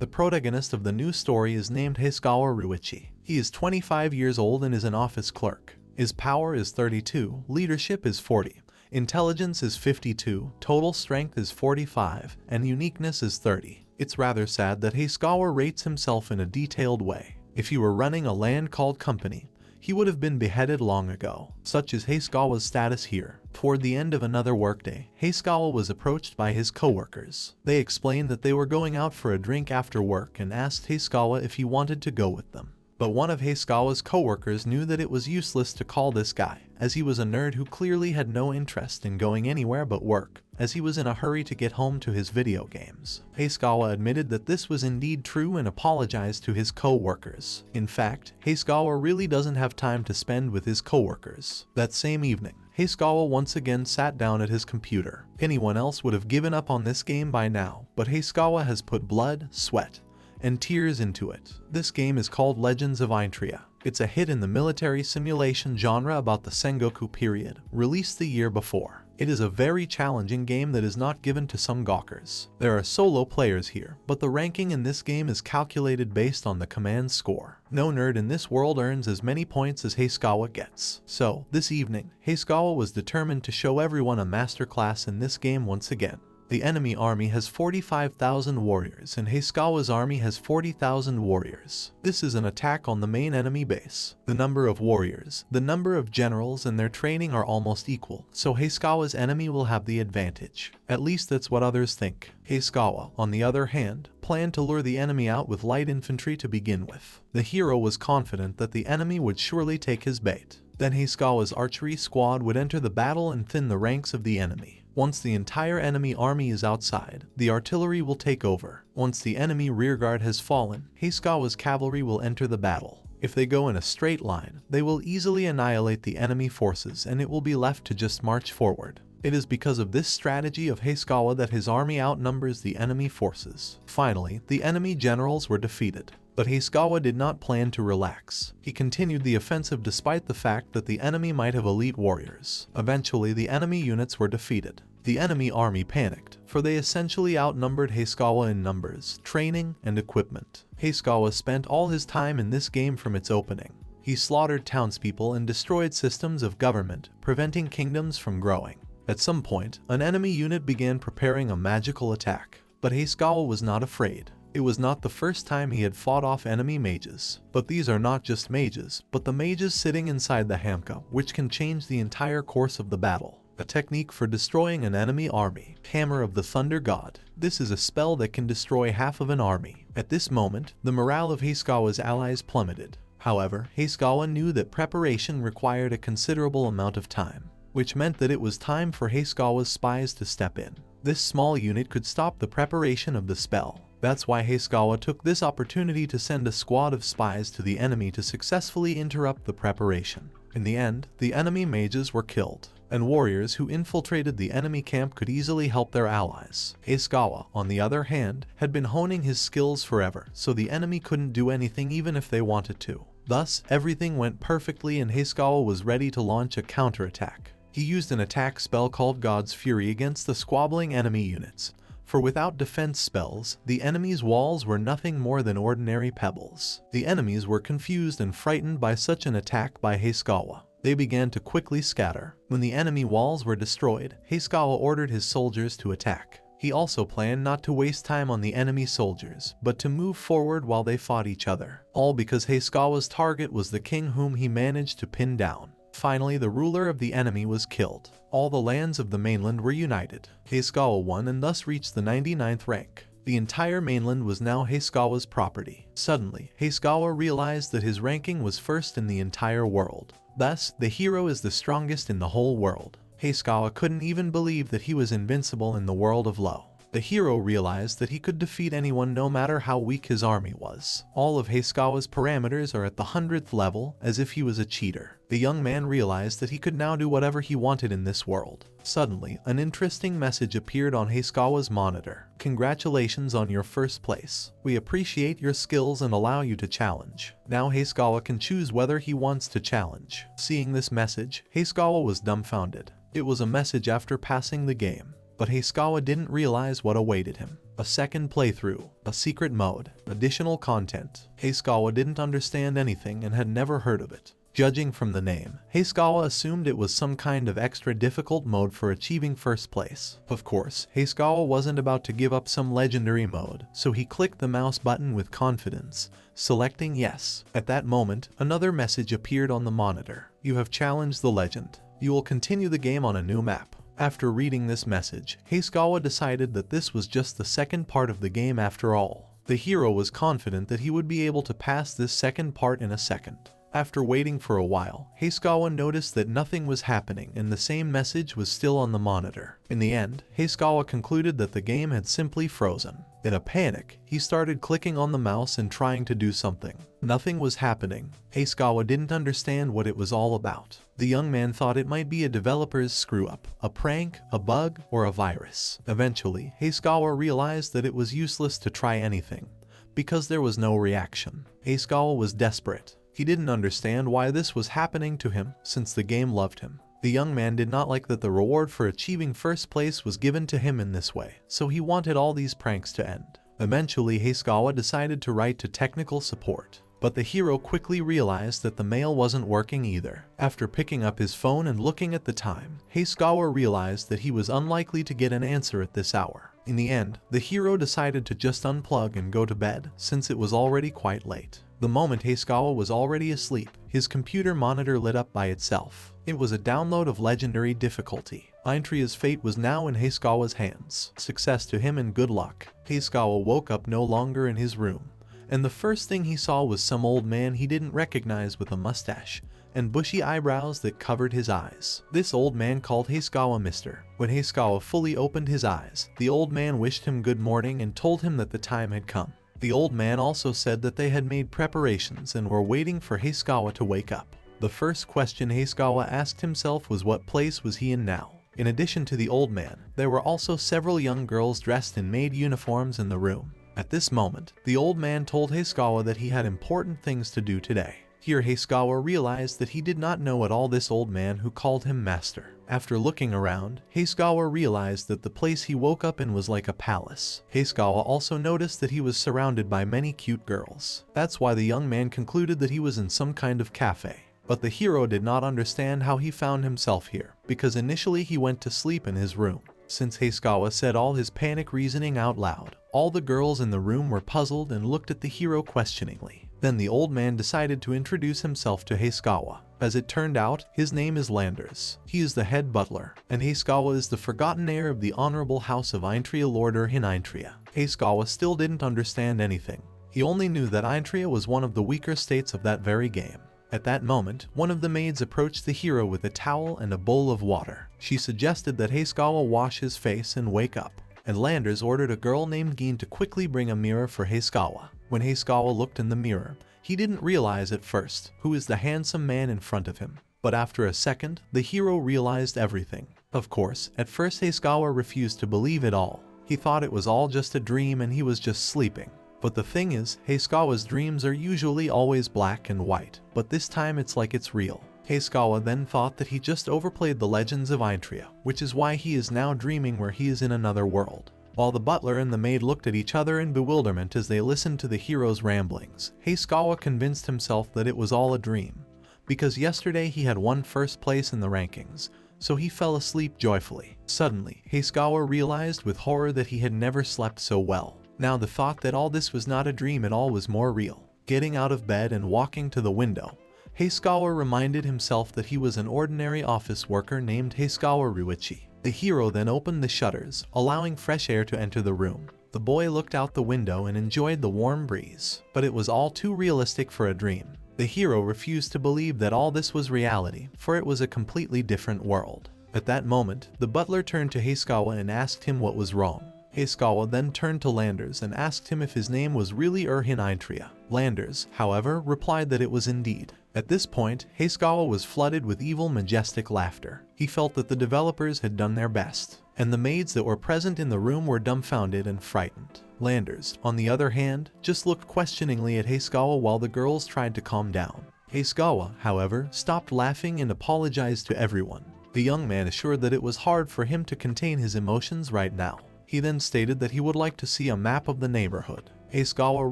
The protagonist of the new story is named Hisakawa Ryuichi. He is 25 years old and is an office clerk. His power is 32, leadership is 40, intelligence is 52, total strength is 45, and uniqueness is 30. It's rather sad that Hisakawa rates himself in a detailed way. If he were running a land called company, he would have been beheaded long ago. Such is Hisakawa's status here. Toward the end of another workday, Hisakawa was approached by his co-workers. They explained that they were going out for a drink after work and asked Hisakawa if he wanted to go with them. But one of Hisakawa's co-workers knew that it was useless to call this guy, as he was a nerd who clearly had no interest in going anywhere but work, as he was in a hurry to get home to his video games. Hisakawa admitted that this was indeed true and apologized to his co-workers. In fact, Hisakawa really doesn't have time to spend with his co-workers. That same evening, Hisakawa once again sat down at his computer. Anyone else would have given up on this game by now, but Hisakawa has put blood, sweat, and tears into it. This game is called Legends of Intria. It's a hit in the military simulation genre about the Sengoku period, released the year before. It is a very challenging game that is not given to some gawkers. There are solo players here, but the ranking in this game is calculated based on the command score. No nerd in this world earns as many points as Hisakawa gets. So, this evening, Hisakawa was determined to show everyone a masterclass in this game once again. The enemy army has 45,000 warriors and Hisakawa's army has 40,000 warriors. This is an attack on the main enemy base. The number of warriors, the number of generals and their training are almost equal, so Hisakawa's enemy will have the advantage. At least that's what others think. Hisakawa, on the other hand, planned to lure the enemy out with light infantry to begin with. The hero was confident that the enemy would surely take his bait. Then Hisakawa's archery squad would enter the battle and thin the ranks of the enemy. Once the entire enemy army is outside, the artillery will take over. Once the enemy rearguard has fallen, Hisakawa's cavalry will enter the battle. If they go in a straight line, they will easily annihilate the enemy forces and it will be left to just march forward. It is because of this strategy of Hisakawa that his army outnumbers the enemy forces. Finally, the enemy generals were defeated. But Hisakawa did not plan to relax. He continued the offensive despite the fact that the enemy might have elite warriors. Eventually, the enemy units were defeated. The enemy army panicked, for they essentially outnumbered Hisakawa in numbers, training, and equipment. Hisakawa spent all his time in this game from its opening. He slaughtered townspeople and destroyed systems of government, preventing kingdoms from growing. At some point, an enemy unit began preparing a magical attack, but Hisakawa was not afraid. It was not the first time he had fought off enemy mages. But these are not just mages, but the mages sitting inside the hamka, which can change the entire course of the battle. A technique for destroying an enemy army. Hammer of the Thunder God. This is a spell that can destroy half of an army. At this moment, the morale of Hisakawa's allies plummeted. However, Hisakawa knew that preparation required a considerable amount of time, which meant that it was time for Hisakawa's spies to step in. This small unit could stop the preparation of the spell. That's why Hisakawa took this opportunity to send a squad of spies to the enemy to successfully interrupt the preparation. In the end, the enemy mages were killed, and warriors who infiltrated the enemy camp could easily help their allies. Hisakawa, on the other hand, had been honing his skills forever, so the enemy couldn't do anything even if they wanted to. Thus, everything went perfectly and Hisakawa was ready to launch a counterattack. He used an attack spell called God's Fury against the squabbling enemy units. For without defense spells, the enemy's walls were nothing more than ordinary pebbles. The enemies were confused and frightened by such an attack by Hisakawa. They began to quickly scatter. When the enemy walls were destroyed, Hisakawa ordered his soldiers to attack. He also planned not to waste time on the enemy soldiers, but to move forward while they fought each other. All because Hisakawa's target was the king whom he managed to pin down. Finally, the ruler of the enemy was killed. All the lands of the mainland were united. Hisakawa won and thus reached the 99th rank. The entire mainland was now Hisakawa's property. Suddenly, Hisakawa realized that his ranking was first in the entire world. Thus, the hero is the strongest in the whole world. Hisakawa couldn't even believe that he was invincible in the world of Low. The hero realized that he could defeat anyone no matter how weak his army was. All of Hisakawa's parameters are at the 100th level, as if he was a cheater. The young man realized that he could now do whatever he wanted in this world. Suddenly, an interesting message appeared on Hisakawa's monitor. Congratulations on your first place. We appreciate your skills and allow you to challenge. Now Hisakawa can choose whether he wants to challenge. Seeing this message, Hisakawa was dumbfounded. It was a message after passing the game. But Heisugawa didn't realize what awaited him. A second playthrough, a secret mode, additional content. Heisugawa didn't understand anything and had never heard of it. Judging from the name, Heisugawa assumed it was some kind of extra difficult mode for achieving first place. Of course, Heisugawa wasn't about to give up some legendary mode, so he clicked the mouse button with confidence, selecting yes. At that moment, another message appeared on the monitor. You have challenged the legend. You will continue the game on a new map. After reading this message, Heisugawa decided that this was just the second part of the game after all. The hero was confident that he would be able to pass this second part in a second. After waiting for a while, Heisugawa noticed that nothing was happening and the same message was still on the monitor. In the end, Heisugawa concluded that the game had simply frozen. In a panic, he started clicking on the mouse and trying to do something. Nothing was happening. Heisugawa didn't understand what it was all about. The young man thought it might be a developer's screw-up, a prank, a bug, or a virus. Eventually, Heisugawa realized that it was useless to try anything, because there was no reaction. Heisugawa was desperate. He didn't understand why this was happening to him, since the game loved him. The young man did not like that the reward for achieving first place was given to him in this way, so he wanted all these pranks to end. Eventually, Heisugawa decided to write to technical support, but the hero quickly realized that the mail wasn't working either. After picking up his phone and looking at the time, Heisugawa realized that he was unlikely to get an answer at this hour. In the end, the hero decided to just unplug and go to bed, since it was already quite late. The moment Heisugawa was already asleep, his computer monitor lit up by itself. It was a download of legendary difficulty. Intria's fate was now in Heisugawa's hands. Success to him and good luck. Heisugawa woke up no longer in his room, and the first thing he saw was some old man he didn't recognize with a mustache and bushy eyebrows that covered his eyes. This old man called Heisugawa Mister. When Heisugawa fully opened his eyes, the old man wished him good morning and told him that the time had come. The old man also said that they had made preparations and were waiting for Heisugawa to wake up. The first question Heisugawa asked himself was what place was he in now? In addition to the old man, there were also several young girls dressed in maid uniforms in the room. At this moment, the old man told Heisugawa that he had important things to do today. Here Heisugawa realized that he did not know at all this old man who called him master. After looking around, Heisugawa realized that the place he woke up in was like a palace. Heisugawa also noticed that he was surrounded by many cute girls. That's why the young man concluded that he was in some kind of cafe. But the hero did not understand how he found himself here, because initially he went to sleep in his room. Since Heisugawa said all his panic reasoning out loud, all the girls in the room were puzzled and looked at the hero questioningly. Then the old man decided to introduce himself to Heisugawa. As it turned out, his name is Landers. He is the head butler, and Heisugawa is the forgotten heir of the honorable house of Intria Lord in Intria. Heisugawa still didn't understand anything. He only knew that Intria was one of the weaker states of that very game. At that moment, one of the maids approached the hero with a towel and a bowl of water. She suggested that Heisugawa wash his face and wake up, and Landers ordered a girl named Gin to quickly bring a mirror for Heisugawa. When Heisugawa looked in the mirror, he didn't realize at first who is the handsome man in front of him. But after a second, the hero realized everything. Of course, at first Heisugawa refused to believe it all. He thought it was all just a dream and he was just sleeping. But the thing is, Heisugawa's dreams are usually always black and white, but this time it's like it's real. Heisugawa then thought that he just overplayed the legends of Intria, which is why he is now dreaming where he is in another world. While the butler and the maid looked at each other in bewilderment as they listened to the hero's ramblings, Heisugawa convinced himself that it was all a dream, because yesterday he had won first place in the rankings, so he fell asleep joyfully. Suddenly, Heisugawa realized with horror that he had never slept so well. Now the thought that all this was not a dream at all was more real. Getting out of bed and walking to the window, Heisugawa reminded himself that he was an ordinary office worker named Heisugawa Ryoushu. The hero then opened the shutters, allowing fresh air to enter the room. The boy looked out the window and enjoyed the warm breeze, but it was all too realistic for a dream. The hero refused to believe that all this was reality, for it was a completely different world. At that moment, the butler turned to Heisugawa and asked him what was wrong. Heisugawa then turned to Landers and asked him if his name was really Intria. Landers, however, replied that it was indeed. At this point, Heisugawa was flooded with evil, majestic laughter. He felt that the developers had done their best, and the maids that were present in the room were dumbfounded and frightened. Landers, on the other hand, just looked questioningly at Heisugawa while the girls tried to calm down. Heisugawa, however, stopped laughing and apologized to everyone. The young man assured that it was hard for him to contain his emotions right now. He then stated that he would like to see a map of the neighborhood. Hayakawa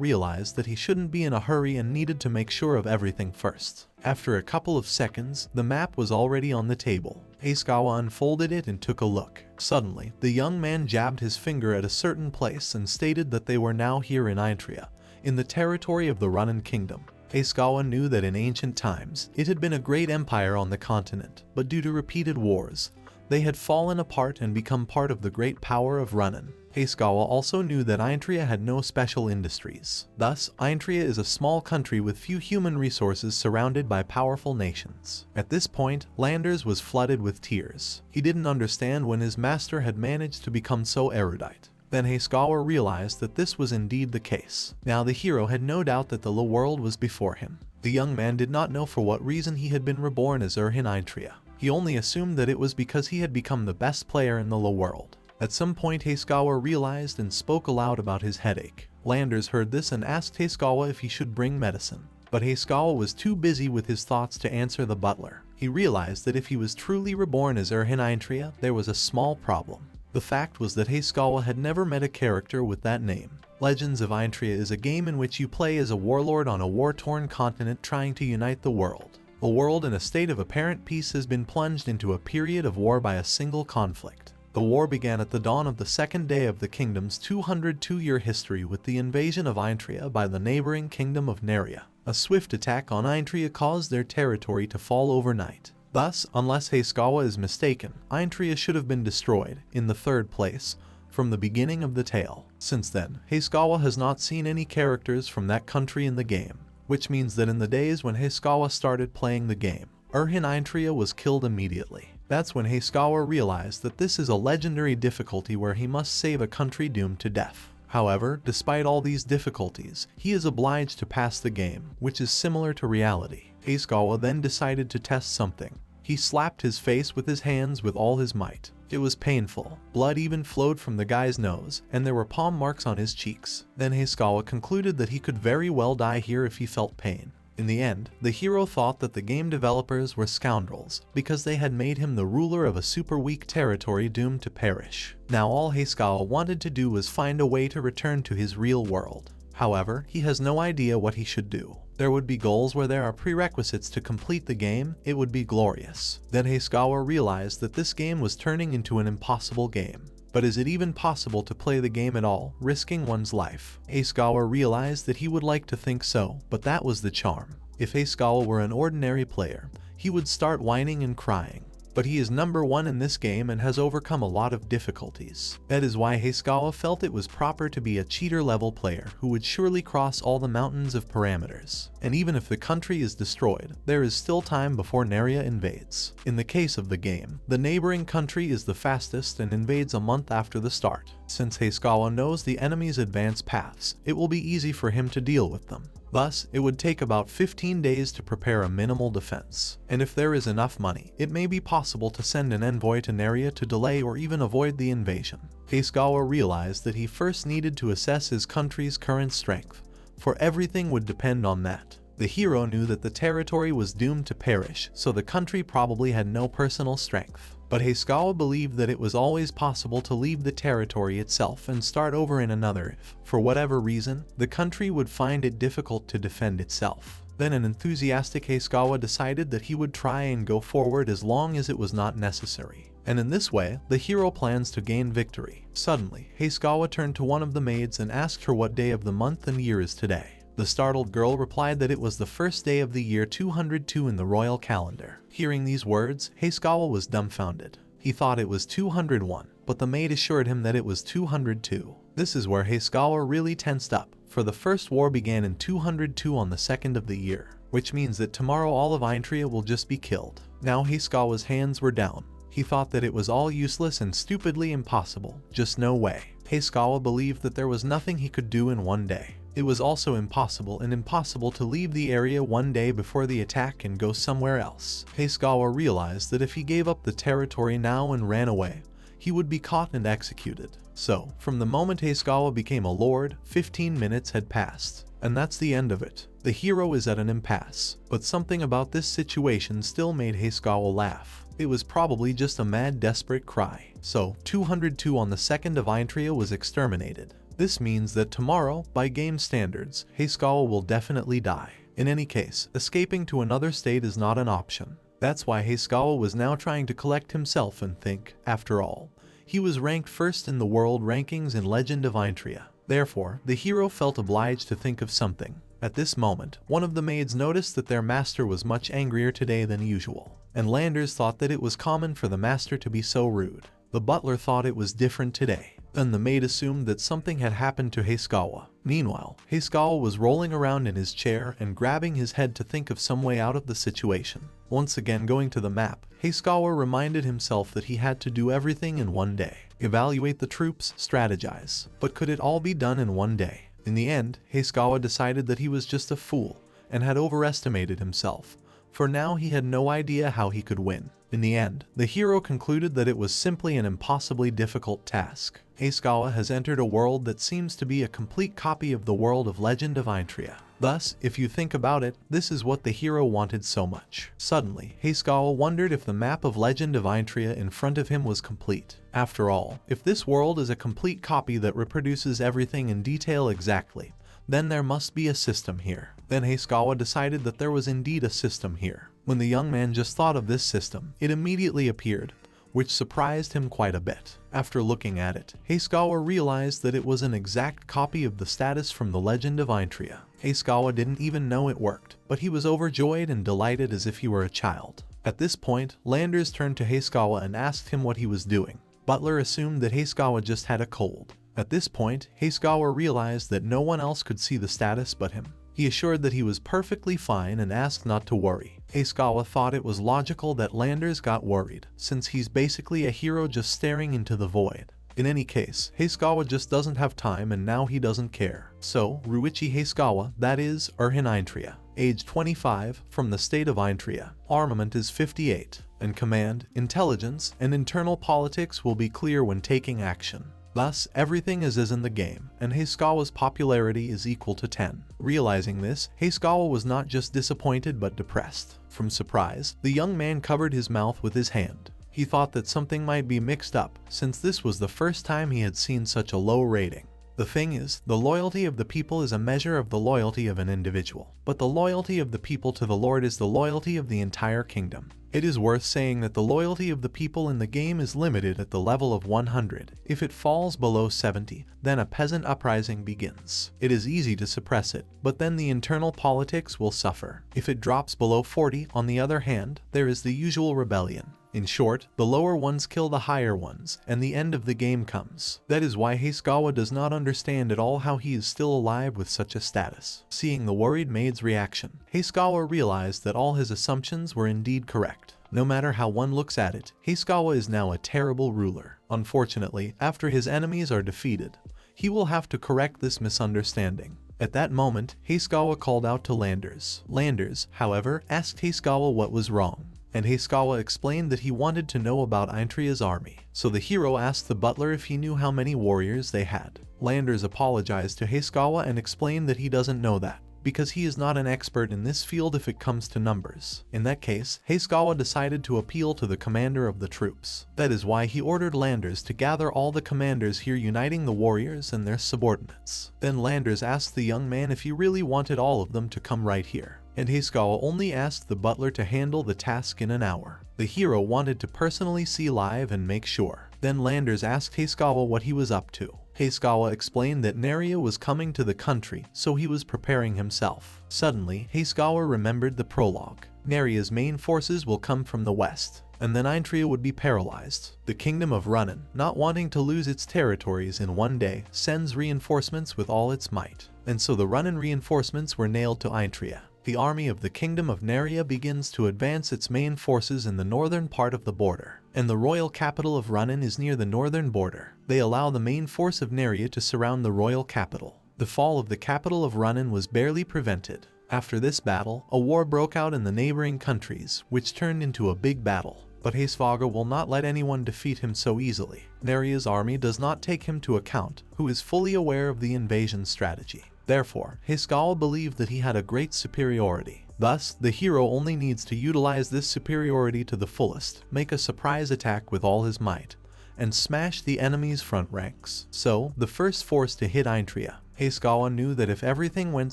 realized that he shouldn't be in a hurry and needed to make sure of everything first. After a couple of seconds, the map was already on the table. Hayakawa unfolded it and took a look. Suddenly, the young man jabbed his finger at a certain place and stated that they were now here in Intria, in the territory of the Ronin Kingdom. Hayakawa knew that in ancient times, it had been a great empire on the continent, but due to repeated wars, they had fallen apart and become part of the great power of Ronin. Hayakawa also knew that Intria had no special industries. Thus, Intria is a small country with few human resources surrounded by powerful nations. At this point, Landers was flooded with tears. He didn't understand when his master had managed to become so erudite. Then Hayakawa realized that this was indeed the case. Now the hero had no doubt that the low world was before him. The young man did not know for what reason he had been reborn as in Intria. He only assumed that it was because he had become the best player in the low world. At some point Hayakawa realized and spoke aloud about his headache. Landers heard this and asked Hayakawa if he should bring medicine. But Hayakawa was too busy with his thoughts to answer the butler. He realized that if he was truly reborn as Intria, there was a small problem. The fact was that Hayakawa had never met a character with that name. Legends of Intria is a game in which you play as a warlord on a war-torn continent trying to unite the world. A world in a state of apparent peace has been plunged into a period of war by a single conflict. The war began at the dawn of the second day of the kingdom's 202-year history with the invasion of Intria by the neighboring kingdom of Neria. A swift attack on Intria caused their territory to fall overnight. Thus, unless Hayakawa is mistaken, Intria should have been destroyed, in the third place, from the beginning of the tale. Since then, Hayakawa has not seen any characters from that country in the game, which means that in the days when Hayakawa started playing the game, Intria was killed immediately. That's when Hayakawa realized that this is a legendary difficulty where he must save a country doomed to death. However, despite all these difficulties, he is obliged to pass the game, which is similar to reality. Hayakawa then decided to test something. He slapped his face with his hands with all his might. It was painful. Blood even flowed from the guy's nose, and there were palm marks on his cheeks. Then Hayakawa concluded that he could very well die here if he felt pain. In the end, the hero thought that the game developers were scoundrels, because they had made him the ruler of a super weak territory doomed to perish. Now all Hayakawa wanted to do was find a way to return to his real world. However, he has no idea what he should do. There would be goals where there are prerequisites to complete the game. It would be glorious. Then Hayakawa realized that this game was turning into an impossible game. But is it even possible to play the game at all, risking one's life? Hayakawa realized that he would like to think so, but that was the charm. If Hayakawa were an ordinary player, he would start whining and crying. But he is number 1 in this game and has overcome a lot of difficulties. That is why Hayakawa felt it was proper to be a cheater level player who would surely cross all the mountains of parameters. And even if the country is destroyed, there is still time before Neria invades. In the case of the game, the neighboring country is the fastest and invades a month after the start. Since Hayakawa knows the enemy's advance paths, it will be easy for him to deal with them. Thus, it would take about 15 days to prepare a minimal defense. And if there is enough money, it may be possible to send an envoy to Neria to delay or even avoid the invasion. Hayakawa realized that he first needed to assess his country's current strength, for everything would depend on that. The hero knew that the territory was doomed to perish, so the country probably had no personal strength. But Hayakawa believed that it was always possible to leave the territory itself and start over in another if, for whatever reason, the country would find it difficult to defend itself. Then an enthusiastic Hayakawa decided that he would try and go forward as long as it was not necessary. And in this way, the hero plans to gain victory. Suddenly, Hayakawa turned to one of the maids and asked her what day of the month and year is today. The startled girl replied that it was the first day of the year 202 in the royal calendar. Hearing these words, Hayakawa was dumbfounded. He thought it was 201, but the maid assured him that it was 202. This is where Hayakawa really tensed up, for the first war began in 202 on the 2nd of the year, which means that tomorrow all of Intria will just be killed. Now Hayakawa's hands were down. He thought that it was all useless and stupidly impossible. Just no way. Hayakawa believed that there was nothing he could do in one day. It was also impossible to leave the area one day before the attack and go somewhere else. Hayakawa realized that if he gave up the territory now and ran away, he would be caught and executed. So, from the moment Hayakawa became a lord, 15 minutes had passed. and that's the end of it. The hero is at an impasse, but something about this situation still made Hisakawa laugh. It was probably just a mad, desperate cry. So, 202 on the 2nd of Intria was exterminated. This means that tomorrow, by game standards, Hisakawa will definitely die. In any case, escaping to another state is not an option. That's why Hisakawa was now trying to collect himself and think. After all, he was ranked first in the world rankings in Legend of Intria. Therefore, the hero felt obliged to think of something. At this moment, one of the maids noticed that their master was much angrier today than usual, and Landers thought that it was common for the master to be so rude. The butler thought it was different today. Then the maid assumed that something had happened to Hisakawa. Meanwhile, Hisakawa was rolling around in his chair and grabbing his head to think of some way out of the situation. Once again going to the map, Hisakawa reminded himself that he had to do everything in one day. Evaluate the troops, strategize. But could it all be done in one day? In the end, Hisakawa decided that he was just a fool and had overestimated himself. For now he had no idea how he could win. In the end, the hero concluded that it was simply an impossibly difficult task. Hisakawa has entered a world that seems to be a complete copy of the world of Legend of Intria. Thus, if you think about it, this is what the hero wanted so much. Suddenly, Hisakawa wondered if the map of Legend of Intria in front of him was complete. After all, if this world is a complete copy that reproduces everything in detail exactly, then there must be a system here. Then Hisakawa decided that there was indeed a system here. When the young man just thought of this system, it immediately appeared, which surprised him quite a bit. After looking at it, Hisakawa realized that it was an exact copy of the status from the Legend of Intria. Hisakawa didn't even know it worked, but he was overjoyed and delighted as if he were a child. At this point, Landers turned to Hisakawa and asked him what he was doing. Butler assumed that Hisakawa just had a cold. At this point, Hisakawa realized that no one else could see the status but him. He assured that he was perfectly fine and asked not to worry. Hisakawa thought it was logical that Landers got worried, since he's basically a hero just staring into the void. In any case, Hisakawa just doesn't have time and now he doesn't care. So, Ryoushu Hisakawa, that is, in Intria. Age 25, from the state of Intria. Armament is 58, and command, intelligence, and internal politics will be clear when taking action. Thus, everything is as in the game, and Hisakawa's popularity is equal to 10. Realizing this, Hisakawa was not just disappointed but depressed. From surprise, the young man covered his mouth with his hand. He thought that something might be mixed up, since this was the first time he had seen such a low rating. The thing is, the loyalty of the people is a measure of the loyalty of an individual, but the loyalty of the people to the Lord is the loyalty of the entire kingdom. It is worth saying that the loyalty of the people in the game is limited at the level of 100. If it falls below 70, then a peasant uprising begins. It is easy to suppress it, but then the internal politics will suffer. If it drops below 40, on the other hand, there is the usual rebellion. In short, the lower ones kill the higher ones, and the end of the game comes. That is why Hisakawa does not understand at all how he is still alive with such a status. Seeing the worried maid's reaction, Hisakawa realized that all his assumptions were indeed correct. No matter how one looks at it, Hisakawa is now a terrible ruler. Unfortunately, after his enemies are defeated, he will have to correct this misunderstanding. At that moment, Hisakawa called out to Landers. Landers, however, asked Hisakawa what was wrong, and Hisakawa explained that he wanted to know about Intria's army. So the hero asked the butler if he knew how many warriors they had. Landers apologized to Hisakawa and explained that he doesn't know that, because he is not an expert in this field if it comes to numbers. In that case, Hisakawa decided to appeal to the commander of the troops. That is why he ordered Landers to gather all the commanders here, uniting the warriors and their subordinates. Then Landers asked the young man if he really wanted all of them to come right here, and Hisakawa only asked the butler to handle the task in an hour. The hero wanted to personally see live and make sure. Then Landers asked Hisakawa what he was up to. Hisakawa explained that Inria was coming to the country, so he was preparing himself. Suddenly, Hisakawa remembered the prologue. Inria's main forces will come from the west, and then Intria would be paralyzed. The kingdom of Runin, not wanting to lose its territories in one day, sends reinforcements with all its might. And so the Runin reinforcements were nailed to Intria. The army of the kingdom of Inria begins to advance its main forces in the northern part of the border, and the royal capital of Runin is near the northern border. They allow the main force of Inria to surround the royal capital. The fall of the capital of Runin was barely prevented. After this battle, a war broke out in the neighboring countries, which turned into a big battle. But Hisakawa will not let anyone defeat him so easily. Inria's army does not take him to account, who is fully aware of the invasion strategy. Therefore, Hisakawa believed that he had a great superiority. Thus, the hero only needs to utilize this superiority to the fullest, make a surprise attack with all his might, and smash the enemy's front ranks. So, the first force to hit Intria, Hisakawa knew that if everything went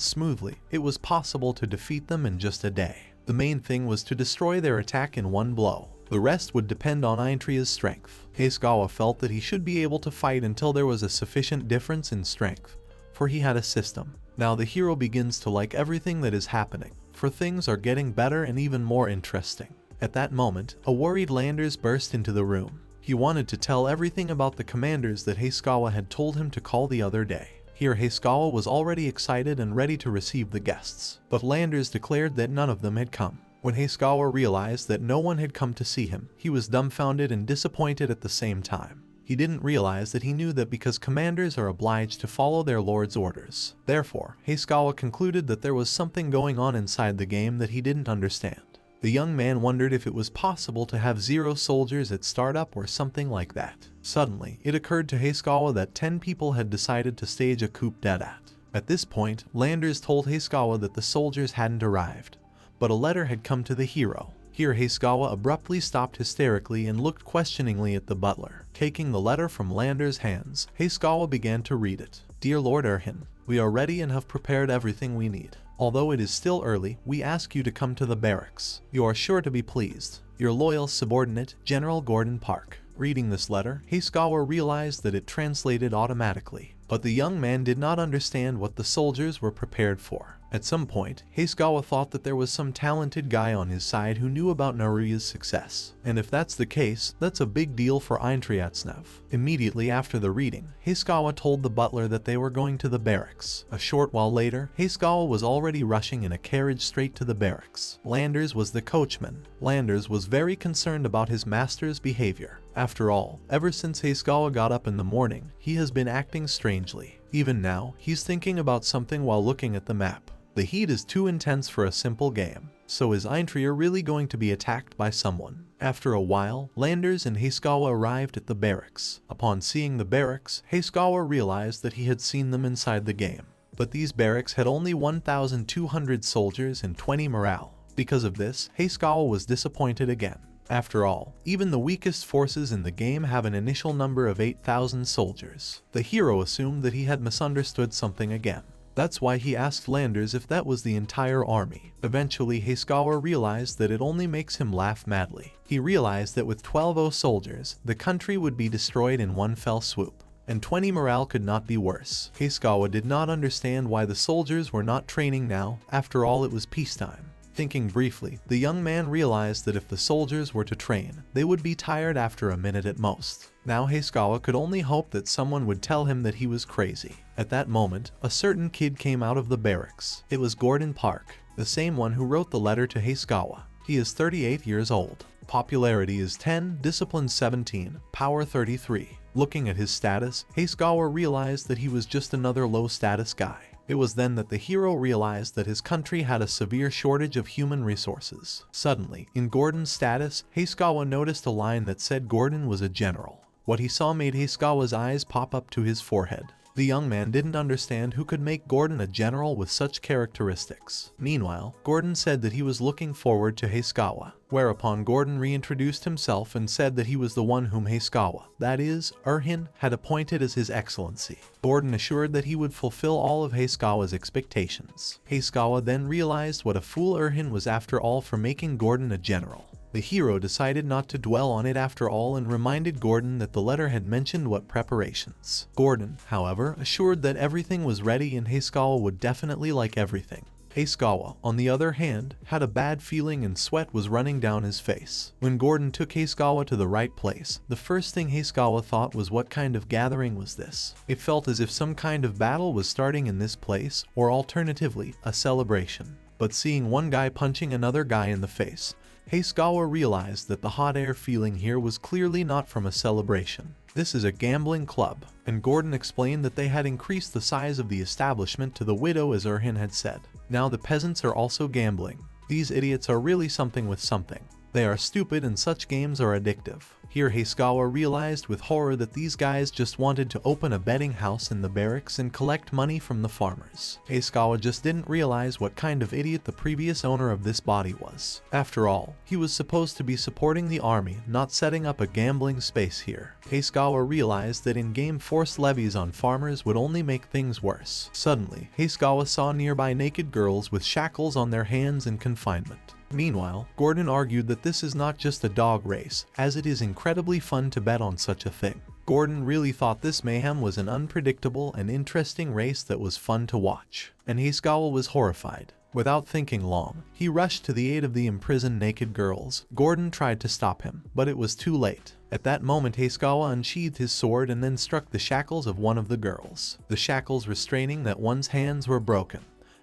smoothly, it was possible to defeat them in just a day. The main thing was to destroy their attack in one blow. The rest would depend on Intria's strength. Hisakawa felt that he should be able to fight until there was a sufficient difference in strength, for he had a system. Now the hero begins to like everything that is happening, for things are getting better and even more interesting. At that moment, a worried Landers burst into the room. He wanted to tell everything about the commanders that Hisakawa had told him to call the other day. Here Hisakawa was already excited and ready to receive the guests, but Landers declared that none of them had come. When Hisakawa realized that no one had come to see him, he was dumbfounded and disappointed at the same time. He didn't realize that he knew that because commanders are obliged to follow their lord's orders. Therefore, Hisakawa concluded that there was something going on inside the game that he didn't understand. The young man wondered if it was possible to have 0 soldiers at startup or something like that. Suddenly, it occurred to Hisakawa that 10 people had decided to stage a coup d'etat. At this point, Landers told Hisakawa that the soldiers hadn't arrived, but a letter had come to the hero. Here Hisakawa abruptly stopped hysterically and looked questioningly at the butler. Taking the letter from Landers' hands, Hisakawa began to read it. "Dear Lord Erhin, we are ready and have prepared everything we need. Although it is still early, we ask you to come to the barracks. You are sure to be pleased. Your loyal subordinate, General Gordon Park." Reading this letter, Hisakawa realized that it translated automatically, but the young man did not understand what the soldiers were prepared for. At some point, Hisakawa thought that there was some talented guy on his side who knew about Naruya's success. And if that's the case, that's a big deal for Intriatsnev. Immediately after the reading, Hisakawa told the butler that they were going to the barracks. A short while later, Hisakawa was already rushing in a carriage straight to the barracks. Landers was the coachman. Landers was very concerned about his master's behavior. After all, ever since Hisakawa got up in the morning, he has been acting strangely. Even now, he's thinking about something while looking at the map. The heat is too intense for a simple game. So is Intria really going to be attacked by someone? After a while, Landers and Hisakawa arrived at the barracks. Upon seeing the barracks, Hisakawa realized that he had seen them inside the game. But these barracks had only 1,200 soldiers and 20 morale. Because of this, Hisakawa was disappointed again. After all, even the weakest forces in the game have an initial number of 8,000 soldiers. The hero assumed that he had misunderstood something again. That's why he asked Landers if that was the entire army. Eventually, Hisakawa realized that it only makes him laugh madly. He realized that with 12 soldiers, the country would be destroyed in one fell swoop. And 20 morale could not be worse. Hisakawa did not understand why the soldiers were not training now. After all, it was peacetime. Thinking briefly, the young man realized that if the soldiers were to train, they would be tired after a minute at most. Now Hisakawa could only hope that someone would tell him that he was crazy. At that moment, a certain kid came out of the barracks. It was Gordon Park, the same one who wrote the letter to Hisakawa. He is 38 years old. Popularity is 10, discipline 17, power 33. Looking at his status, Hisakawa realized that he was just another low-status guy. It was then that the hero realized that his country had a severe shortage of human resources. Suddenly, in Gordon's status, Hisakawa noticed a line that said Gordon was a general. What he saw made Hisakawa's eyes pop up to his forehead. The young man didn't understand who could make Gordon a general with such characteristics. Meanwhile, Gordon said that he was looking forward to Hisakawa, whereupon Gordon reintroduced himself and said that he was the one whom Hisakawa, that is, Erhin, had appointed as his excellency. Gordon assured that he would fulfill all of Hisakawa's expectations. Hisakawa then realized what a fool Erhin was after all for making Gordon a general. The hero decided not to dwell on it after all and reminded Gordon that the letter had mentioned what preparations. Gordon, however, assured that everything was ready and Hisakawa would definitely like everything. Hisakawa, on the other hand, had a bad feeling and sweat was running down his face. When Gordon took Hisakawa to the right place, the first thing Hisakawa thought was what kind of gathering was this? It felt as if some kind of battle was starting in this place, or alternatively, a celebration. But seeing one guy punching another guy in the face, Hisakawa realized that the hot air feeling here was clearly not from a celebration. This is a gambling club, and Gordon explained that they had increased the size of the establishment to the widow as Erhin had said. Now the peasants are also gambling. These idiots are really something with something. They are stupid and such games are addictive. Here Hayskawa realized with horror that these guys just wanted to open a betting house in the barracks and collect money from the farmers. Hayskawa just didn't realize what kind of idiot the previous owner of this body was. After all, he was supposed to be supporting the army, not setting up a gambling space here. Hayskawa realized that in-game forced levies on farmers would only make things worse. Suddenly, Hayskawa saw nearby naked girls with shackles on their hands in confinement. Meanwhile, Gordon argued that this is not just a dog race, as it is incredibly fun to bet on such a thing. Gordon really thought this mayhem was an unpredictable and interesting race that was fun to watch, and Hayskawa was horrified. Without thinking long, he rushed to the aid of the imprisoned naked girls. Gordon tried to stop him, but it was too late. At that moment, Hayskawa unsheathed his sword and then struck the shackles of one of the girls, the shackles restraining that one's hands were broken.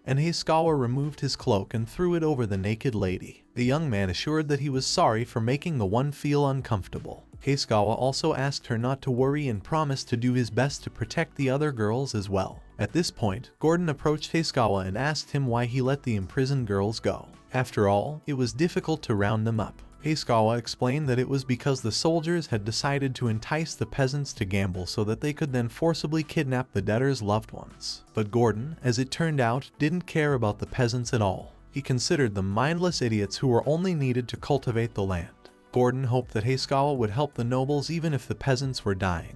And Hayskawa removed his cloak and threw it over the naked lady. The young man assured that he was sorry for making the one feel uncomfortable. Hayskawa also asked her not to worry and promised to do his best to protect the other girls as well. At this point, Gordon approached Hayskawa and asked him why he let the imprisoned girls go. After all, it was difficult to round them up. Hayskawa explained that it was because the soldiers had decided to entice the peasants to gamble so that they could then forcibly kidnap the debtors' loved ones. But Gordon, as it turned out, didn't care about the peasants at all. He considered them mindless idiots who were only needed to cultivate the land. Gordon hoped that Hayskawa would help the nobles even if the peasants were dying,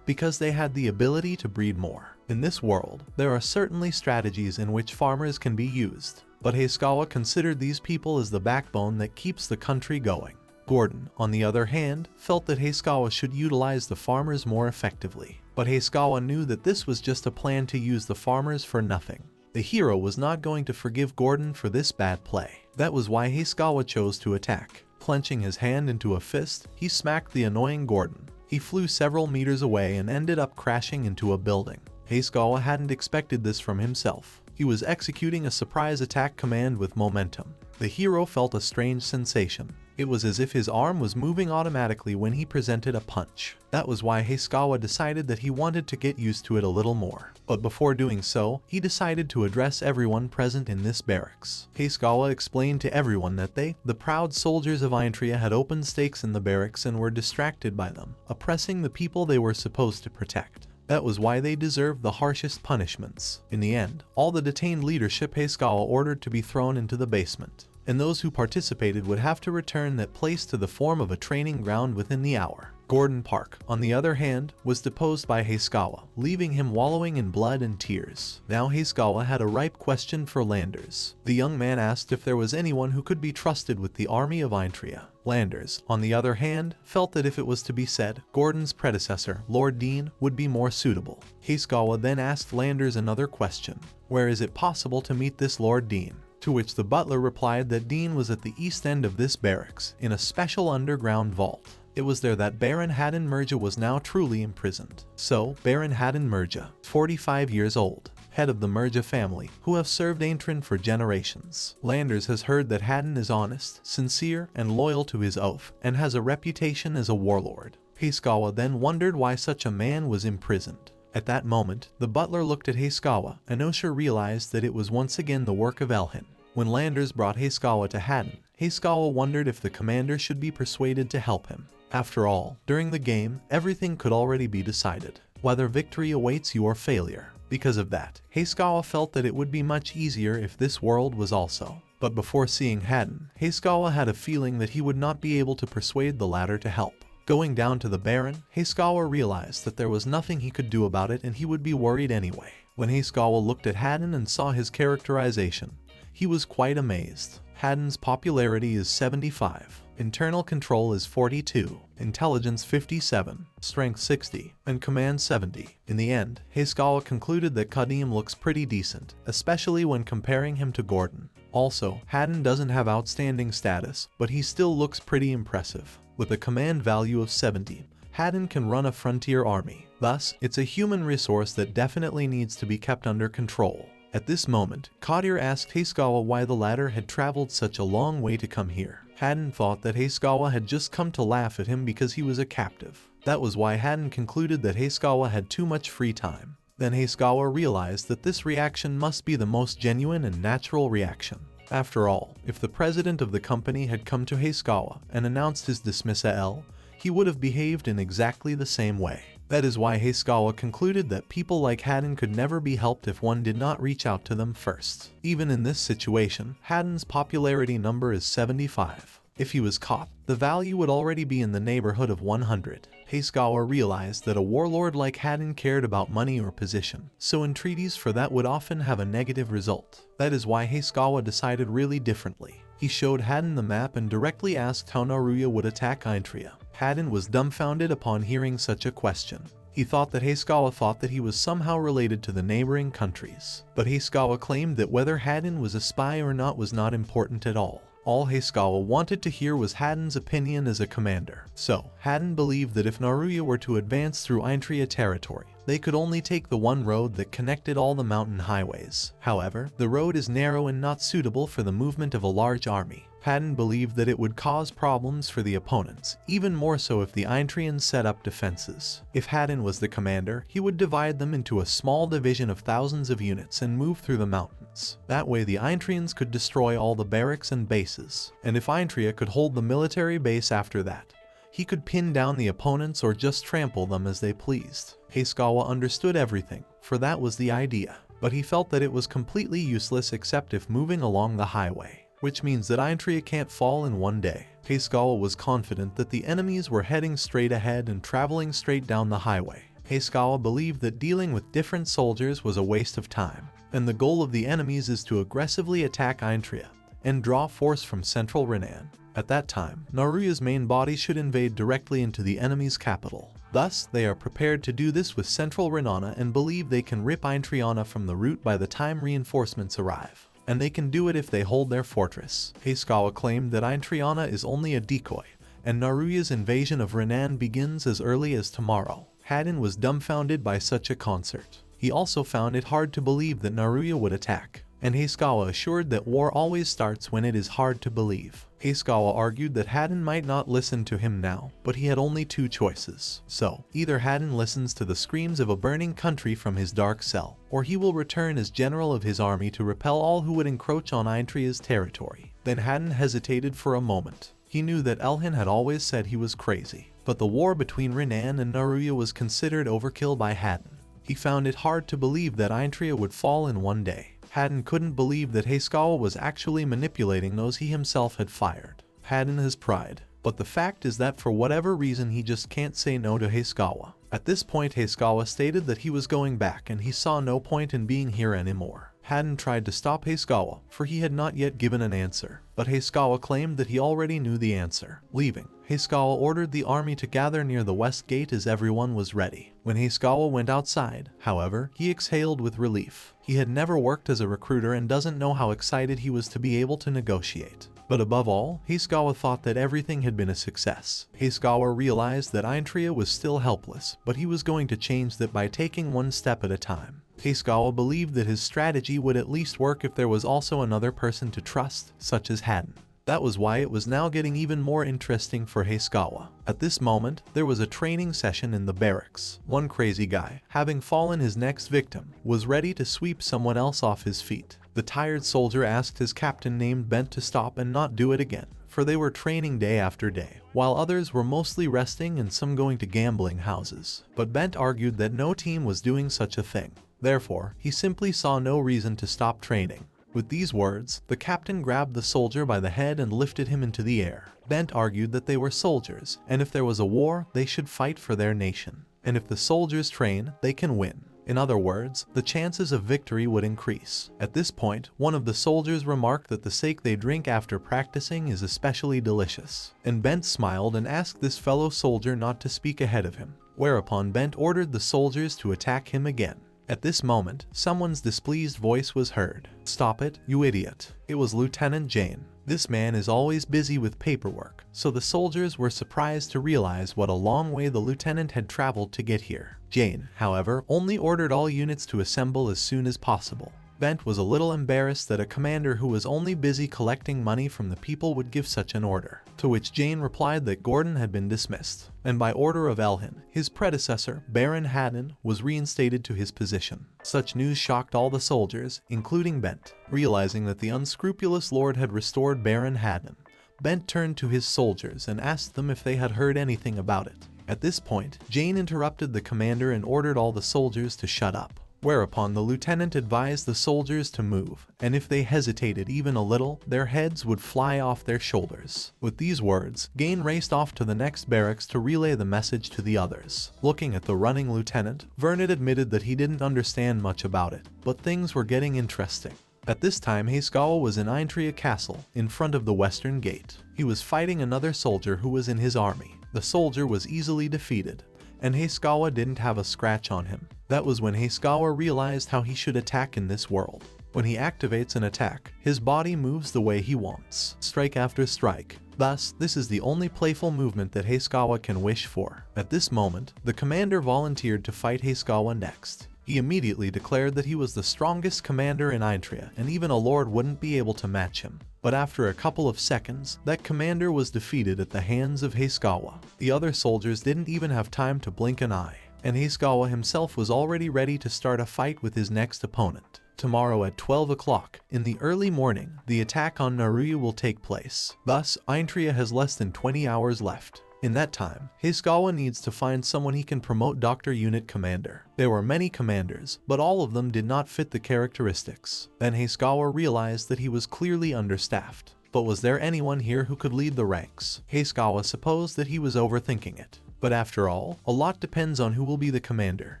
because they had the ability to breed more. In this world, there are certainly strategies in which farmers can be used, but Hayskawa considered these people as the backbone that keeps the country going. Gordon, on the other hand, felt that Hayskawa should utilize the farmers more effectively. But Hayskawa knew that this was just a plan to use the farmers for nothing. The hero was not going to forgive Gordon for this bad play. That was why Hayskawa chose to attack. Clenching his hand into a fist, he smacked the annoying Gordon. He flew several meters away and ended up crashing into a building. Hayskawa hadn't expected this from himself. He was executing a surprise attack command with momentum. The hero felt a strange sensation. It was as if his arm was moving automatically when he presented a punch. That was why Hayskawa decided that he wanted to get used to it a little more. But before doing so, he decided to address everyone present in this barracks. Hayskawa explained to everyone that they, the proud soldiers of Intria, had opened stakes in the barracks and were distracted by them, oppressing the people they were supposed to protect. That was why they deserved the harshest punishments. In the end, all the detained leadership Hayskawa ordered to be thrown into the basement, and those who participated would have to return that place to the form of a training ground within the hour. Gordon Park, on the other hand, was deposed by Hayskawa, leaving him wallowing in blood and tears. Now Hayskawa had a ripe question for Landers. The young man asked if there was anyone who could be trusted with the army of Intria. Landers, on the other hand, felt that if it was to be said, Gordon's predecessor, Lord Dean, would be more suitable. Hayskawa then asked Landers another question. Where is it possible to meet this Lord Dean? To which the butler replied that Dean was at the east end of this barracks, in a special underground vault. It was there that Baron Haden Merja was now truly imprisoned. So, Baron Haden Merja, 45 years old, head of the Merja family, who have served Aintrin for generations. Landers has heard that Haden is honest, sincere, and loyal to his oath, and has a reputation as a warlord. Hayskawa then wondered why such a man was imprisoned. At that moment, the butler looked at Hayskawa, and Osha realized that it was once again the work of Elhin. When Landers brought Hayskawa to Haden, Hayskawa wondered if the commander should be persuaded to help him. After all, during the game, everything could already be decided, whether victory awaits you or failure. Because of that, Hayskawa felt that it would be much easier if this world was also. But before seeing Haden, Hayskawa had a feeling that he would not be able to persuade the latter to help. Going down to the Baron, Hayskawa realized that there was nothing he could do about it and he would be worried anyway. When Hayskawa looked at Haden and saw his characterization, he was quite amazed. Haden's popularity is 75, internal control is 42, intelligence 57, strength 60, and command 70. In the end, Hayskawa concluded that Kadim looks pretty decent, especially when comparing him to Gordon. Also, Haden doesn't have outstanding status, but he still looks pretty impressive. With a command value of 70, Haden can run a frontier army. Thus, it's a human resource that definitely needs to be kept under control. At this moment, Kadir asked Hayskawa why the latter had traveled such a long way to come here. Haden thought that Hayskawa had just come to laugh at him because he was a captive. That was why Haden concluded that Hayskawa had too much free time. Then Hayskawa realized that this reaction must be the most genuine and natural reaction. After all, if the president of the company had come to Heisugawa and announced his dismissal, he would have behaved in exactly the same way. That is why Heisugawa concluded that people like Haden could never be helped if one did not reach out to them first. Even in this situation, Haden's popularity number is 75. If he was caught, the value would already be in the neighborhood of 100. Heisugawa realized that a warlord like Haden cared about money or position, so entreaties for that would often have a negative result. That is why Heisugawa decided really differently. He showed Haden the map and directly asked how Naruya would attack Intria. Haden was dumbfounded upon hearing such a question. He thought that Heisugawa thought that he was somehow related to the neighboring countries. But Heisugawa claimed that whether Haden was a spy or not was not important at all. All Heisugawa wanted to hear was Haden's opinion as a commander. So, Haden believed that if Naruya were to advance through Intria territory, they could only take the one road that connected all the mountain highways. However, the road is narrow and not suitable for the movement of a large army. Haden believed that it would cause problems for the opponents, even more so if the Intrians set up defenses. If Haden was the commander, he would divide them into a small division of thousands of units and move through the mountains. That way the Intrians could destroy all the barracks and bases, and if Intria could hold the military base after that, he could pin down the opponents or just trample them as they pleased. Heisugawa understood everything, for that was the idea, but he felt that it was completely useless except if moving along the highway, which means that Intria can't fall in one day. Heisugawa was confident that the enemies were heading straight ahead and traveling straight down the highway. Heisugawa believed that dealing with different soldiers was a waste of time, and the goal of the enemies is to aggressively attack Intria and draw force from central Renan. At that time, Naruya's main body should invade directly into the enemy's capital. Thus, they are prepared to do this with central Renana and believe they can rip Intriana from the route by the time reinforcements arrive. And they can do it if they hold their fortress. Heisugawa claimed that Intriana is only a decoy, and Naruya's invasion of Renan begins as early as tomorrow. Haden was dumbfounded by such a concert. He also found it hard to believe that Naruya would attack, and Heisugawa assured that war always starts when it is hard to believe. Heisugawa argued that Haden might not listen to him now, but he had only two choices. So, either Haden listens to the screams of a burning country from his dark cell, or he will return as general of his army to repel all who would encroach on Intria's territory. Then Haden hesitated for a moment. He knew that Elhin had always said he was crazy, but the war between Renan and Naruya was considered overkill by Haden. He found it hard to believe that Intria would fall in one day. Haden couldn't believe that Heisugawa was actually manipulating those he himself had fired. Haden has pride, but the fact is that for whatever reason he just can't say no to Heisugawa. At this point Heisugawa stated that he was going back and he saw no point in being here anymore. Haden tried to stop Heisugawa, for he had not yet given an answer, but Heisugawa claimed that he already knew the answer. Leaving, Heisugawa ordered the army to gather near the west gate as everyone was ready. When Heisugawa went outside, however, he exhaled with relief. He had never worked as a recruiter and doesn't know how excited he was to be able to negotiate. But above all, Heisugawa thought that everything had been a success. Heisugawa realized that Intria was still helpless, but he was going to change that by taking one step at a time. Heisugawa believed that his strategy would at least work if there was also another person to trust, such as Haden. That was why it was now getting even more interesting for Heisugawa. At this moment, there was a training session in the barracks. One crazy guy, having fallen his next victim, was ready to sweep someone else off his feet. The tired soldier asked his captain named Bent to stop and not do it again, for they were training day after day, while others were mostly resting and some going to gambling houses. But Bent argued that no team was doing such a thing. Therefore, he simply saw no reason to stop training. With these words, the captain grabbed the soldier by the head and lifted him into the air. Bent argued that they were soldiers, and if there was a war, they should fight for their nation. And if the soldiers train, they can win. In other words, the chances of victory would increase. At this point, one of the soldiers remarked that the sake they drink after practicing is especially delicious. And Bent smiled and asked this fellow soldier not to speak ahead of him, whereupon Bent ordered the soldiers to attack him again. At this moment, someone's displeased voice was heard. "Stop it, you idiot." It was Lieutenant Jane. This man is always busy with paperwork, so the soldiers were surprised to realize what a long way the lieutenant had traveled to get here. Jane, however, only ordered all units to assemble as soon as possible. Bent was a little embarrassed that a commander who was only busy collecting money from the people would give such an order, to which Jane replied that Gordon had been dismissed. and by order of Elhen, his predecessor, Baron Haden, was reinstated to his position. Such news shocked all the soldiers, including Bent. Realizing that the unscrupulous lord had restored Baron Haden, Bent turned to his soldiers and asked them if they had heard anything about it. At this point, Jane interrupted the commander and ordered all the soldiers to shut up. Whereupon the lieutenant advised the soldiers to move, and if they hesitated even a little, their heads would fly off their shoulders. With these words, Jane raced off to the next barracks to relay the message to the others. Looking at the running lieutenant, Vernet admitted that he didn't understand much about it, but things were getting interesting. At this time, Heskawa was in Intria Castle, in front of the western gate. He was fighting another soldier who was in his army. The soldier was easily defeated, and Heskawa didn't have a scratch on him. That was when Heskawa realized how he should attack in this world. When he activates an attack, his body moves the way he wants, strike after strike. Thus, this is the only playful movement that Heskawa can wish for. At this moment, the commander volunteered to fight Heskawa next. He immediately declared that he was the strongest commander in Intria, and even a lord wouldn't be able to match him. But after a couple of seconds, that commander was defeated at the hands of Heskawa. The other soldiers didn't even have time to blink an eye, and Heskawa himself was already ready to start a fight with his next opponent. Tomorrow at 12 o'clock, in the early morning, the attack on Naruya will take place. Thus, Intria has less than 20 hours left. In that time, Heskawa needs to find someone he can promote Dr. Unit Commander. There were many commanders, but all of them did not fit the characteristics. Then Heskawa realized that he was clearly understaffed. But was there anyone here who could lead the ranks? Heskawa supposed that he was overthinking it. But after all, a lot depends on who will be the commander.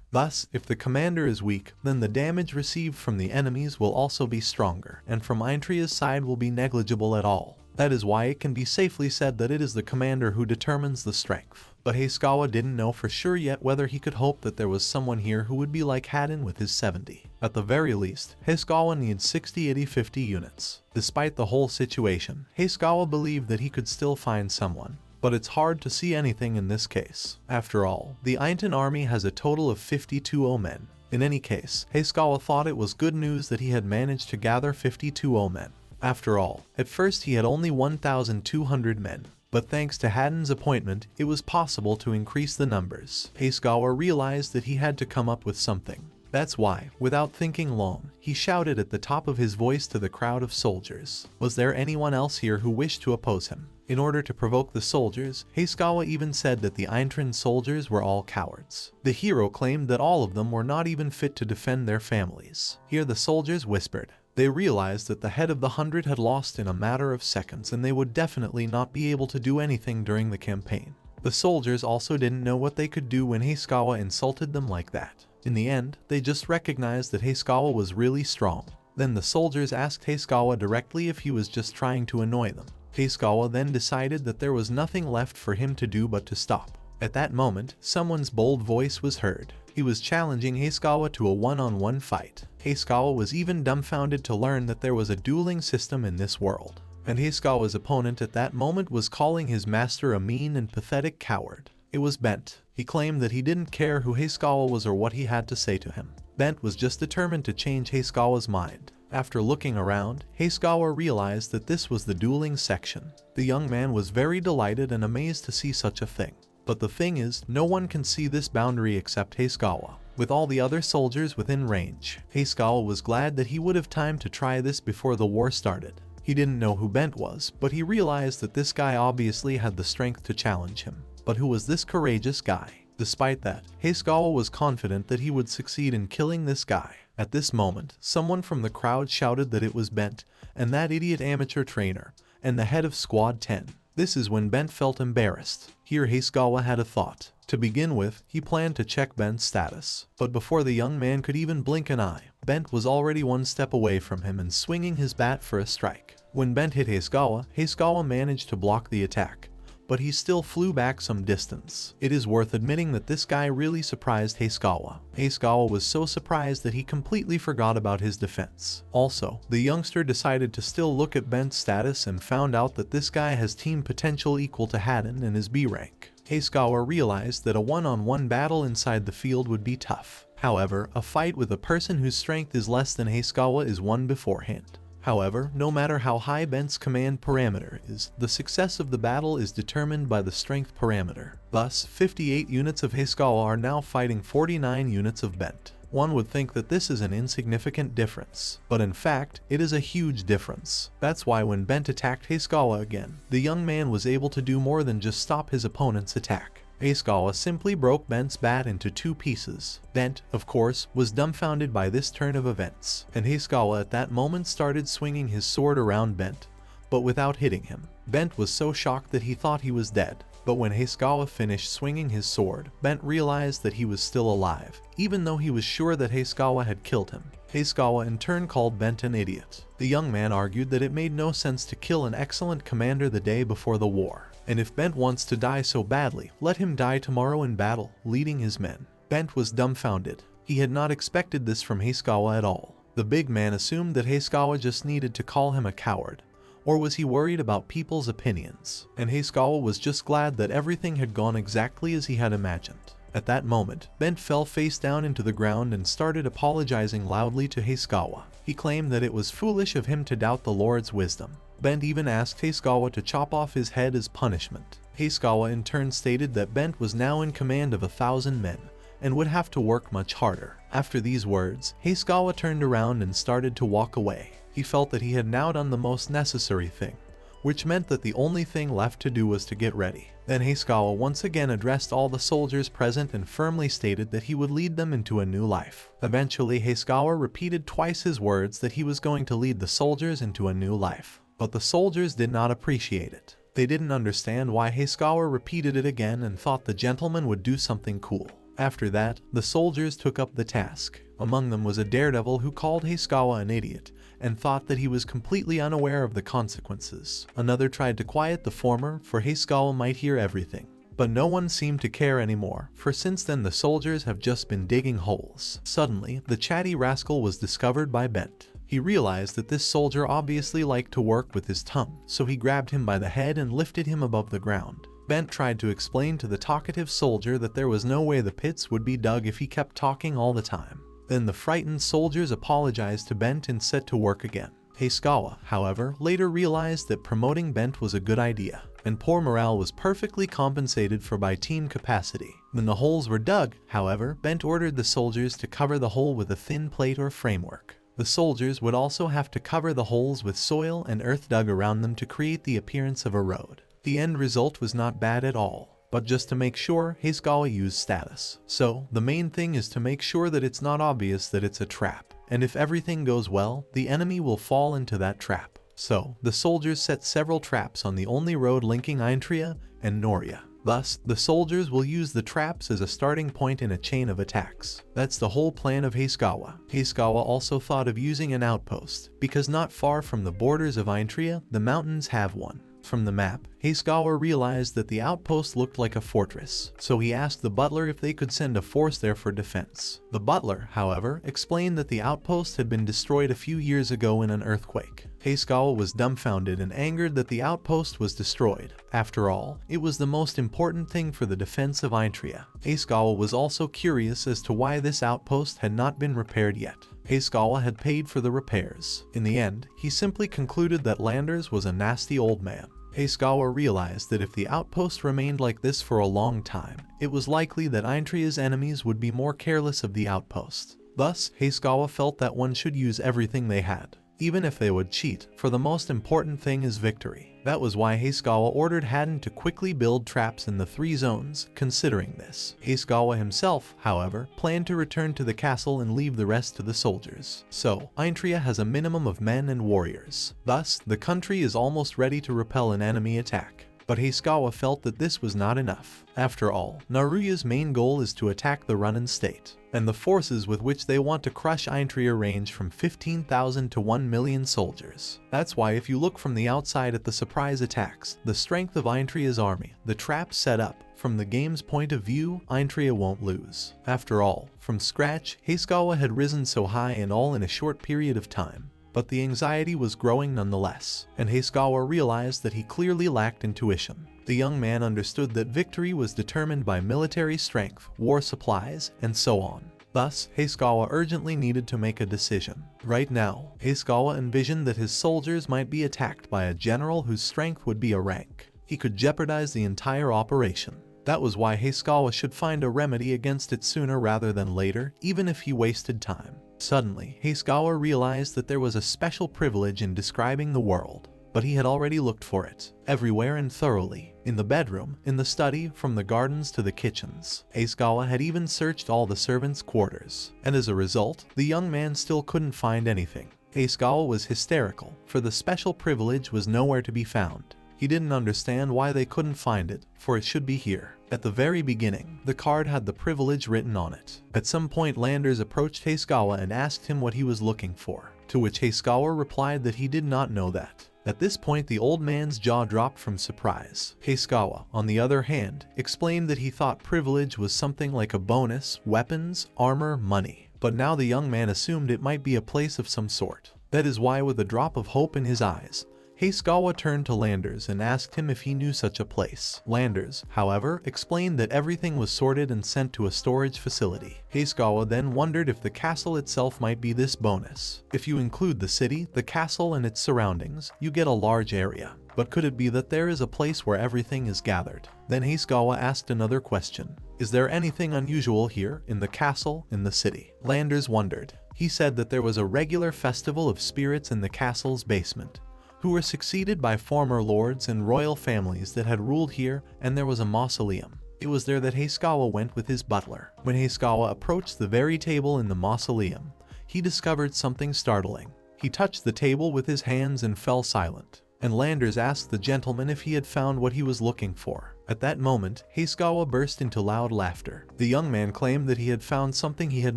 Thus, if the commander is weak, then the damage received from the enemies will also be stronger, and from Intria's side will be negligible at all. That is why it can be safely said that it is the commander who determines the strength. But Heskawa didn't know for sure yet whether he could hope that there was someone here who would be like Haden with his 70. At the very least, Heskawa needs 60, 80, 50 units. Despite the whole situation, Heskawa believed that he could still find someone. But it's hard to see anything in this case. After all, the Einton army has a total of 52 men. In any case, Heskawa thought it was good news that he had managed to gather 52 men. After all, at first he had only 1,200 men, but thanks to Haden's appointment, it was possible to increase the numbers. Heskawa realized that he had to come up with something. That's why, without thinking long, he shouted at the top of his voice to the crowd of soldiers. Was there anyone else here who wished to oppose him? In order to provoke the soldiers, Heskawa even said that the Eintran soldiers were all cowards. The hero claimed that all of them were not even fit to defend their families. Here the soldiers whispered. They realized that the head of the 100 had lost in a matter of seconds, and they would definitely not be able to do anything during the campaign. The soldiers also didn't know what they could do when Heskawa insulted them like that. In the end, they just recognized that Heskawa was really strong. Then the soldiers asked Heskawa directly if he was just trying to annoy them. Heskawa then decided that there was nothing left for him to do but to stop. At that moment, someone's bold voice was heard. He was challenging Heskawa to a one-on-one fight. Heskawa was even dumbfounded to learn that there was a dueling system in this world. And Heskawa's opponent at that moment was calling his master a mean and pathetic coward. It was Bent. He claimed that he didn't care who Heskawa was or what he had to say to him. Bent was just determined to change Heskawa's mind. After looking around, Heskawa realized that this was the dueling section. The young man was very delighted and amazed to see such a thing. But the thing is, no one can see this boundary except Heskawa, with all the other soldiers within range. Heskawa was glad that he would have time to try this before the war started. He didn't know who Bent was, but he realized that this guy obviously had the strength to challenge him. But who was this courageous guy? Despite that, Heskawa was confident that he would succeed in killing this guy. At this moment, someone from the crowd shouted that it was Bent, and that idiot amateur trainer, and the head of Squad 10. This is when Bent felt embarrassed. Here Heskawa had a thought. To begin with, he planned to check Bent's status. But before the young man could even blink an eye, Bent was already one step away from him and swinging his bat for a strike. When Bent hit Heskawa, Heskawa managed to block the attack, but he still flew back some distance. It is worth admitting that this guy really surprised Heskawa. Heskawa was so surprised that he completely forgot about his defense. Also, the youngster decided to still look at Bent's status and found out that this guy has team potential equal to Haden and is B rank. Heskawa realized that a one-on-one battle inside the field would be tough. However, a fight with a person whose strength is less than Heskawa is won beforehand. However, no matter how high Bent's command parameter is, the success of the battle is determined by the strength parameter. Thus, 58 units of Hisakawa are now fighting 49 units of Bent. One would think that this is an insignificant difference, but in fact, it is a huge difference. That's why when Bent attacked Hisakawa again, the young man was able to do more than just stop his opponent's attack. Hisakawa simply broke Bent's bat into 2 pieces. Bent, of course, was dumbfounded by this turn of events, and Hisakawa at that moment started swinging his sword around Bent, but without hitting him. Bent was so shocked that he thought he was dead. But when Hisakawa finished swinging his sword, Bent realized that he was still alive, even though he was sure that Hisakawa had killed him. Hisakawa in turn called Bent an idiot. The young man argued that it made no sense to kill an excellent commander the day before the war, and if Bent wants to die so badly, let him die tomorrow in battle, leading his men. Bent was dumbfounded. He had not expected this from Hisakawa at all. The big man assumed that Hisakawa just needed to call him a coward. Or was he worried about people's opinions? And Hisakawa was just glad that everything had gone exactly as he had imagined. At that moment, Bent fell face down into the ground and started apologizing loudly to Hisakawa. He claimed that it was foolish of him to doubt the Lord's wisdom. Bent even asked Hisakawa to chop off his head as punishment. Hisakawa in turn stated that Bent was now in command of 1,000 men, and would have to work much harder. After these words, Hisakawa turned around and started to walk away. He felt that he had now done the most necessary thing, which meant that the only thing left to do was to get ready. Then Hisakawa once again addressed all the soldiers present and firmly stated that he would lead them into a new life. Eventually, Hisakawa repeated twice his words that he was going to lead the soldiers into a new life. But the soldiers did not appreciate it. They didn't understand why Hisakawa repeated it again and thought the gentleman would do something cool. After that, the soldiers took up the task. Among them was a daredevil who called Hisakawa an idiot and thought that he was completely unaware of the consequences. Another tried to quiet the former, for Hisakawa might hear everything. But no one seemed to care anymore, for since then the soldiers have just been digging holes. Suddenly, the chatty rascal was discovered by Bent. He realized that this soldier obviously liked to work with his tongue, so he grabbed him by the head and lifted him above the ground. Bent tried to explain to the talkative soldier that there was no way the pits would be dug if he kept talking all the time. Then the frightened soldiers apologized to Bent and set to work again. Hisakawa, however, later realized that promoting Bent was a good idea, and poor morale was perfectly compensated for by team capacity. When the holes were dug, however, Bent ordered the soldiers to cover the hole with a thin plate or framework. The soldiers would also have to cover the holes with soil and earth dug around them to create the appearance of a road. The end result was not bad at all, but just to make sure, Hisakawa used status. So, the main thing is to make sure that it's not obvious that it's a trap, and if everything goes well, the enemy will fall into that trap. So, the soldiers set several traps on the only road linking Intria and Noria. Thus, the soldiers will use the traps as a starting point in a chain of attacks. That's the whole plan of Hisakawa. Hisakawa also thought of using an outpost, because not far from the borders of Intria, the mountains have one. From the map, Hisakawa realized that the outpost looked like a fortress, so he asked the butler if they could send a force there for defense. The butler, however, explained that the outpost had been destroyed a few years ago in an earthquake. Hisakawa was dumbfounded and angered that the outpost was destroyed. After all, it was the most important thing for the defense of Intria. Hisakawa was also curious as to why this outpost had not been repaired yet. Hisakawa had paid for the repairs. In the end, he simply concluded that Landers was a nasty old man. Hisakawa realized that if the outpost remained like this for a long time, it was likely that Intria's enemies would be more careless of the outpost. Thus, Hisakawa felt that one should use everything they had, even if they would cheat, for the most important thing is victory. That was why Hisakawa ordered Haden to quickly build traps in the 3 zones. Considering this, Hisakawa himself, however, planned to return to the castle and leave the rest to the soldiers. So, Intria has a minimum of men and warriors. Thus, the country is almost ready to repel an enemy attack. But Hisakawa felt that this was not enough. After all, Naruya's main goal is to attack the Runan state, and the forces with which they want to crush Intria range from 15,000 to 1 million soldiers. That's why if you look from the outside at the surprise attacks, the strength of Intria's army, the traps set up, from the game's point of view, Intria won't lose. After all, from scratch, Hisakawa had risen so high and all in a short period of time. But the anxiety was growing nonetheless, and Hisakawa realized that he clearly lacked intuition. The young man understood that victory was determined by military strength, war supplies, and so on. Thus, Heisugawa urgently needed to make a decision. Right now, Heisugawa envisioned that his soldiers might be attacked by a general whose strength would be a rank. He could jeopardize the entire operation. That was why Heisugawa should find a remedy against it sooner rather than later, even if he wasted time. Suddenly, Heisugawa realized that there was a special privilege in describing the world. But he had already looked for it, everywhere and thoroughly, in the bedroom, in the study, from the gardens to the kitchens. Heisugawa had even searched all the servants' quarters, and as a result, the young man still couldn't find anything. Heisugawa was hysterical, for the special privilege was nowhere to be found. He didn't understand why they couldn't find it, for it should be here. At the very beginning, the card had the privilege written on it. At some point, Landers approached Heisugawa and asked him what he was looking for, to which Heisugawa replied that he did not know that. At this point, the old man's jaw dropped from surprise. Heisugawa, on the other hand, explained that he thought privilege was something like a bonus, weapons, armor, money. But now the young man assumed it might be a place of some sort. That is why, with a drop of hope in his eyes, Heisugawa turned to Landers and asked him if he knew such a place. Landers, however, explained that everything was sorted and sent to a storage facility. Heisugawa then wondered if the castle itself might be this bonus. If you include the city, the castle and its surroundings, you get a large area. But could it be that there is a place where everything is gathered? Then Heisugawa asked another question. Is there anything unusual here, in the castle, in the city? Landers wondered. He said that there was a regular festival of spirits in the castle's basement, who were succeeded by former lords and royal families that had ruled here, and there was a mausoleum. It was there that Heisugawa went with his butler. When Heisugawa approached the very table in the mausoleum, he discovered something startling. He touched the table with his hands and fell silent, and Landers asked the gentleman if he had found what he was looking for. At that moment, Heisugawa burst into loud laughter. The young man claimed that he had found something he had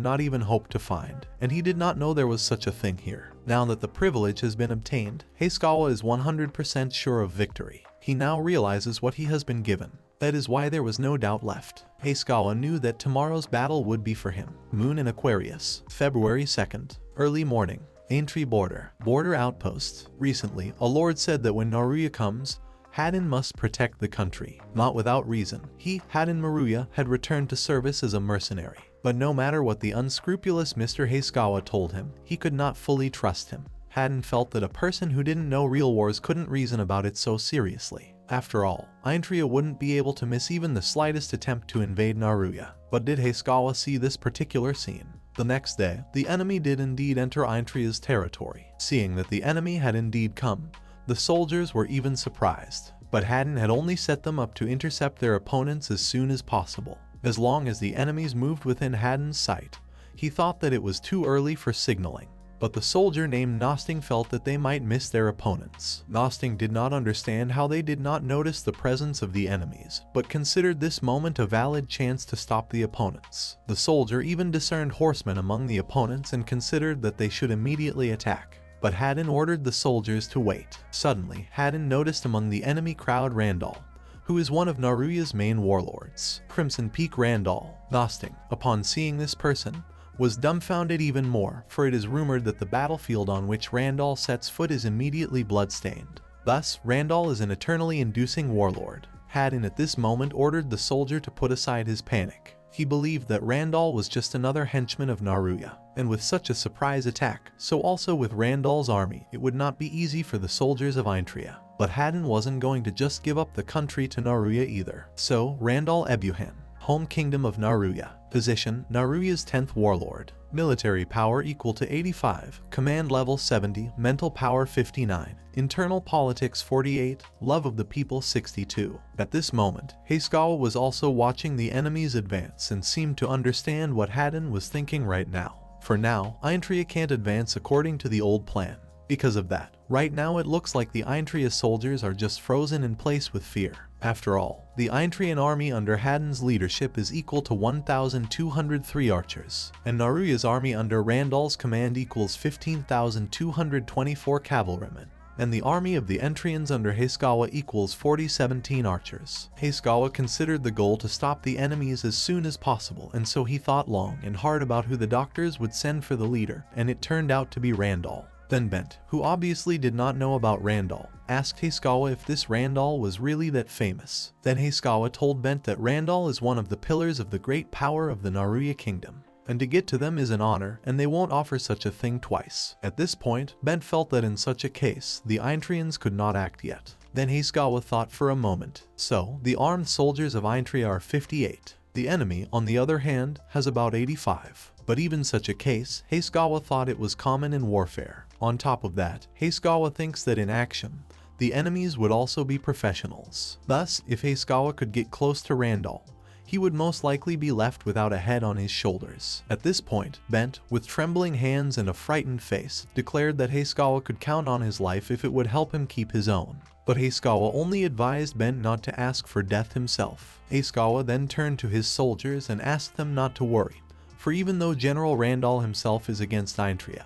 not even hoped to find, and he did not know there was such a thing here. Now that the privilege has been obtained, Heisugawa is 100% sure of victory. He now realizes what he has been given. That is why there was no doubt left. Heisugawa knew that tomorrow's battle would be for him. Moon in Aquarius, February 2nd, early morning. Entry border outpost. Recently, a lord said that when Naruya comes, Haden must protect the country. Not without reason. He, Haden Maruya, had returned to service as a mercenary. But no matter what the unscrupulous Mr. Heisugawa told him, he could not fully trust him. Haden felt that a person who didn't know real wars couldn't reason about it so seriously. After all, Intria wouldn't be able to miss even the slightest attempt to invade Naruya. But did Heisugawa see this particular scene? The next day, the enemy did indeed enter Intria's territory. Seeing that the enemy had indeed come, the soldiers were even surprised. But Haden had only set them up to intercept their opponents as soon as possible. As long as the enemies moved within Haden's sight, he thought that it was too early for signaling. But the soldier named Nosting felt that they might miss their opponents. Nosting did not understand how they did not notice the presence of the enemies, but considered this moment a valid chance to stop the opponents. The soldier even discerned horsemen among the opponents and considered that they should immediately attack. But Haden ordered the soldiers to wait. Suddenly, Haden noticed among the enemy crowd Randall, who is one of Naruya's main warlords. Crimson Peak Randall. Nosting, upon seeing this person, was dumbfounded even more, for it is rumored that the battlefield on which Randall sets foot is immediately bloodstained. Thus, Randall is an eternally inducing warlord. Haden at this moment ordered the soldier to put aside his panic. He believed that Randall was just another henchman of Naruya, and with such a surprise attack, so also with Randall's army, it would not be easy for the soldiers of Intria. But Haden wasn't going to just give up the country to Naruya either. So, Randall Ebuhan, home kingdom of Naruya. Position, Naruya's 10th warlord. Military power equal to 85, command level 70, mental power 59, internal politics 48, love of the people 62. At this moment, Heisugawa was also watching the enemies advance and seemed to understand what Haden was thinking right now. For now, Intria can't advance according to the old plan. Because of that, right now it looks like the Intria soldiers are just frozen in place with fear. After all, the Intrian army under Haden's leadership is equal to 1,203 archers, and Naruya's army under Randall's command equals 15,224 cavalrymen, and the army of the Entrians under Heisugawa equals 4017 archers. Heisugawa considered the goal to stop the enemies as soon as possible, and so he thought long and hard about who the doctors would send for the leader, and it turned out to be Randall. Then Bent, who obviously did not know about Randall, asked Heisugawa if this Randall was really that famous. Then Heisugawa told Bent that Randall is one of the pillars of the great power of the Naruya kingdom. and to get to them is an honor, and they won't offer such a thing twice. At this point, Bent felt that in such a case, the Intrians could not act yet. Then Hisakawa thought for a moment. So, the armed soldiers of Intria are 58. The enemy, on the other hand, has about 85. But even such a case, Hisakawa thought it was common in warfare. On top of that, Hisakawa thinks that in action, the enemies would also be professionals. Thus, if Hisakawa could get close to Randall, he would most likely be left without a head on his shoulders. At this point, Bent, with trembling hands and a frightened face, declared that Hisakawa could count on his life if it would help him keep his own. But Hisakawa only advised Bent not to ask for death himself. Hisakawa then turned to his soldiers and asked them not to worry, for even though General Randall himself is against Intria,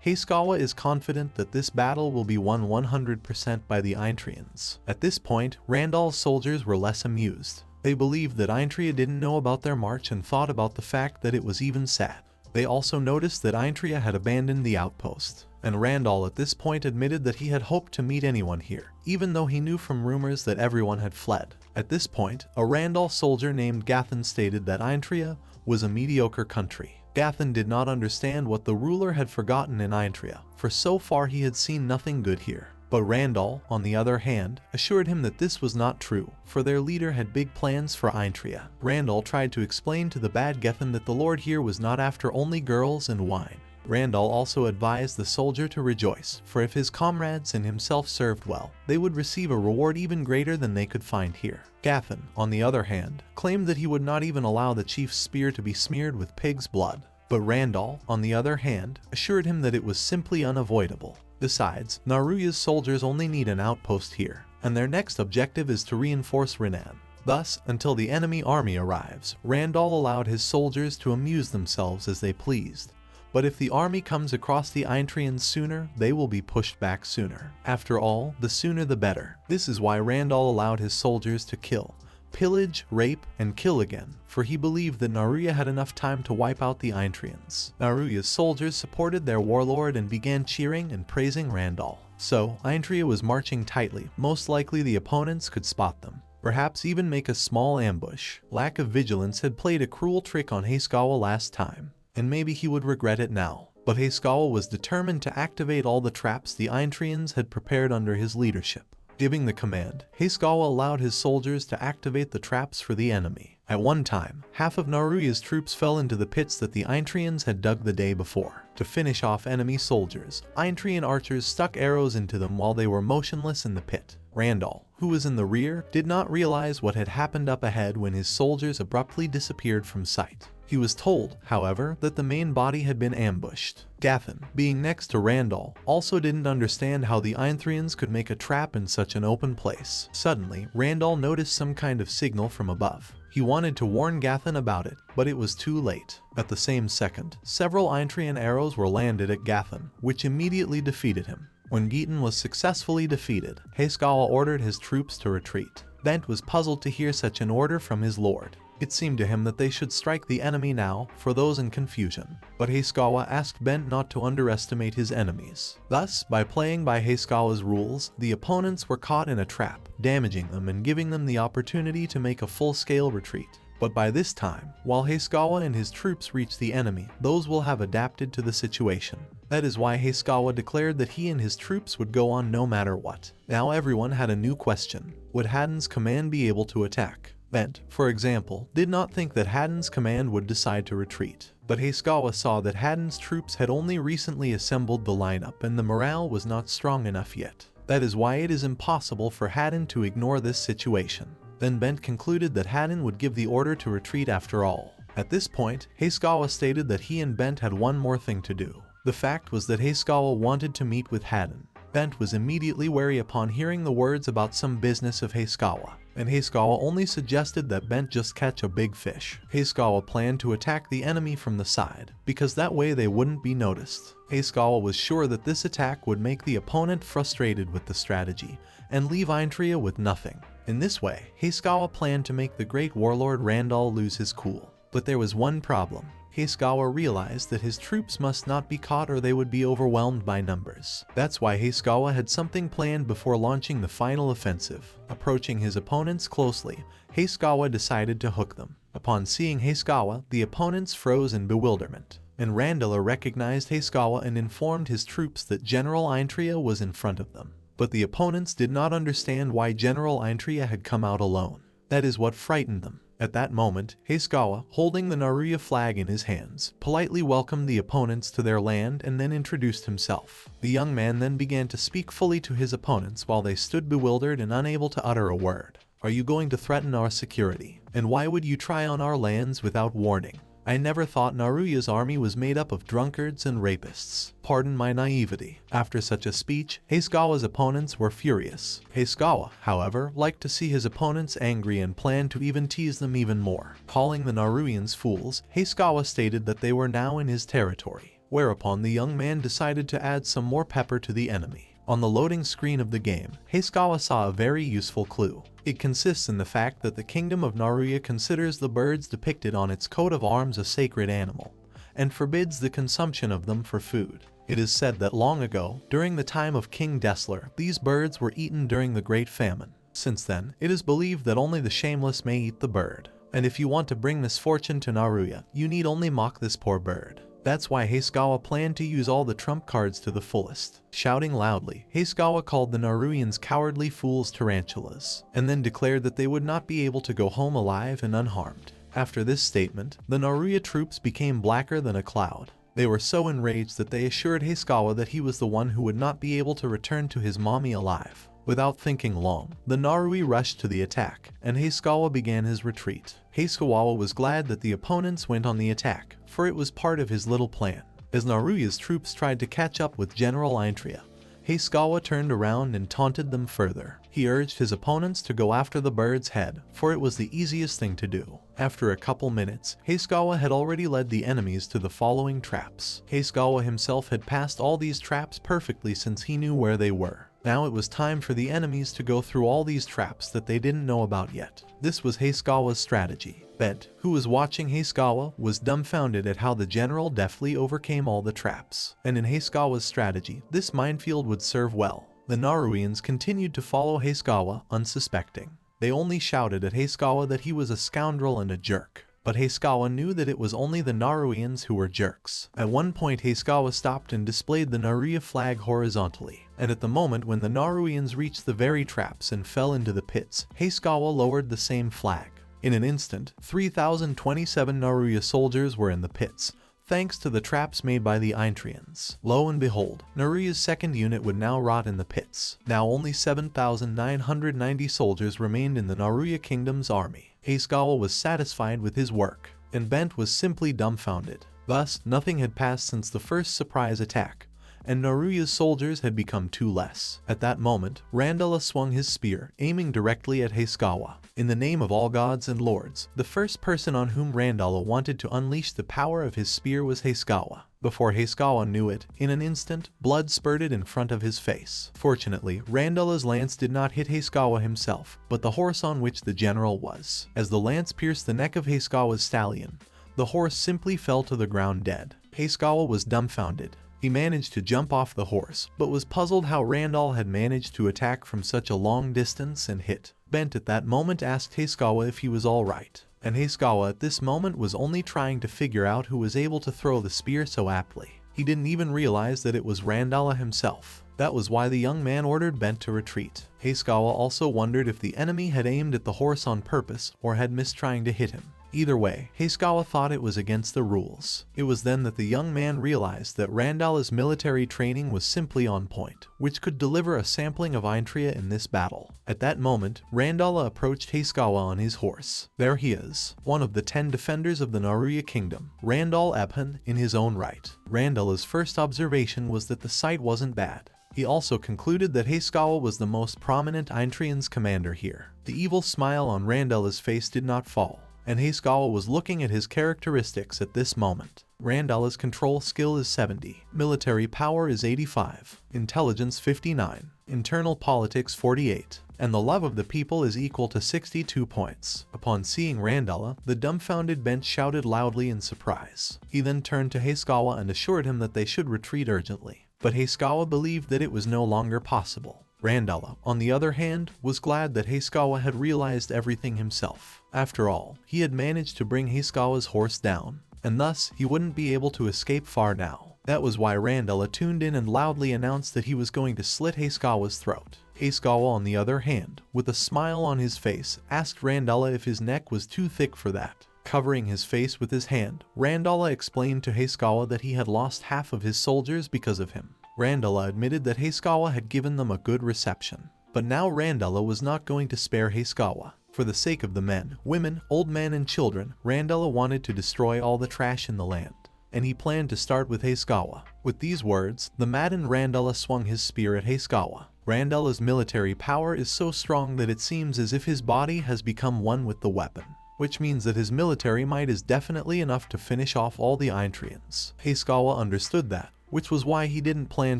Hisakawa is confident that this battle will be won 100% by the Intrians. At this point, Randall's soldiers were less amused. They believed that Intria didn't know about their march and thought about the fact that it was even sad. They also noticed that Intria had abandoned the outpost, and Randall at this point admitted that he had hoped to meet anyone here, even though he knew from rumors that everyone had fled. At this point, a Randall soldier named Gathan stated that Intria was a mediocre country. Gathan did not understand what the ruler had forgotten in Intria, for so far he had seen nothing good here. But Randall, on the other hand, assured him that this was not true, for their leader had big plans for Intria. Randall tried to explain to the bad Gethin that the lord here was not after only girls and wine. Randall also advised the soldier to rejoice, for if his comrades and himself served well, they would receive a reward even greater than they could find here. Gathan, on the other hand, claimed that he would not even allow the chief's spear to be smeared with pig's blood. But Randall, on the other hand, assured him that it was simply unavoidable. Besides, Naruya's soldiers only need an outpost here, and their next objective is to reinforce Rinan. Thus, until the enemy army arrives, Randall allowed his soldiers to amuse themselves as they pleased. But if the army comes across the Intrians sooner, they will be pushed back sooner. After all, the sooner the better. This is why Randall allowed his soldiers to kill, pillage, rape, and kill again, for he believed that Naruya had enough time to wipe out the Intrians. Naruya's soldiers supported their warlord and began cheering and praising Randall. So, Intria was marching tightly. Most likely the opponents could spot them, perhaps even make a small ambush. Lack of vigilance had played a cruel trick on Hisakawa last time, and maybe he would regret it now. But Hisakawa was determined to activate all the traps the Intrians had prepared under his leadership. Giving the command, Hisakawa allowed his soldiers to activate the traps for the enemy. At one time, half of Naruya's troops fell into the pits that the Intrians had dug the day before. To finish off enemy soldiers, Intrian archers stuck arrows into them while they were motionless in the pit. Randall, who was in the rear, did not realize what had happened up ahead when his soldiers abruptly disappeared from sight. He was told, however, that the main body had been ambushed. Gathan, being next to Randall, also didn't understand how the Intrians could make a trap in such an open place. Suddenly, Randall noticed some kind of signal from above. He wanted to warn Gathan about it, but it was too late. At the same second, several Intrian arrows were landed at Gathan, which immediately defeated him. When Gathan was successfully defeated, Hisakawa ordered his troops to retreat. Bent was puzzled to hear such an order from his lord. It seemed to him that they should strike the enemy now, for those in confusion. But Hisakawa asked Bent not to underestimate his enemies. Thus, by playing by Hisakawa's rules, the opponents were caught in a trap, damaging them and giving them the opportunity to make a full-scale retreat. But by this time, while Hisakawa and his troops reach the enemy, those will have adapted to the situation. That is why Hisakawa declared that he and his troops would go on no matter what. Now everyone had a new question. Would Haden's command be able to attack? Bent, for example, did not think that Haden's command would decide to retreat. But Hisakawa saw that Haden's troops had only recently assembled the lineup and the morale was not strong enough yet. That is why it is impossible for Haden to ignore this situation. Then Bent concluded that Haden would give the order to retreat after all. At this point, Hisakawa stated that he and Bent had one more thing to do. The fact was that Hisakawa wanted to meet with Haden. Bent was immediately wary upon hearing the words about some business of Hisakawa, and Hisakawa only suggested that Bent just catch a big fish. Hisakawa planned to attack the enemy from the side, because that way they wouldn't be noticed. Hisakawa was sure that this attack would make the opponent frustrated with the strategy, and leave Intria with nothing. In this way, Hisakawa planned to make the great warlord Randall lose his cool. But there was one problem. Hasegawa realized that his troops must not be caught or they would be overwhelmed by numbers. That's why Hasegawa had something planned before launching the final offensive. Approaching his opponents closely, Hasegawa decided to hook them. Upon seeing Hasegawa, the opponents froze in bewilderment, and Randall recognized Hasegawa and informed his troops that General Intria was in front of them. But the opponents did not understand why General Intria had come out alone. That is what frightened them. At that moment, Hasegawa, holding the Naruya flag in his hands, politely welcomed the opponents to their land and then introduced himself. The young man then began to speak fully to his opponents while they stood bewildered and unable to utter a word. Are you going to threaten our security? And why would you try on our lands without warning? I never thought Naruya's army was made up of drunkards and rapists. Pardon my naivety. After such a speech, Hasegawa's opponents were furious. Hasegawa, however, liked to see his opponents angry and planned to even tease them even more. Calling the Naruyans fools, Hasegawa stated that they were now in his territory, whereupon the young man decided to add some more pepper to the enemy. On the loading screen of the game, Hasegawa saw a very useful clue. It consists in the fact that the kingdom of Naruya considers the birds depicted on its coat of arms a sacred animal, and forbids the consumption of them for food. It is said that long ago, during the time of King Dessler, these birds were eaten during the Great Famine. Since then, it is believed that only the shameless may eat the bird. And if you want to bring misfortune to Naruya, you need only mock this poor bird. That's why Hasegawa planned to use all the trump cards to the fullest. Shouting loudly, Hasegawa called the Naruyans cowardly fools tarantulas, and then declared that they would not be able to go home alive and unharmed. After this statement, the Naruya troops became blacker than a cloud. They were so enraged that they assured Hasegawa that he was the one who would not be able to return to his mommy alive. Without thinking long, the Narui rushed to the attack, and Hasegawa began his retreat. Hasegawa was glad that the opponents went on the attack, for it was part of his little plan. As Naruya's troops tried to catch up with General Intria, Hasegawa turned around and taunted them further. He urged his opponents to go after the bird's head, for it was the easiest thing to do. After a couple minutes, Hasegawa had already led the enemies to the following traps. Hasegawa himself had passed all these traps perfectly since he knew where they were. Now it was time for the enemies to go through all these traps that they didn't know about yet. This was Hasegawa's strategy. Bent, who was watching Hasegawa, was dumbfounded at how the general deftly overcame all the traps. And in Hasegawa's strategy, this minefield would serve well. The Naruyans continued to follow Hasegawa, unsuspecting. They only shouted at Hasegawa that he was a scoundrel and a jerk. But Hasegawa knew that it was only the Naruyans who were jerks. At one point, Hasegawa stopped and displayed the Naruya flag horizontally, and at the moment when the Naruyans reached the very traps and fell into the pits, Hasegawa lowered the same flag. In an instant, 3,027 Naruya soldiers were in the pits, thanks to the traps made by the Intrians. Lo and behold, Naruya's second unit would now rot in the pits. Now only 7,990 soldiers remained in the Naruya kingdom's army. Hasegawa was satisfied with his work, and Bent was simply dumbfounded. Thus, nothing had passed since the first surprise attack, and Naruya's soldiers had become two less. At that moment, Randall swung his spear, aiming directly at Hasegawa. In the name of all gods and lords, the first person on whom Randall wanted to unleash the power of his spear was Hasegawa. Before Hasegawa knew it, in an instant, blood spurted in front of his face. Fortunately, Randall's lance did not hit Hasegawa himself, but the horse on which the general was. As the lance pierced the neck of Hasegawa's stallion, the horse simply fell to the ground dead. Hasegawa was dumbfounded. He managed to jump off the horse, but was puzzled how Randall had managed to attack from such a long distance and hit. Bent at that moment asked Hasegawa if he was alright, and Hasegawa at this moment was only trying to figure out who was able to throw the spear so aptly. He didn't even realize that it was Randall himself. That was why the young man ordered Bent to retreat. Hasegawa also wondered if the enemy had aimed at the horse on purpose or had missed trying to hit him. Either way, Hasegawa thought it was against the rules. It was then that the young man realized that Randall's military training was simply on point, which could deliver a sampling of Intria in this battle. At that moment, Randall approached Hasegawa on his horse. There he is, one of the 10 defenders of the Naruya kingdom, Randall Ebhan, in his own right. Randall's first observation was that the sight wasn't bad. He also concluded that Hasegawa was the most prominent Intrian's commander here. The evil smile on Randall's face did not fall, and Hasegawa was looking at his characteristics at this moment. Randall's control skill is 70, military power is 85, intelligence 59, internal politics 48, and the love of the people is equal to 62 points. Upon seeing Randall, the dumbfounded Bent shouted loudly in surprise. He then turned to Hayskawa and assured him that they should retreat urgently. But Hayskawa believed that it was no longer possible. Randall, on the other hand, was glad that Hayskawa had realized everything himself. After all, he had managed to bring Hayskawa's horse down, and thus he wouldn't be able to escape far now. That was why Randall tuned in and loudly announced that he was going to slit Hayskawa's throat. Hayskawa, on the other hand, with a smile on his face, asked Randall if his neck was too thick for that. Covering his face with his hand, Randall explained to Hayskawa that he had lost half of his soldiers because of him. Randall admitted that Hayskawa had given them a good reception. But now Randall was not going to spare Hayskawa. For the sake of the men, women, old men and children, Randall wanted to destroy all the trash in the land. And he planned to start with Hayskawa. With these words, the maddened Randall swung his spear at Hayskawa. Randall's military power is so strong that it seems as if his body has become one with the weapon, which means that his military might is definitely enough to finish off all the Eintrians. Hayskawa understood that, which was why he didn't plan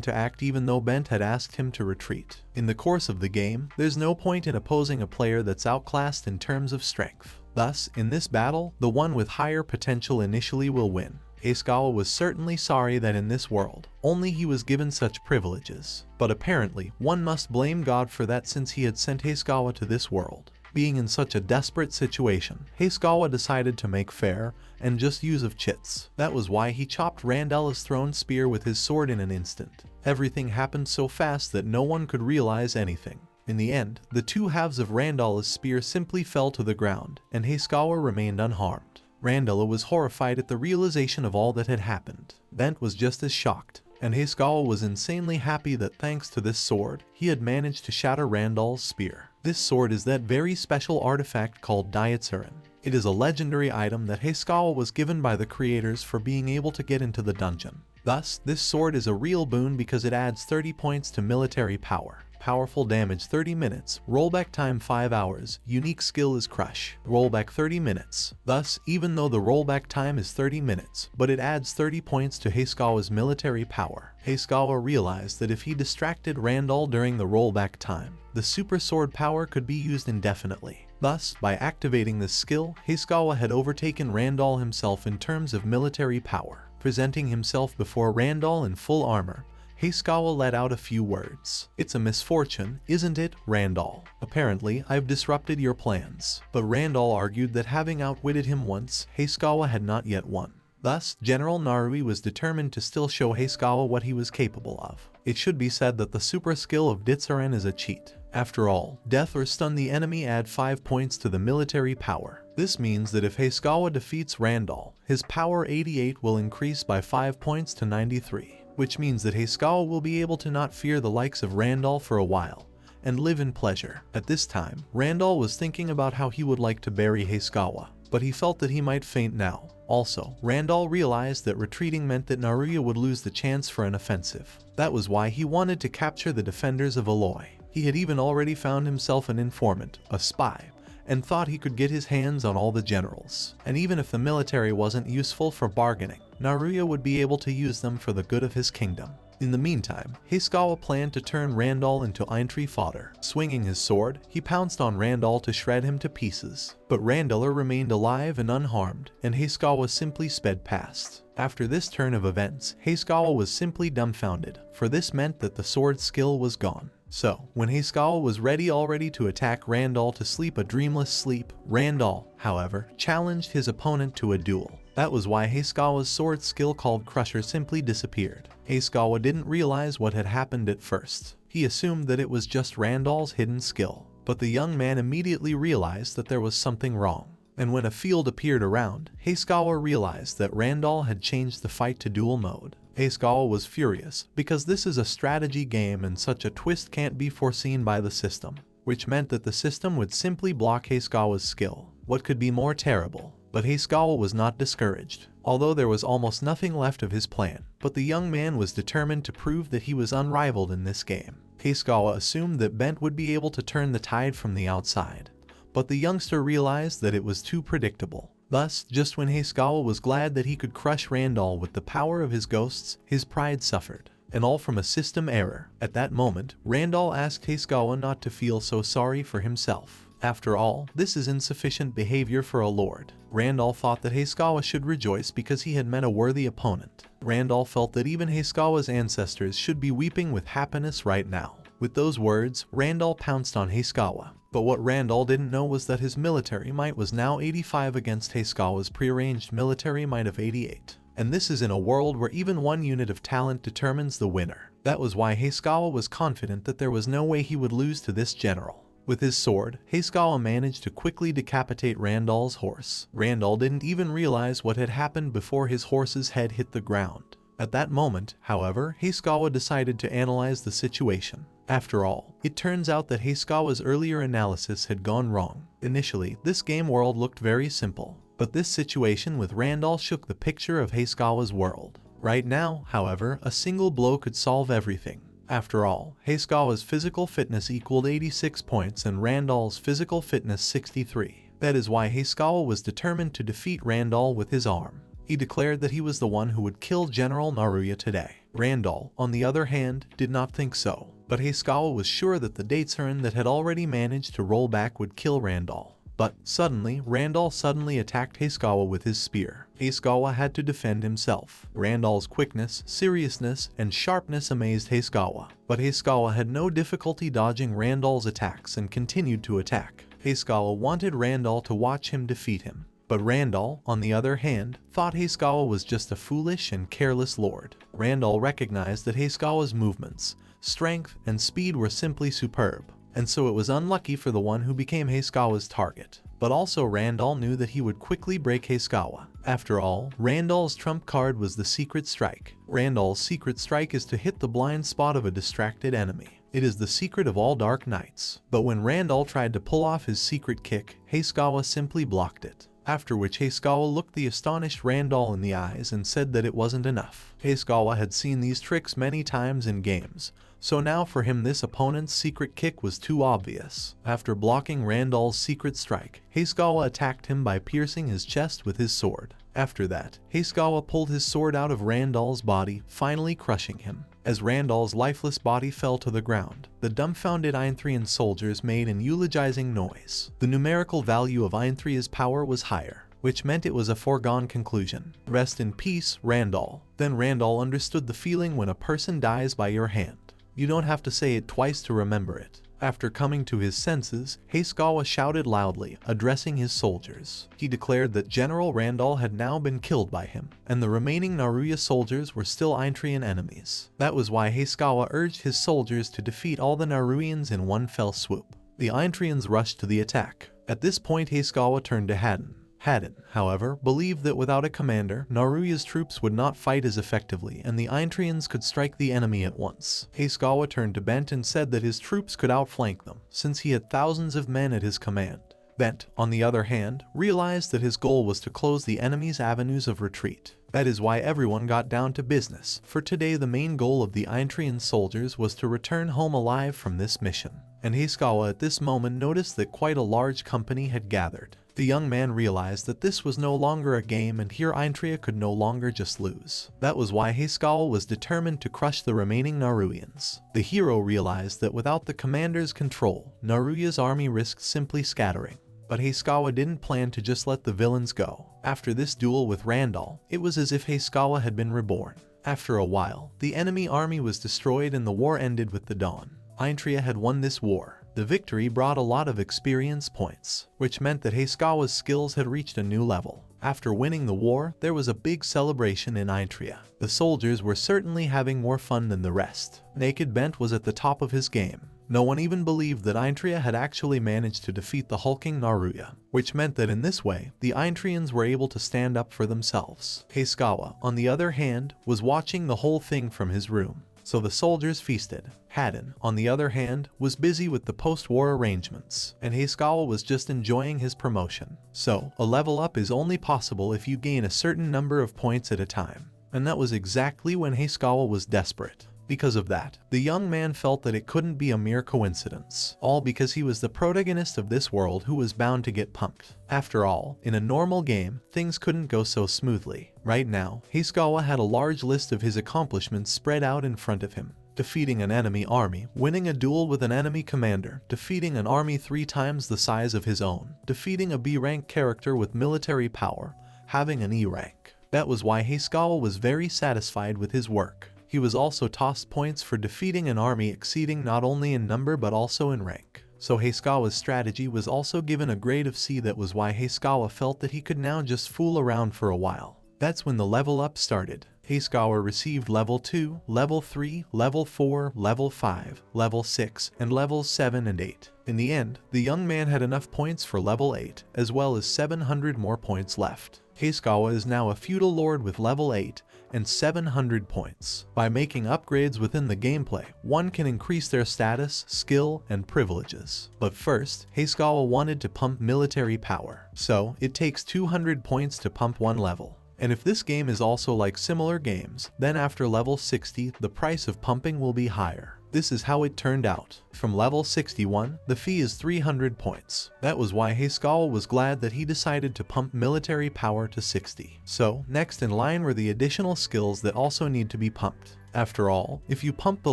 to act even though Bent had asked him to retreat. In the course of the game, there's no point in opposing a player that's outclassed in terms of strength. Thus, in this battle, the one with higher potential initially will win. Hayskawa was certainly sorry that in this world, only he was given such privileges. But apparently, one must blame God for that since he had sent Hayskawa to this world. Being in such a desperate situation, Hayskawa decided to make fair and just use of chits. That was why he chopped Randall's thrown spear with his sword in an instant. Everything happened so fast that no one could realize anything. In the end, the two halves of Randall's spear simply fell to the ground, and Hayskawa remained unharmed. Randall was horrified at the realization of all that had happened. Bent was just as shocked, and Hayskawa was insanely happy that thanks to this sword, he had managed to shatter Randall's spear. This sword is that very special artifact called Dietsuren. It is a legendary item that Hayskawa was given by the creators for being able to get into the dungeon. Thus, this sword is a real boon because it adds 30 points to military power. Powerful damage 30 minutes, rollback time 5 hours, unique skill is Crush, rollback 30 minutes. Thus, even though the rollback time is 30 minutes, but it adds 30 points to Hayskawa's military power. Hayskawa realized that if he distracted Randall during the rollback time, the super sword power could be used indefinitely. Thus, by activating this skill, Hayskawa had overtaken Randall himself in terms of military power. Presenting himself before Randall in full armor, Hayskawa let out a few words. "It's a misfortune, isn't it, Randall? Apparently, I've disrupted your plans." But Randall argued that having outwitted him once, Hayskawa had not yet won. Thus, General Narui was determined to still show Hayskawa what he was capable of. It should be said that the super skill of Dietsuren is a cheat. After all, death or stun the enemy add 5 points to the military power. This means that if Hayskawa defeats Randall, his power 88 will increase by 5 points to 93. Which means that Hayskawa will be able to not fear the likes of Randall for a while, and live in pleasure. At this time, Randall was thinking about how he would like to bury Hayskawa, but he felt that he might faint now. Also, Randall realized that retreating meant that Naruya would lose the chance for an offensive. That was why he wanted to capture the defenders of Aloy. He had even already found himself an informant, a spy, and thought he could get his hands on all the generals. And even if the military wasn't useful for bargaining, Naruya would be able to use them for the good of his kingdom. In the meantime, Hayskawa planned to turn Randall into Eintri fodder. Swinging his sword, he pounced on Randall to shred him to pieces. But Randall remained alive and unharmed, and Hayskawa simply sped past. After this turn of events, Hayskawa was simply dumbfounded, for this meant that the sword skill was gone. So, when Hayskawa was already to attack Randall to sleep a dreamless sleep, Randall, however, challenged his opponent to a duel. That was why Hayskawa's sword skill called Crusher simply disappeared. Hayskawa didn't realize what had happened at first. He assumed that it was just Randall's hidden skill. But the young man immediately realized that there was something wrong. And when a field appeared around, Hayskawa realized that Randall had changed the fight to duel mode. Hayskawa was furious, because this is a strategy game and such a twist can't be foreseen by the system, which meant that the system would simply block Hayskawa's skill. What could be more terrible? But Hayskawa was not discouraged, although there was almost nothing left of his plan. But the young man was determined to prove that he was unrivaled in this game. Hayskawa assumed that Bent would be able to turn the tide from the outside, but the youngster realized that it was too predictable. Thus, just when Hayskawa was glad that he could crush Randall with the power of his ghosts, his pride suffered. and all from a system error. At that moment, Randall asked Hasegawa not to feel so sorry for himself. After all, this is insufficient behavior for a lord. Randall thought that Hasegawa should rejoice because he had met a worthy opponent. Randall felt that even Hasegawa's ancestors should be weeping with happiness right now. With those words, Randall pounced on Hasegawa. But what Randall didn't know was that his military might was now 85 against Hasegawa's prearranged military might of 88. And this is in a world where even one unit of talent determines the winner. That was why Hasegawa was confident that there was no way he would lose to this general. With his sword, Hasegawa managed to quickly decapitate Randall's horse. Randall didn't even realize what had happened before his horse's head hit the ground. At that moment, however, Hasegawa decided to analyze the situation. After all, it turns out that Hasegawa's earlier analysis had gone wrong. Initially, this game world looked very simple, but this situation with Randall shook the picture of Hasegawa's world. Right now, however, a single blow could solve everything. After all, Hasegawa's physical fitness equaled 86 points and Randall's physical fitness 63. That is why Hasegawa was determined to defeat Randall with his arm. He declared that he was the one who would kill General Naruya today. Randall, on the other hand, did not think so, but Hasegawa was sure that the Datsurin that had already managed to roll back would kill Randall. But suddenly, Randall suddenly attacked Hasegawa with his spear. Hasegawa had to defend himself. Randall's quickness, seriousness, and sharpness amazed Hasegawa, but Hasegawa had no difficulty dodging Randall's attacks and continued to attack. Hasegawa wanted Randall to watch him defeat him. But Randall, on the other hand, thought Hasegawa was just a foolish and careless lord. Randall recognized that Hasegawa's movements, strength, and speed were simply superb, and so it was unlucky for the one who became Hasegawa's target. But also Randall knew that he would quickly break Hasegawa. After all, Randall's trump card was the secret strike. Randall's secret strike is to hit the blind spot of a distracted enemy. It is the secret of all Dark Knights. But when Randall tried to pull off his secret kick, Hasegawa simply blocked it. After which Hasegawa looked the astonished Randall in the eyes and said that it wasn't enough. Hasegawa had seen these tricks many times in games, so now for him this opponent's secret kick was too obvious. After blocking Randall's secret strike, Hasegawa attacked him by piercing his chest with his sword. After that, Hasegawa pulled his sword out of Randall's body, finally crushing him. As Randall's lifeless body fell to the ground, the dumbfounded Einthrian soldiers made an eulogizing noise. The numerical value of Einthria's power was higher, which meant it was a foregone conclusion. Rest in peace, Randall. Then Randall understood the feeling when a person dies by your hand. You don't have to say it twice to remember it. After coming to his senses, Hasegawa shouted loudly, addressing his soldiers. He declared that General Randall had now been killed by him, and the remaining Naruya soldiers were still Einthrian enemies. That was why Hasegawa urged his soldiers to defeat all the Naruyans in one fell swoop. The Einthrians rushed to the attack. At this point Hasegawa turned to Haden. Haden, however, believed that without a commander, Naruya's troops would not fight as effectively and the Einthrians could strike the enemy at once. Hasegawa turned to Bent and said that his troops could outflank them, since he had thousands of men at his command. Bent, on the other hand, realized that his goal was to close the enemy's avenues of retreat. That is why everyone got down to business, for today the main goal of the Einthrian soldiers was to return home alive from this mission. And Hasegawa at this moment noticed that quite a large company had gathered. The young man realized that this was no longer a game and here Einthria could no longer just lose. That was why Hasegawa was determined to crush the remaining Naruyans. The hero realized that without the commander's control, Naruya's army risked simply scattering. But Hasegawa didn't plan to just let the villains go. After this duel with Randall, it was as if Hasegawa had been reborn. After a while, the enemy army was destroyed and the war ended with the dawn. Einthria had won this war. The victory brought a lot of experience points, which meant that Hasegawa's skills had reached a new level. After winning the war, there was a big celebration in Einthria. The soldiers were certainly having more fun than the rest. Naked Bent was at the top of his game. No one even believed that Einthria had actually managed to defeat the hulking Naruya, which meant that in this way, the Einthrians were able to stand up for themselves. Hasegawa, on the other hand, was watching the whole thing from his room. So the soldiers feasted. Haden, on the other hand, was busy with the post-war arrangements, and Hasegawa was just enjoying his promotion. So, a level up is only possible if you gain a certain number of points at a time. And that was exactly when Hasegawa was desperate. Because of that, the young man felt that it couldn't be a mere coincidence, all because he was the protagonist of this world who was bound to get pumped. After all, in a normal game, things couldn't go so smoothly. Right now, Hisakawa had a large list of his accomplishments spread out in front of him. Defeating an enemy army, winning a duel with an enemy commander, defeating an army 3 times the size of his own, defeating a B-rank character with military power, having an E rank. That was why Hisakawa was very satisfied with his work. He was also tossed points for defeating an army exceeding not only in number but also in rank. So Hisakawa's strategy was also given a grade of C. That was why Hisakawa felt that he could now just fool around for a while. That's when the level up started. Hisakawa received level 2, level 3, level 4, level 5, level 6, and levels 7 and 8. In the end, the young man had enough points for level 8, as well as 700 more points left. Hisakawa is now a feudal lord with level 8 and 700 points. By making upgrades within the gameplay, one can increase their status, skill, and privileges. But first, Hisakawa wanted to pump military power, so it takes 200 points to pump one level. And if this game is also like similar games, then after level 60, the price of pumping will be higher. This is how it turned out. From level 61, the fee is 300 points. That was why Hisakawa was glad that he decided to pump military power to 60. So, next in line were the additional skills that also need to be pumped. After all, if you pump the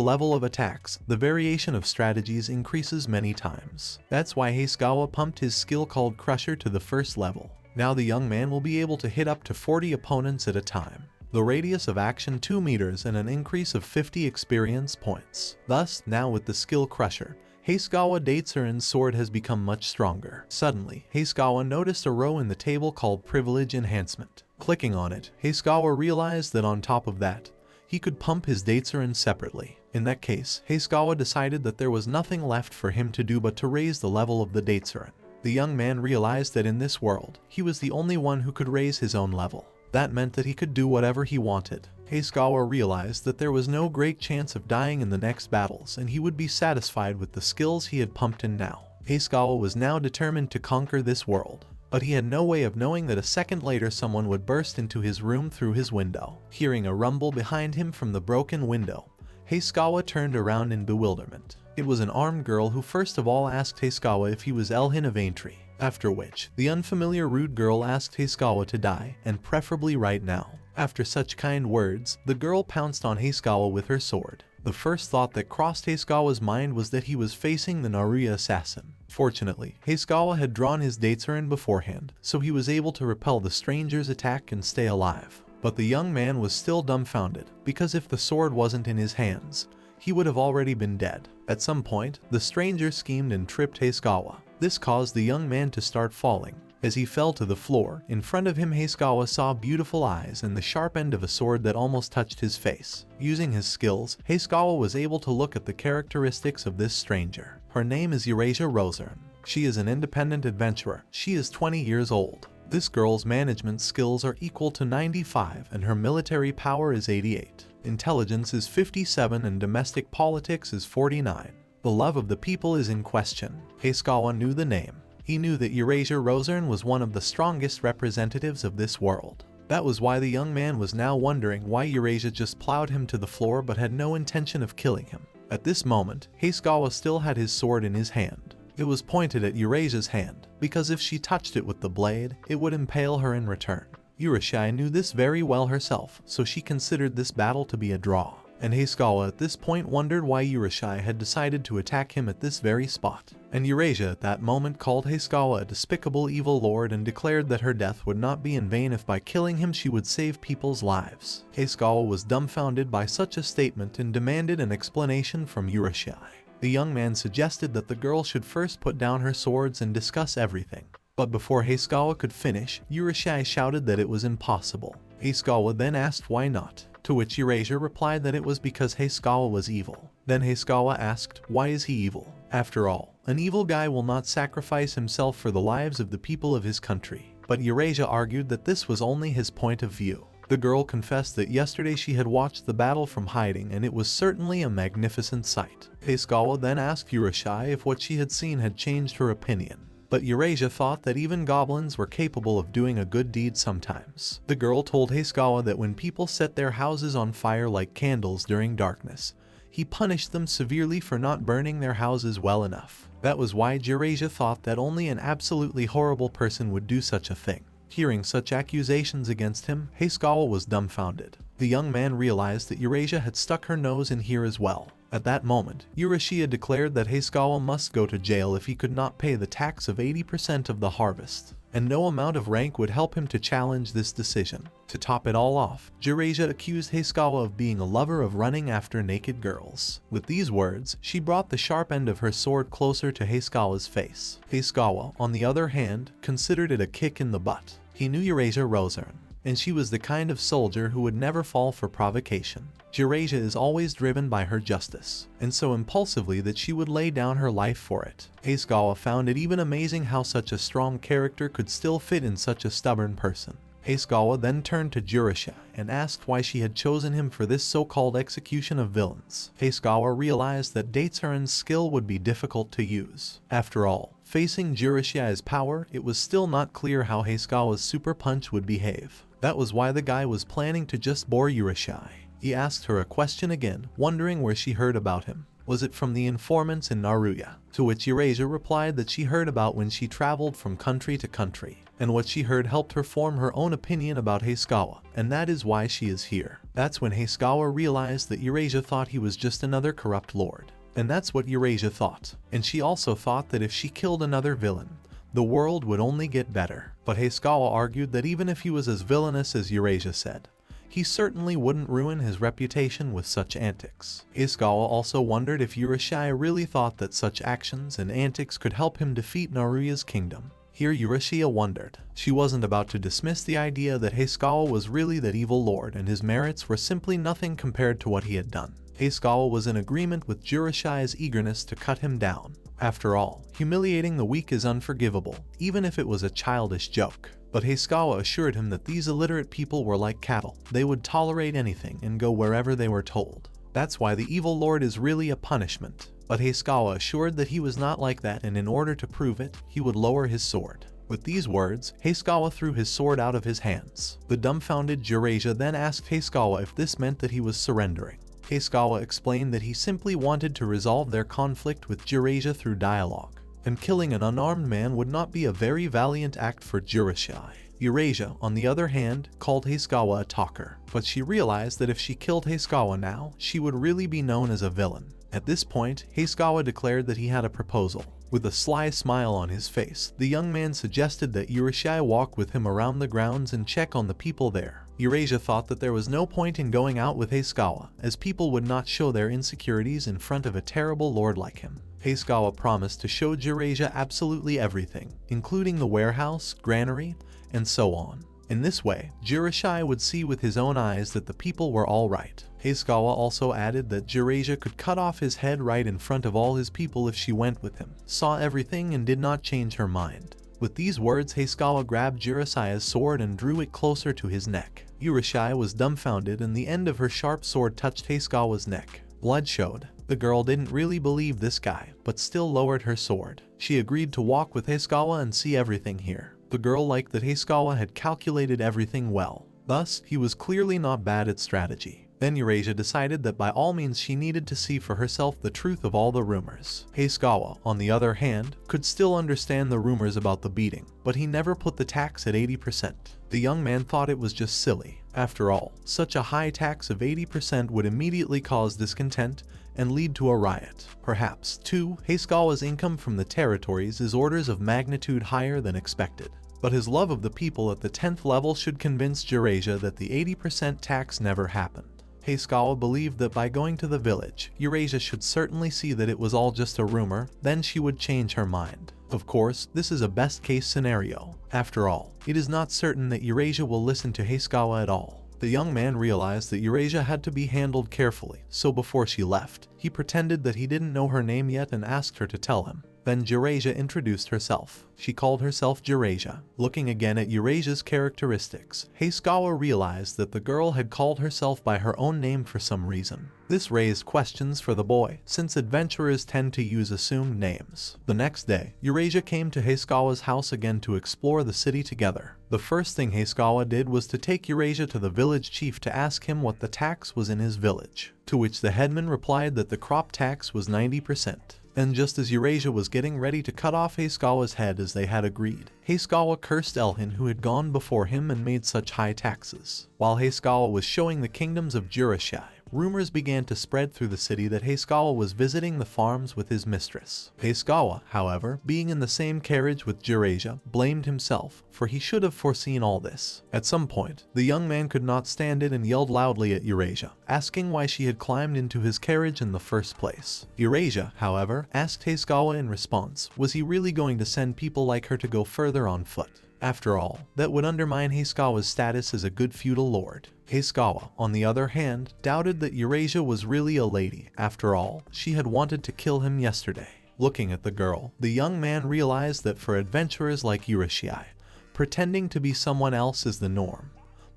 level of attacks, the variation of strategies increases many times. That's why Hisakawa pumped his skill called Crusher to the first level. Now the young man will be able to hit up to 40 opponents at a time. The radius of action 2 meters and an increase of 50 experience points. Thus, now with the skill Crusher, Hisakawa Daitsurin's sword has become much stronger. Suddenly, Hisakawa noticed a row in the table called Privilege Enhancement. Clicking on it, Hisakawa realized that on top of that, he could pump his Daitsurin separately. In that case, Hisakawa decided that there was nothing left for him to do but to raise the level of the Daitsurin. The young man realized that in this world, he was the only one who could raise his own level. That meant that he could do whatever he wanted. Hisakawa realized that there was no great chance of dying in the next battles, and he would be satisfied with the skills he had pumped in now. Hisakawa was now determined to conquer this world. But he had no way of knowing that a second later someone would burst into his room through his window. Hearing a rumble behind him from the broken window, Hisakawa turned around in bewilderment. It was an armed girl who first of all asked Hisakawa if he was Elhin of Aintree. After which, the unfamiliar rude girl asked Hisakawa to die, and preferably right now. After such kind words, the girl pounced on Hisakawa with her sword. The first thought that crossed Hisakawa's mind was that he was facing the Naruya assassin. Fortunately, Hisakawa had drawn his Daitsurin beforehand, so he was able to repel the stranger's attack and stay alive. But the young man was still dumbfounded, because if the sword wasn't in his hands, he would have already been dead. At some point, the stranger schemed and tripped Hisakawa. This caused the young man to start falling. As he fell to the floor, in front of him Hisakawa saw beautiful eyes and the sharp end of a sword that almost touched his face. Using his skills, Hisakawa was able to look at the characteristics of this stranger. Her name is Eurasia Rosern. She is an independent adventurer. She is 20 years old. This girl's management skills are equal to 95 and her military power is 88. Intelligence is 57 and domestic politics is 49. The love of the people is in question. Hisakawa knew the name. He knew that Eurasia Rosern was one of the strongest representatives of this world. That was why the young man was now wondering why Eurasia just plowed him to the floor but had no intention of killing him. At this moment, Hisakawa still had his sword in his hand. It was pointed at Eurasia's hand, because if she touched it with the blade, it would impale her in return. Eurasia knew this very well herself, so she considered this battle to be a draw. And Hisakawa at this point wondered why Eurasia had decided to attack him at this very spot. And Eurasia at that moment called Hisakawa a despicable evil lord and declared that her death would not be in vain if by killing him she would save people's lives. Hisakawa was dumbfounded by such a statement and demanded an explanation from Eurasia. The young man suggested that the girl should first put down her swords and discuss everything. But before Hisakawa could finish, Eurasia shouted that it was impossible. Hisakawa then asked why not, to which Eurasia replied that it was because Hisakawa was evil. Then Hisakawa asked, why is he evil? After all, an evil guy will not sacrifice himself for the lives of the people of his country. But Eurasia argued that this was only his point of view. The girl confessed that yesterday she had watched the battle from hiding and it was certainly a magnificent sight. Hisakawa then asked Eurasia if what she had seen had changed her opinion. But Eurasia thought that even goblins were capable of doing a good deed sometimes. The girl told Hisakawa that when people set their houses on fire like candles during darkness, He punished them severely for not burning their houses well enough. That was why Eurasia thought that only an absolutely horrible person would do such a thing. Hearing such accusations against him, Hayskawa was dumbfounded. The young man realized that Eurasia had stuck her nose in here as well. At that moment, Eurasia declared that Hayskawa must go to jail if he could not pay the tax of 80% of the harvest, and no amount of rank would help him to challenge this decision. To top it all off, Eurasia accused Hayskawa of being a lover of running after naked girls. With these words, she brought the sharp end of her sword closer to Hayskawa's face. Hayskawa, on the other hand, considered it a kick in the butt. He knew Eurasia Rosern, and she was the kind of soldier who would never fall for provocation. Eurasia is always driven by her justice, and so impulsively that she would lay down her life for it. Hayskawa found it even amazing how such a strong character could still fit in such a stubborn person. Hayskawa then turned to Eurasia and asked why she had chosen him for this so-called execution of villains. Hayskawa realized that Datesaren's skill would be difficult to use. After all, facing Eurasia's power, it was still not clear how Hayskawa's super punch would behave. That was why the guy was planning to just bore Eurasia. He asked her a question again, wondering where she heard about him. Was it from the informants in Naruya? To which Eurasia replied that she heard about when she traveled from country to country, and what she heard helped her form her own opinion about Hayskawa, and that is why she is here. That's when Hayskawa realized that Eurasia thought he was just another corrupt lord. And that's what Eurasia thought. And she also thought that if she killed another villain, the world would only get better. But Hayskawa argued that even if he was as villainous as Eurasia said, he certainly wouldn't ruin his reputation with such antics. Hayskawa also wondered if Eurasia really thought that such actions and antics could help him defeat Naruya's kingdom. Here Eurasia wondered. She wasn't about to dismiss the idea that Hayskawa was really that evil lord and his merits were simply nothing compared to what he had done. Hayskawa was in agreement with Eurasia's eagerness to cut him down. After all, humiliating the weak is unforgivable, even if it was a childish joke. But Hayskawa assured him that these illiterate people were like cattle. They would tolerate anything and go wherever they were told. That's why the evil lord is really a punishment. But Hayskawa assured that he was not like that, and in order to prove it, he would lower his sword. With these words, Hayskawa threw his sword out of his hands. The dumbfounded Eurasia then asked Hayskawa if this meant that he was surrendering. Hayskawa explained that he simply wanted to resolve their conflict with Eurasia through dialogue, and killing an unarmed man would not be a very valiant act for Eurasia. Eurasia, on the other hand, called Hayskawa a talker, but she realized that if she killed Hayskawa now, she would really be known as a villain. At this point, Hayskawa declared that he had a proposal. With a sly smile on his face, the young man suggested that Eurasia walk with him around the grounds and check on the people there. Eurasia thought that there was no point in going out with Hayskawa, as people would not show their insecurities in front of a terrible lord like him. Hayskawa promised to show Eurasia absolutely everything, including the warehouse, granary, and so on. In this way, Eurasia would see with his own eyes that the people were all right. Hayskawa also added that Eurasia could cut off his head right in front of all his people if she went with him, saw everything and did not change her mind. With these words, Hayskawa grabbed Eurasia's sword and drew it closer to his neck. Eurasia was dumbfounded and the end of her sharp sword touched Hayskawa's neck. Blood showed. The girl didn't really believe this guy, but still lowered her sword. She agreed to walk with Hayskawa and see everything here. The girl liked that Hayskawa had calculated everything well. Thus, he was clearly not bad at strategy. Then Eurasia decided that by all means she needed to see for herself the truth of all the rumors. Hayskawa, on the other hand, could still understand the rumors about the beating, but he never put the tax at 80%. The young man thought it was just silly. After all, such a high tax of 80% would immediately cause discontent and lead to a riot. Perhaps, too, Hayskawa's income from the territories is orders of magnitude higher than expected. But his love of the people at the 10th level should convince Eurasia that the 80% tax never happened. Hayskawa believed that by going to the village, Eurasia should certainly see that it was all just a rumor, then she would change her mind. Of course, this is a best-case scenario. After all, it is not certain that Eurasia will listen to Hayskawa at all. The young man realized that Eurasia had to be handled carefully, so before she left, he pretended that he didn't know her name yet and asked her to tell him. Then Eurasia introduced herself. She called herself Eurasia. Looking again at Eurasia's characteristics, Hayakawa realized that the girl had called herself by her own name for some reason. This raised questions for the boy, since adventurers tend to use assumed names. The next day, Eurasia came to Hayakawa's house again to explore the city together. The first thing Hayakawa did was to take Eurasia to the village chief to ask him what the tax was in his village, to which the headman replied that the crop tax was 90%. And just as Eurasia was getting ready to cut off Hayakawa's head as they had agreed, Hayakawa cursed Elhin who had gone before him and made such high taxes. While Hayakawa was showing the kingdoms of Eurasia, rumors began to spread through the city that Hayakawa was visiting the farms with his mistress. Hayakawa, however, being in the same carriage with Eurasia, blamed himself, for he should have foreseen all this. At some point, the young man could not stand it and yelled loudly at Eurasia, asking why she had climbed into his carriage in the first place. Eurasia, however, asked Hayakawa in response, was he really going to send people like her to go further on foot? After all, that would undermine Hayakawa's status as a good feudal lord. Hayakawa, on the other hand, doubted that Eurasia was really a lady. After all, she had wanted to kill him yesterday. Looking at the girl, the young man realized that for adventurers like Eurasia, pretending to be someone else is the norm.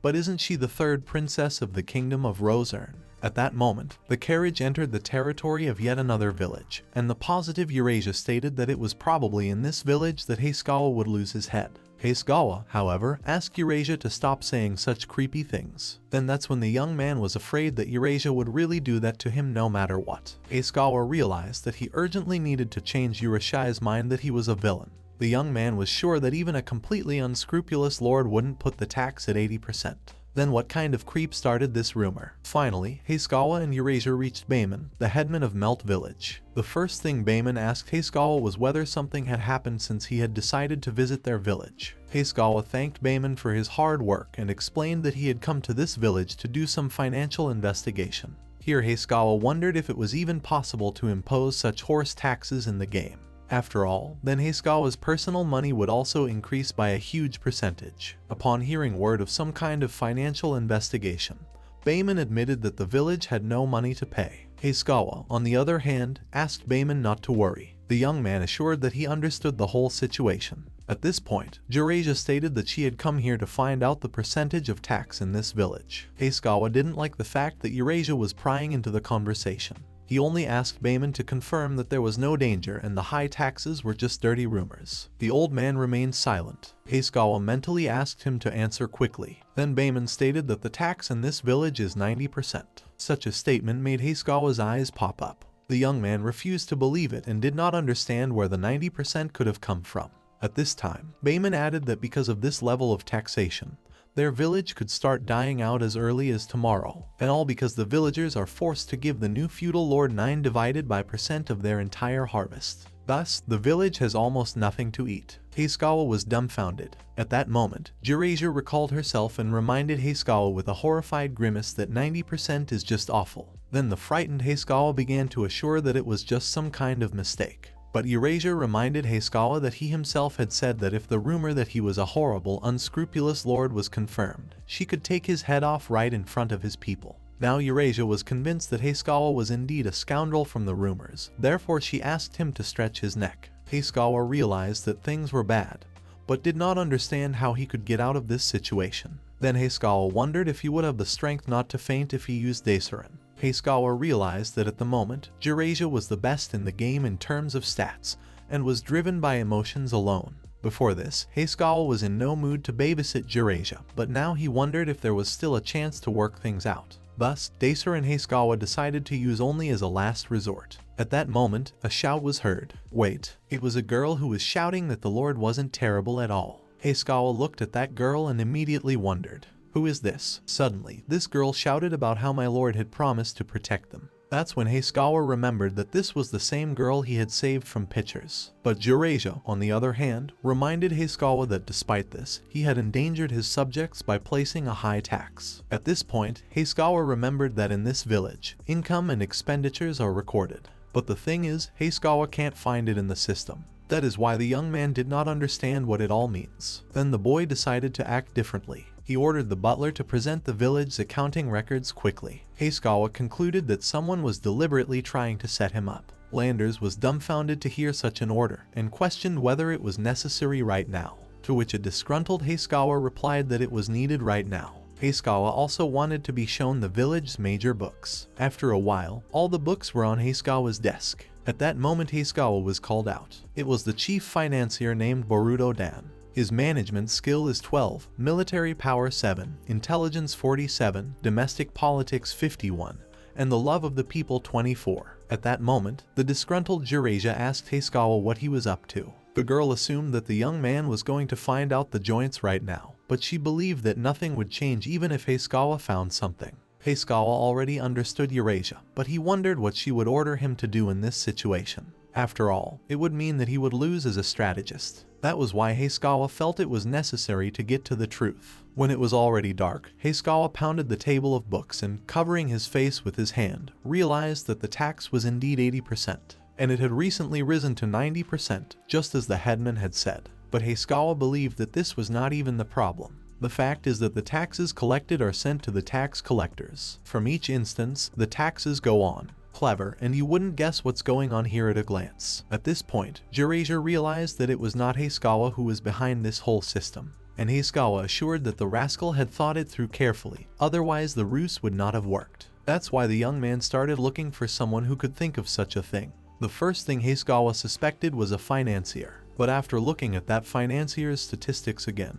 But isn't she the third princess of the kingdom of Roserne? At that moment, the carriage entered the territory of yet another village, and the positive Eurasia stated that it was probably in this village that Hayakawa would lose his head. Hayakawa, however, asked Eurasia to stop saying such creepy things. Then that's when the young man was afraid that Eurasia would really do that to him no matter what. Hayakawa realized that he urgently needed to change Eurasia's mind that he was a villain. The young man was sure that even a completely unscrupulous lord wouldn't put the tax at 80%. Then what kind of creep started this rumor? Finally, Hayakawa and Eurasia reached Bayman, the headman of Melt Village. The first thing Bayman asked Hayakawa was whether something had happened since he had decided to visit their village. Hayakawa thanked Bayman for his hard work and explained that he had come to this village to do some financial investigation. Here Hayakawa wondered if it was even possible to impose such horse taxes in the game. After all, then Hayakawa's personal money would also increase by a huge percentage. Upon hearing word of some kind of financial investigation, Bayman admitted that the village had no money to pay. Hayakawa, on the other hand, asked Bayman not to worry. The young man assured that he understood the whole situation. At this point, Eurasia stated that she had come here to find out the percentage of tax in this village. Hayakawa didn't like the fact that Eurasia was prying into the conversation. He only asked Bayman to confirm that there was no danger and the high taxes were just dirty rumors. The old man remained silent. Hayakawa mentally asked him to answer quickly. Then Bayman stated that the tax in this village is 90%. Such a statement made Hayakawa's eyes pop up. The young man refused to believe it and did not understand where the 90% could have come from. At this time, Bayman added that because of this level of taxation, their village could start dying out as early as tomorrow, and all because the villagers are forced to give the new feudal lord 9 divided by % of their entire harvest. Thus, the village has almost nothing to eat. Hayakawa was dumbfounded. At that moment, Eurasia recalled herself and reminded Hayakawa with a horrified grimace that 90% is just awful. Then the frightened Hayakawa began to assure that it was just some kind of mistake. But Eurasia reminded Hayakawa that he himself had said that if the rumor that he was a horrible, unscrupulous lord was confirmed, she could take his head off right in front of his people. Now Eurasia was convinced that Hayakawa was indeed a scoundrel from the rumors, therefore she asked him to stretch his neck. Hayakawa realized that things were bad, but did not understand how he could get out of this situation. Then Hayakawa wondered if he would have the strength not to faint if he used Daisurin. Hayakawa realized that at the moment, Eurasia was the best in the game in terms of stats, and was driven by emotions alone. Before this, Hayakawa was in no mood to babysit Eurasia, but now he wondered if there was still a chance to work things out. Thus, Daisurin Hayakawa decided to use only as a last resort. At that moment, a shout was heard. Wait, it was a girl who was shouting that the Lord wasn't terrible at all. Hayakawa looked at that girl and immediately wondered, who is this? Suddenly, this girl shouted about how my lord had promised to protect them. That's when Hayakawa remembered that this was the same girl he had saved from pictures. But Eurasia, on the other hand, reminded Hayakawa that despite this, he had endangered his subjects by placing a high tax. At this point, Hayakawa remembered that in this village, income and expenditures are recorded. But the thing is, Hayakawa can't find it in the system. That is why the young man did not understand what it all means. Then the boy decided to act differently. He ordered the butler to present the village's accounting records quickly. Hayakawa concluded that someone was deliberately trying to set him up. Landers was dumbfounded to hear such an order and questioned whether it was necessary right now, to which a disgruntled Hayskawa replied that it was needed right now. Hayskawa also wanted to be shown the village's major books. After a while, all the books were on Hayskawa's desk. At that moment Hayskawa was called out. It was the chief financier named Boruto Dan. His management skill is 12, military power 7, intelligence 47, domestic politics 51, and the love of the people 24. At that moment, the disgruntled Eurasia asked Hayskawa what he was up to. The girl assumed that the young man was going to find out the joints right now, but she believed that nothing would change even if Hayskawa found something. Hayskawa already understood Eurasia, but he wondered what she would order him to do in this situation. After all, it would mean that he would lose as a strategist. That was why Hayskawa felt it was necessary to get to the truth. When it was already dark, Hayskawa pounded the table of books and, covering his face with his hand, realized that the tax was indeed 80%, and it had recently risen to 90%, just as the headman had said. But Hayskawa believed that this was not even the problem. The fact is that the taxes collected are sent to the tax collectors. From each instance, the taxes go on. Clever, and you wouldn't guess what's going on here at a glance. At this point, Eurasia realized that it was not Hayskawa who was behind this whole system, and Hayskawa assured that the rascal had thought it through carefully, otherwise the ruse would not have worked. That's why the young man started looking for someone who could think of such a thing. The first thing Hayskawa suspected was a financier, but after looking at that financier's statistics again,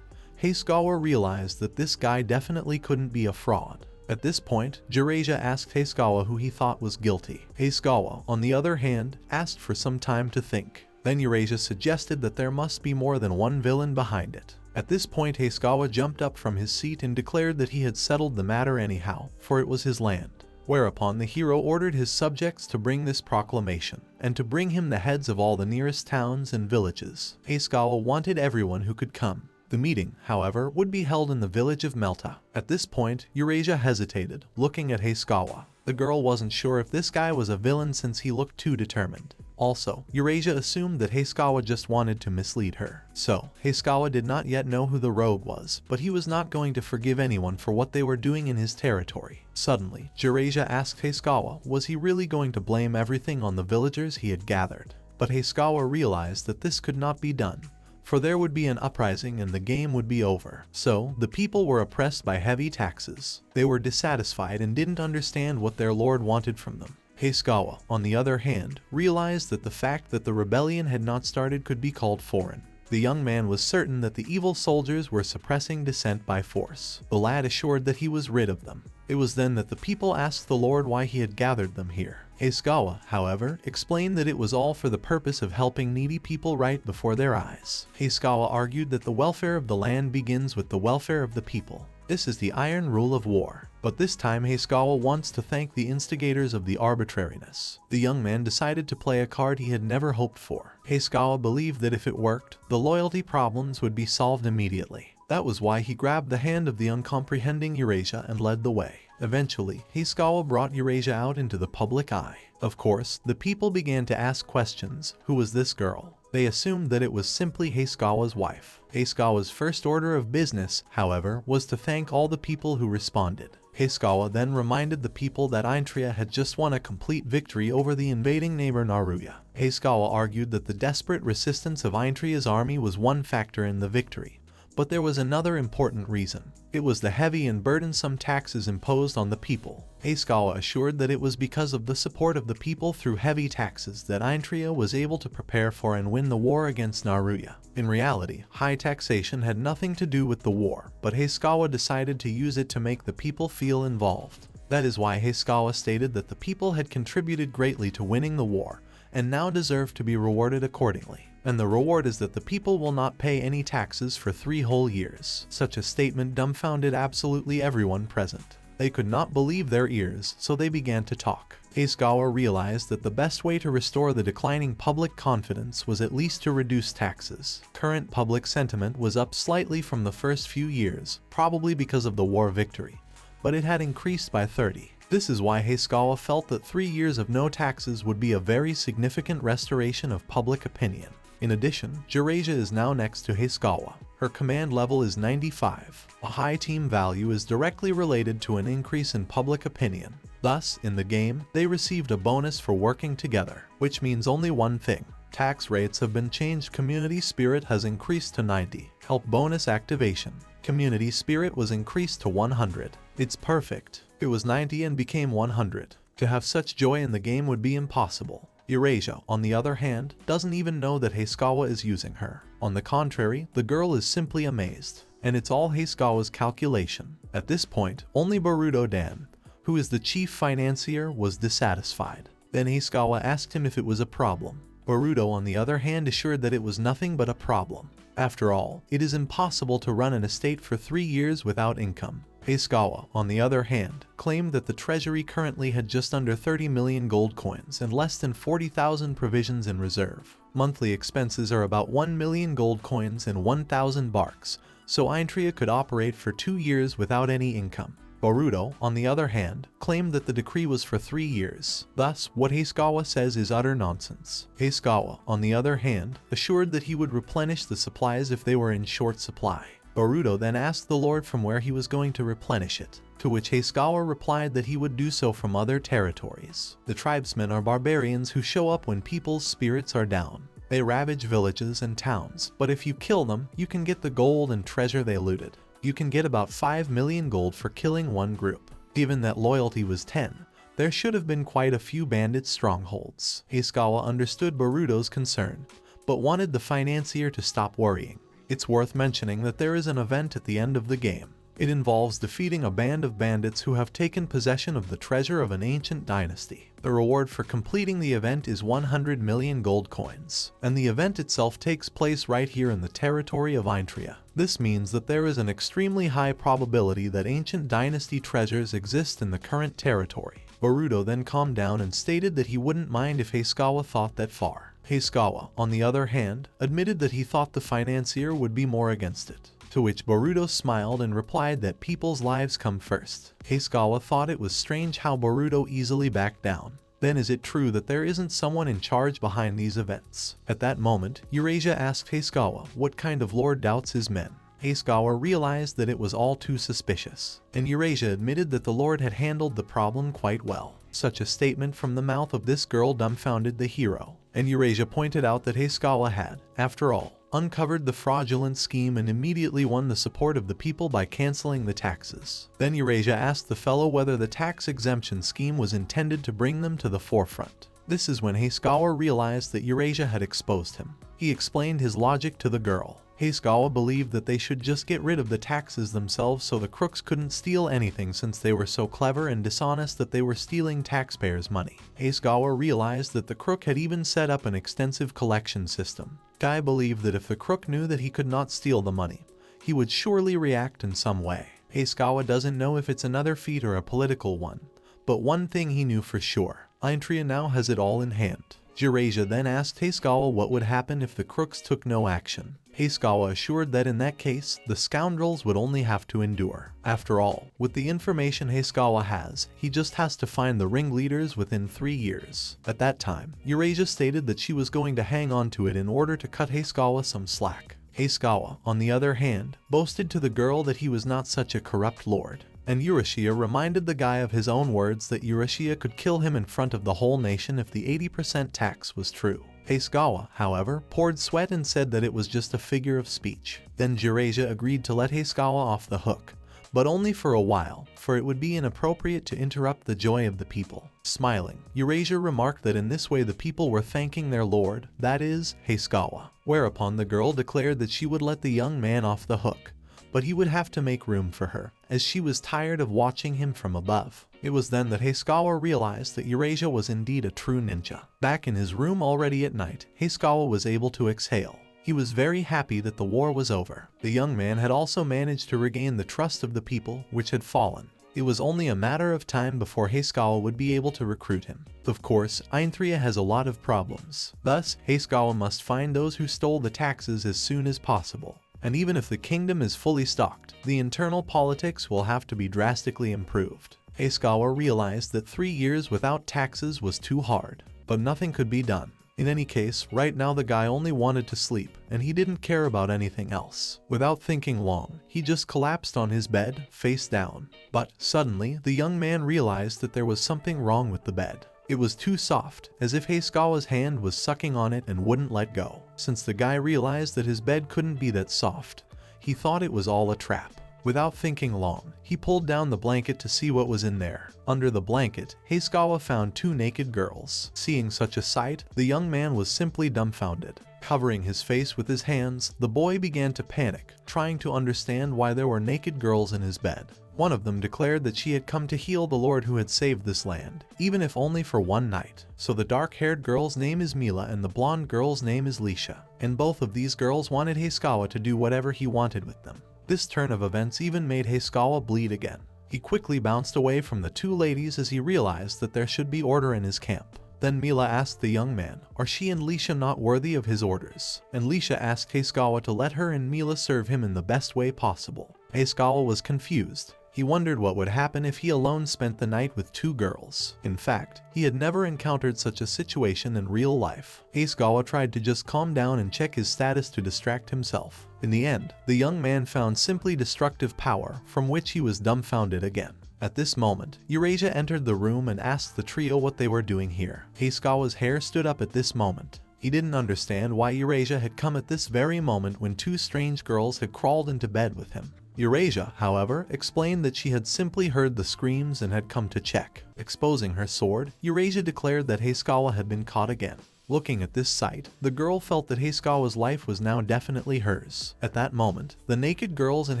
Hayskawa realized that this guy definitely couldn't be a fraud. At this point, Eurasia asked Hayskawa who he thought was guilty. Hayskawa, on the other hand, asked for some time to think. Then Eurasia suggested that there must be more than one villain behind it. At this point Hayskawa jumped up from his seat and declared that he had settled the matter anyhow, for it was his land. Whereupon the hero ordered his subjects to bring this proclamation, and to bring him the heads of all the nearest towns and villages. Hayskawa wanted everyone who could come. The meeting, however, would be held in the village of Melta. At this point, Eurasia hesitated, looking at Hayskawa. The girl wasn't sure if this guy was a villain since he looked too determined. Also, Eurasia assumed that Hayskawa just wanted to mislead her. So, Hayskawa did not yet know who the rogue was, but he was not going to forgive anyone for what they were doing in his territory. Suddenly, Eurasia asked Hayskawa, was he really going to blame everything on the villagers he had gathered? But Hayskawa realized that this could not be done, for there would be an uprising and the game would be over. So, the people were oppressed by heavy taxes. They were dissatisfied and didn't understand what their lord wanted from them. Hayskawa, on the other hand, realized that the fact that the rebellion had not started could be called foreign. The young man was certain that the evil soldiers were suppressing dissent by force. The lad assured that he was rid of them. It was then that the people asked the lord why he had gathered them here. Hayskawa, however, explained that it was all for the purpose of helping needy people right before their eyes. Hayskawa argued that the welfare of the land begins with the welfare of the people. This is the iron rule of war. But this time Hayskawa wants to thank the instigators of the arbitrariness. The young man decided to play a card he had never hoped for. Hayskawa believed that if it worked, the loyalty problems would be solved immediately. That was why he grabbed the hand of the uncomprehending Eurasia and led the way. Eventually, Hayskawa brought Eurasia out into the public eye. Of course, the people began to ask questions. Who was this girl? They assumed that it was simply Hayskawa's wife. Hayskawa's first order of business, however, was to thank all the people who responded. Hayskawa then reminded the people that Intria had just won a complete victory over the invading neighbor Naruya. Hayskawa argued that the desperate resistance of Intria's army was one factor in the victory. But there was another important reason. It was the heavy and burdensome taxes imposed on the people. Hayskawa assured that it was because of the support of the people through heavy taxes that Intria was able to prepare for and win the war against Naruya. In reality, high taxation had nothing to do with the war, but Hayskawa decided to use it to make the people feel involved. That is why Hayskawa stated that the people had contributed greatly to winning the war, and now deserve to be rewarded accordingly. And the reward is that the people will not pay any taxes for 3 whole years. Such a statement dumbfounded absolutely everyone present. They could not believe their ears, so they began to talk. Hayskawa realized that the best way to restore the declining public confidence was at least to reduce taxes. Current public sentiment was up slightly from the first few years, probably because of the war victory, but it had increased by 30. This is why Hayskawa felt that 3 years of no taxes would be a very significant restoration of public opinion. In addition, Eurasia is now next to Hayskawa. Her command level is 95. A high team value is directly related to an increase in public opinion. Thus, in the game, they received a bonus for working together, which means only one thing. Tax rates have been changed. Community spirit has increased to 90. Help bonus activation. Community spirit was increased to 100. It's perfect. It was 90 and became 100. To have such joy in the game would be impossible. Eurasia, on the other hand, doesn't even know that Hisakawa is using her. On the contrary, the girl is simply amazed. And it's all Hisakawa's calculation. At this point, only Boruto Dan, who is the chief financier, was dissatisfied. Then Hisakawa asked him if it was a problem. Boruto, on the other hand, assured that it was nothing but a problem. After all, it is impossible to run an estate for 3 years without income. Hisakawa, on the other hand, claimed that the treasury currently had just under 30 million gold coins and less than 40,000 provisions in reserve. Monthly expenses are about 1 million gold coins and 1,000 barks, so Intria could operate for 2 years without any income. Boruto, on the other hand, claimed that the decree was for 3 years. Thus, what Hisakawa says is utter nonsense. Hisakawa, on the other hand, assured that he would replenish the supplies if they were in short supply. Boruto then asked the lord from where he was going to replenish it, to which Hisakawa replied that he would do so from other territories. The tribesmen are barbarians who show up when people's spirits are down. They ravage villages and towns, but if you kill them, you can get the gold and treasure they looted. You can get about 5 million gold for killing one group. Given that loyalty was 10, there should have been quite a few bandit strongholds. Hisakawa understood Boruto's concern, but wanted the financier to stop worrying. It's worth mentioning that there is an event at the end of the game. It involves defeating a band of bandits who have taken possession of the treasure of an ancient dynasty. The reward for completing the event is 100 million gold coins, and the event itself takes place right here in the territory of Intria. This means that there is an extremely high probability that ancient dynasty treasures exist in the current territory. Boruto then calmed down and stated that he wouldn't mind if Hisakawa thought that far. Hisakawa, on the other hand, admitted that he thought the financier would be more against it. To which Boruto smiled and replied that people's lives come first. Hisakawa thought it was strange how Boruto easily backed down. Then is it true that there isn't someone in charge behind these events? At that moment, Eurasia asked Hisakawa what kind of lord doubts his men. Hisakawa realized that it was all too suspicious, and Eurasia admitted that the lord had handled the problem quite well. Such a statement from the mouth of this girl dumbfounded the hero, and Eurasia pointed out that Hisakawa had, after all, uncovered the fraudulent scheme and immediately won the support of the people by canceling the taxes. Then Eurasia asked the fellow whether the tax exemption scheme was intended to bring them to the forefront. This is when Hisakawa realized that Eurasia had exposed him. He explained his logic to the girl. Hisakawa believed that they should just get rid of the taxes themselves so the crooks couldn't steal anything since they were so clever and dishonest that they were stealing taxpayers' money. Hisakawa realized that the crook had even set up an extensive collection system. Guy believed that if the crook knew that he could not steal the money, he would surely react in some way. Hisakawa doesn't know if it's another feat or a political one, but one thing he knew for sure: Intria now has it all in hand. Eurasia then asked Hisakawa what would happen if the crooks took no action. Hisakawa assured that in that case, the scoundrels would only have to endure. After all, with the information Hisakawa has, he just has to find the ringleaders within 3 years. At that time, Eurasia stated that she was going to hang on to it in order to cut Hisakawa some slack. Hisakawa, on the other hand, boasted to the girl that he was not such a corrupt lord. And Eurasia reminded the guy of his own words that Eurasia could kill him in front of the whole nation if the 80% tax was true. Hisakawa, however, poured sweat and said that it was just a figure of speech. Then Eurasia agreed to let Hisakawa off the hook, but only for a while, for it would be inappropriate to interrupt the joy of the people. Smiling, Eurasia remarked that in this way the people were thanking their lord, that is, Hisakawa. Whereupon the girl declared that she would let the young man off the hook, but he would have to make room for her, as she was tired of watching him from above. It was then that Hisakawa realized that Eurasia was indeed a true ninja. Back in his room already at night, Hisakawa was able to exhale. He was very happy that the war was over. The young man had also managed to regain the trust of the people, which had fallen. It was only a matter of time before Hisakawa would be able to recruit him. Of course, Intria has a lot of problems. Thus, Hisakawa must find those who stole the taxes as soon as possible. And even if the kingdom is fully stocked, the internal politics will have to be drastically improved. Hisakawa realized that 3 years without taxes was too hard, but nothing could be done. In any case, right now the guy only wanted to sleep, and he didn't care about anything else. Without thinking long, he just collapsed on his bed, face down. But, suddenly, the young man realized that there was something wrong with the bed. It was too soft, as if Heisugawa's hand was sucking on it and wouldn't let go. Since the guy realized that his bed couldn't be that soft, he thought it was all a trap. Without thinking long, he pulled down the blanket to see what was in there. Under the blanket, Heisugawa found 2 naked girls. Seeing such a sight, the young man was simply dumbfounded. Covering his face with his hands, the boy began to panic, trying to understand why there were naked girls in his bed. One of them declared that she had come to heal the lord who had saved this land, even if only for one night. So the dark-haired girl's name is Mila and the blonde girl's name is Lisha, and both of these girls wanted Heisugawa to do whatever he wanted with them. This turn of events even made Heisugawa bleed again. He quickly bounced away from the 2 ladies as he realized that there should be order in his camp. Then Mila asked the young man, are she and Lisha not worthy of his orders? And Lisha asked Heisugawa to let her and Mila serve him in the best way possible. Heisugawa was confused. He wondered what would happen if he alone spent the night with 2 girls. In fact, he had never encountered such a situation in real life. Heisugawa tried to just calm down and check his status to distract himself. In the end, the young man found simply destructive power, from which he was dumbfounded again. At this moment, Eurasia entered the room and asked the trio what they were doing here. Heisugawa's hair stood up at this moment. He didn't understand why Eurasia had come at this very moment when 2 strange girls had crawled into bed with him. Eurasia, however, explained that she had simply heard the screams and had come to check. Exposing her sword, Eurasia declared that Heisugawa had been caught again. Looking at this sight, the girl felt that Heisugawa's life was now definitely hers. At that moment, the naked girls and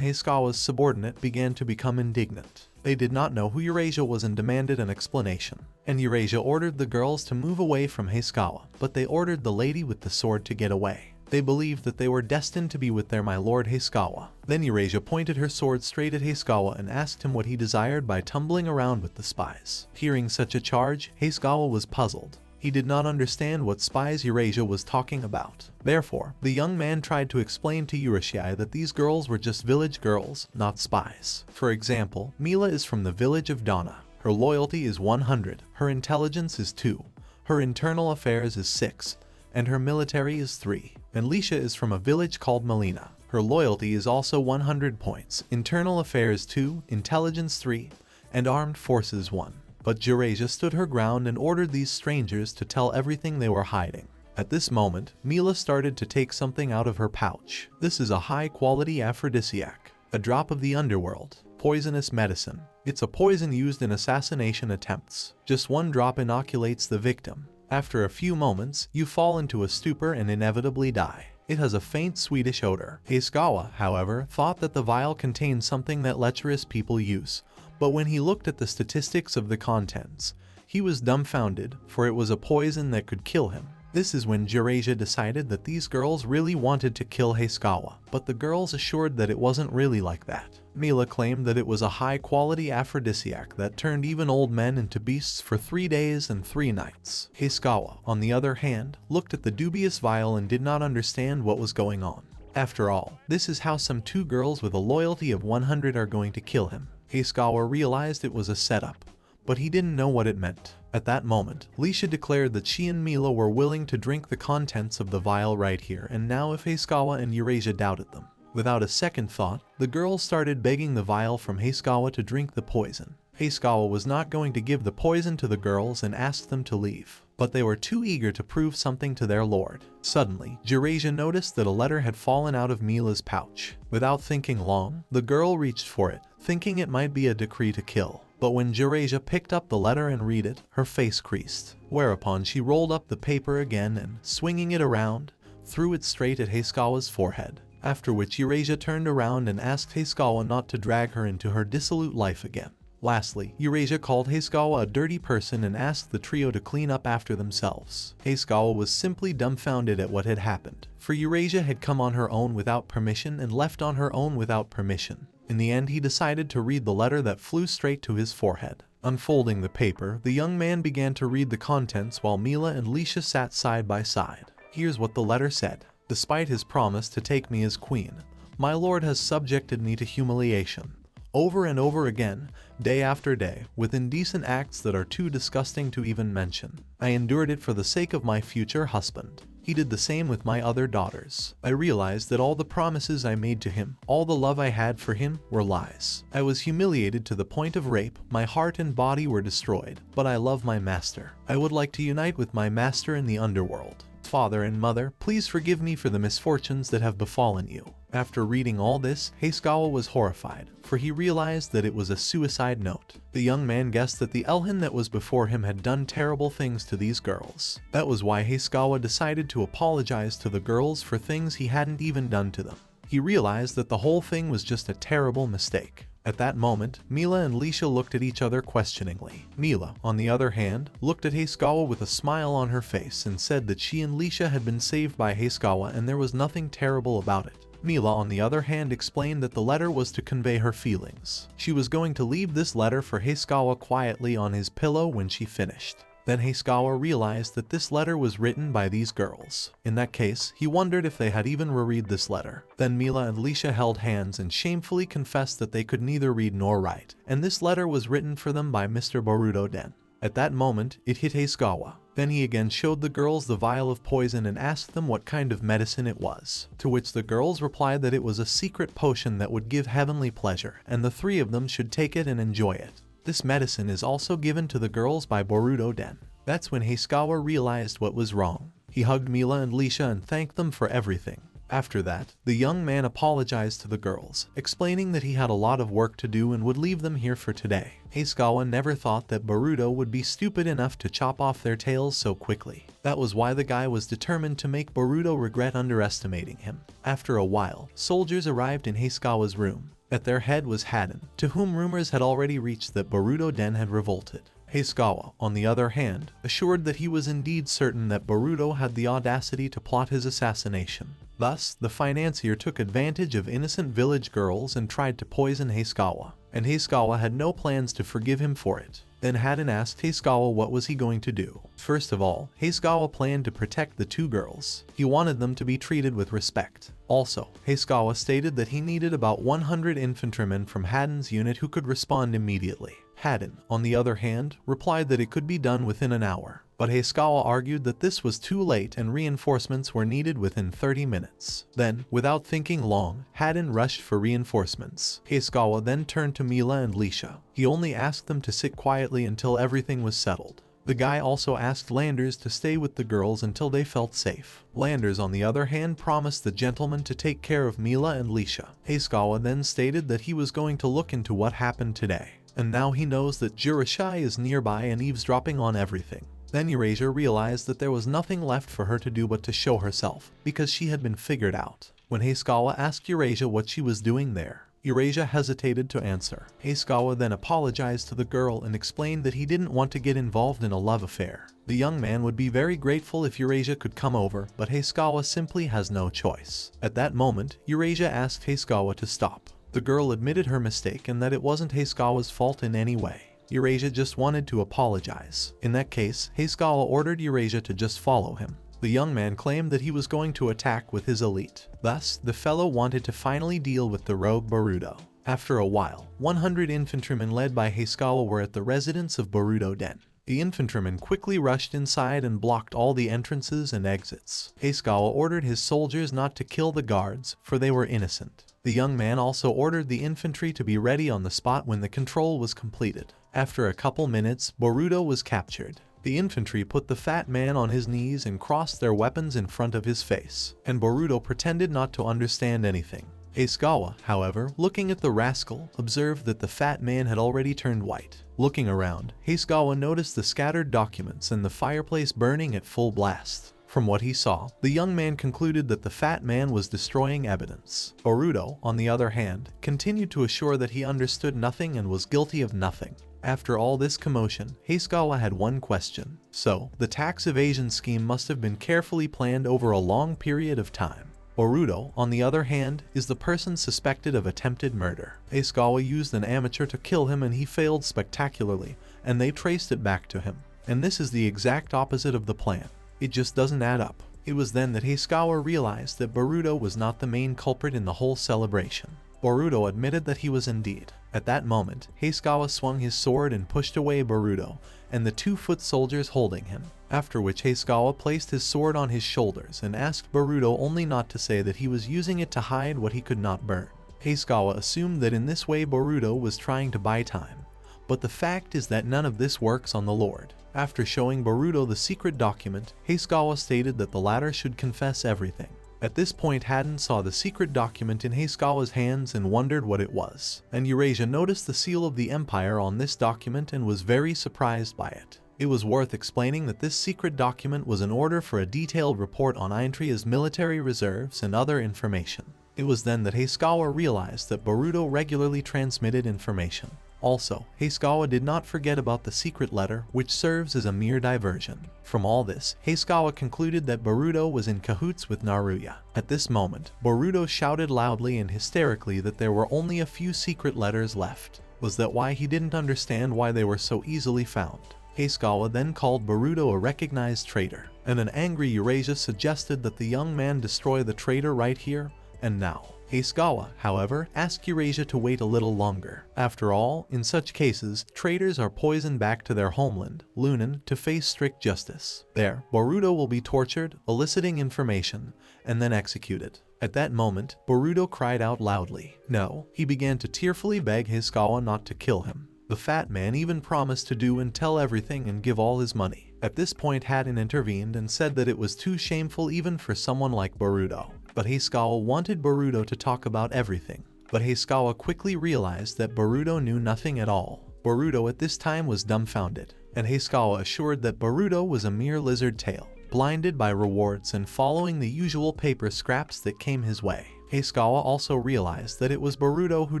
Heisugawa's subordinate began to become indignant. They did not know who Eurasia was and demanded an explanation. And Eurasia ordered the girls to move away from Heisugawa, but they ordered the lady with the sword to get away. They believed that they were destined to be with their my lord Heisugawa. Then Eurasia pointed her sword straight at Heisugawa and asked him what he desired by tumbling around with the spies. Hearing such a charge, Heisugawa was puzzled. He did not understand what spies Eurasia was talking about. Therefore, the young man tried to explain to Eurasia that these girls were just village girls, not spies. For example, Mila is from the village of Dana. Her loyalty is 100, her intelligence is 2, her internal affairs is 6, and her military is 3. And Lisha is from a village called Melina. Her loyalty is also 100 points, internal affairs 2, intelligence 3, and armed forces 1. But Eurasia stood her ground and ordered these strangers to tell everything they were hiding. At this moment, Mila started to take something out of her pouch. This is a high-quality aphrodisiac, a drop of the underworld, poisonous medicine. It's a poison used in assassination attempts. Just 1 drop inoculates the victim. After a few moments, you fall into a stupor and inevitably die. It has a faint sweetish odor. Heisugawa, however, thought that the vial contained something that lecherous people use, but when he looked at the statistics of the contents, he was dumbfounded, for it was a poison that could kill him. This is when Eurasia decided that these girls really wanted to kill Heisugawa, but the girls assured that it wasn't really like that. Mila claimed that it was a high-quality aphrodisiac that turned even old men into beasts for 3 days and 3 nights. Heisugawa, on the other hand, looked at the dubious vial and did not understand what was going on. After all, this is how some 2 girls with a loyalty of 100 are going to kill him. Heisugawa realized it was a setup, but he didn't know what it meant. At that moment, Lisha declared that she and Mila were willing to drink the contents of the vial right here and now if Heisugawa and Eurasia doubted them. Without a second thought, the girls started begging the vial from Heisugawa to drink the poison. Heisugawa was not going to give the poison to the girls and asked them to leave, but they were too eager to prove something to their lord. Suddenly, Eurasia noticed that a letter had fallen out of Mila's pouch. Without thinking long, the girl reached for it, thinking it might be a decree to kill. But when Eurasia picked up the letter and read it, her face creased. Whereupon she rolled up the paper again and, swinging it around, threw it straight at Heisugawa's forehead. After which Eurasia turned around and asked Heisugawa not to drag her into her dissolute life again. Lastly, Eurasia called Heisugawa a dirty person and asked the trio to clean up after themselves. Heisugawa was simply dumbfounded at what had happened, for Eurasia had come on her own without permission and left on her own without permission. In the end, he decided to read the letter that flew straight to his forehead. Unfolding the paper, the young man began to read the contents while Mila and Lisha sat side by side. Here's what the letter said. Despite his promise to take me as queen, my lord has subjected me to humiliation. over and over again, day after day, with indecent acts that are too disgusting to even mention. I endured it for the sake of my future husband. He did the same with my other daughters. I realized that all the promises I made to him, all the love I had for him, were lies. I was humiliated to the point of rape, my heart and body were destroyed, but I love my master. I would like to unite with my master in the underworld. Father and mother, please forgive me for the misfortunes that have befallen you. After reading all this, Hisakawa was horrified, for he realized that it was a suicide note. The young man guessed that the Elhen that was before him had done terrible things to these girls. That was why Hisakawa decided to apologize to the girls for things he hadn't even done to them. He realized that the whole thing was just a terrible mistake. At that moment, Mila and Leisha looked at each other questioningly. Mila, on the other hand, looked at Hisakawa with a smile on her face and said that she and Leisha had been saved by Hisakawa and there was nothing terrible about it. Mila, on the other hand, explained that the letter was to convey her feelings. She was going to leave this letter for Hisakawa quietly on his pillow when she finished. Then Hisakawa realized that this letter was written by these girls. In that case, he wondered if they had even reread this letter. Then Mila and Leisha held hands and shamefully confessed that they could neither read nor write, and this letter was written for them by Mr. Boruto Den. At that moment, it hit Hisakawa. Then he again showed the girls the vial of poison and asked them what kind of medicine it was, to which the girls replied that it was a secret potion that would give heavenly pleasure, and the three of them should take it and enjoy it. This medicine is also given to the girls by Boruto Den. That's when Hisakawa realized what was wrong. He hugged Mila and Leisha and thanked them for everything. After that, the young man apologized to the girls, explaining that he had a lot of work to do and would leave them here for today. Hisakawa never thought that Boruto would be stupid enough to chop off their tails so quickly. That was why the guy was determined to make Boruto regret underestimating him. After a while, soldiers arrived in Hisakawa's room. At their head was Haden, to whom rumors had already reached that Boruto Den had revolted. Hisakawa, on the other hand, assured that he was indeed certain that Boruto had the audacity to plot his assassination. Thus, the financier took advantage of innocent village girls and tried to poison Hisakawa, and Hisakawa had no plans to forgive him for it. Then Haden asked Hisakawa what was he going to do. First of all, Hisakawa planned to protect the two girls. He wanted them to be treated with respect. Also, Hisakawa stated that he needed about 100 infantrymen from Haden's unit who could respond immediately. Haden, on the other hand, replied that it could be done within an hour. But Hisakawa argued that this was too late and reinforcements were needed within 30 minutes. Then, without thinking long, Haden rushed for reinforcements. Hisakawa then turned to Mila and Leisha. He only asked them to sit quietly until everything was settled. The guy also asked Landers to stay with the girls until they felt safe. Landers, on the other hand, promised the gentleman to take care of Mila and Leisha. Hisakawa then stated that he was going to look into what happened today. And now he knows that Eurasia is nearby and eavesdropping on everything. Then Eurasia realized that there was nothing left for her to do but to show herself, because she had been figured out. When Hisakawa asked Eurasia what she was doing there, Eurasia hesitated to answer. Hisakawa then apologized to the girl and explained that he didn't want to get involved in a love affair. The young man would be very grateful if Eurasia could come over, but Hisakawa simply has no choice. At that moment, Eurasia asked Hisakawa to stop. The girl admitted her mistake and that it wasn't Hisakawa's fault in any way. Eurasia just wanted to apologize. In that case, Hisakawa ordered Eurasia to just follow him. The young man claimed that he was going to attack with his elite. Thus, the fellow wanted to finally deal with the rogue Boruto. After a while, 100 infantrymen led by Hisakawa were at the residence of Boruto Den. The infantrymen quickly rushed inside and blocked all the entrances and exits. Hisakawa ordered his soldiers not to kill the guards, for they were innocent. The young man also ordered the infantry to be ready on the spot when the control was completed. After a couple minutes, Boruto was captured. The infantry put the fat man on his knees and crossed their weapons in front of his face, and Boruto pretended not to understand anything. Hisakawa, however, looking at the rascal, observed that the fat man had already turned white. Looking around, Hisakawa noticed the scattered documents and the fireplace burning at full blast. From what he saw, the young man concluded that the fat man was destroying evidence. Boruto, on the other hand, continued to assure that he understood nothing and was guilty of nothing. After all this commotion, Hisakawa had one question. So, the tax evasion scheme must have been carefully planned over a long period of time. Boruto, on the other hand, is the person suspected of attempted murder. Hisakawa used an amateur to kill him and he failed spectacularly, and they traced it back to him. And this is the exact opposite of the plan. It just doesn't add up. It was then that Hisakawa realized that Boruto was not the main culprit in the whole celebration. Boruto admitted that he was indeed. At that moment, Hisakawa swung his sword and pushed away Boruto and the 2-foot soldiers holding him, after which Hisakawa placed his sword on his shoulders and asked Boruto only not to say that he was using it to hide what he could not burn. Hisakawa assumed that in this way Boruto was trying to buy time, but the fact is that none of this works on the Lord. After showing Boruto the secret document, Hisakawa stated that the latter should confess everything. At this point, Haden saw the secret document in Hisakawa's hands and wondered what it was, and Eurasia noticed the seal of the Empire on this document and was very surprised by it. It was worth explaining that this secret document was an order for a detailed report on Inria's military reserves and other information. It was then that Hisakawa realized that Boruto regularly transmitted information. Also, Hisakawa did not forget about the secret letter, which serves as a mere diversion. From all this, Hisakawa concluded that Boruto was in cahoots with Naruya. At this moment, Boruto shouted loudly and hysterically that there were only a few secret letters left. Was that why he didn't understand why they were so easily found? Hisakawa then called Boruto a recognized traitor, and an angry Eurasia suggested that the young man destroy the traitor right here and now. Hisakawa, however, asked Eurasia to wait a little longer. After all, in such cases, traitors are poisoned back to their homeland, Lunan, to face strict justice. There, Boruto will be tortured, eliciting information, and then executed. At that moment, Boruto cried out loudly. No, he began to tearfully beg Hisakawa not to kill him. The fat man even promised to do and tell everything and give all his money. At this point, Haden intervened and said that it was too shameful even for someone like Boruto. But Hisakawa wanted Boruto to talk about everything. But Hisakawa quickly realized that Boruto knew nothing at all. Boruto at this time was dumbfounded, and Hisakawa assured that Boruto was a mere lizard tail, blinded by rewards and following the usual paper scraps that came his way. Hisakawa also realized that it was Boruto who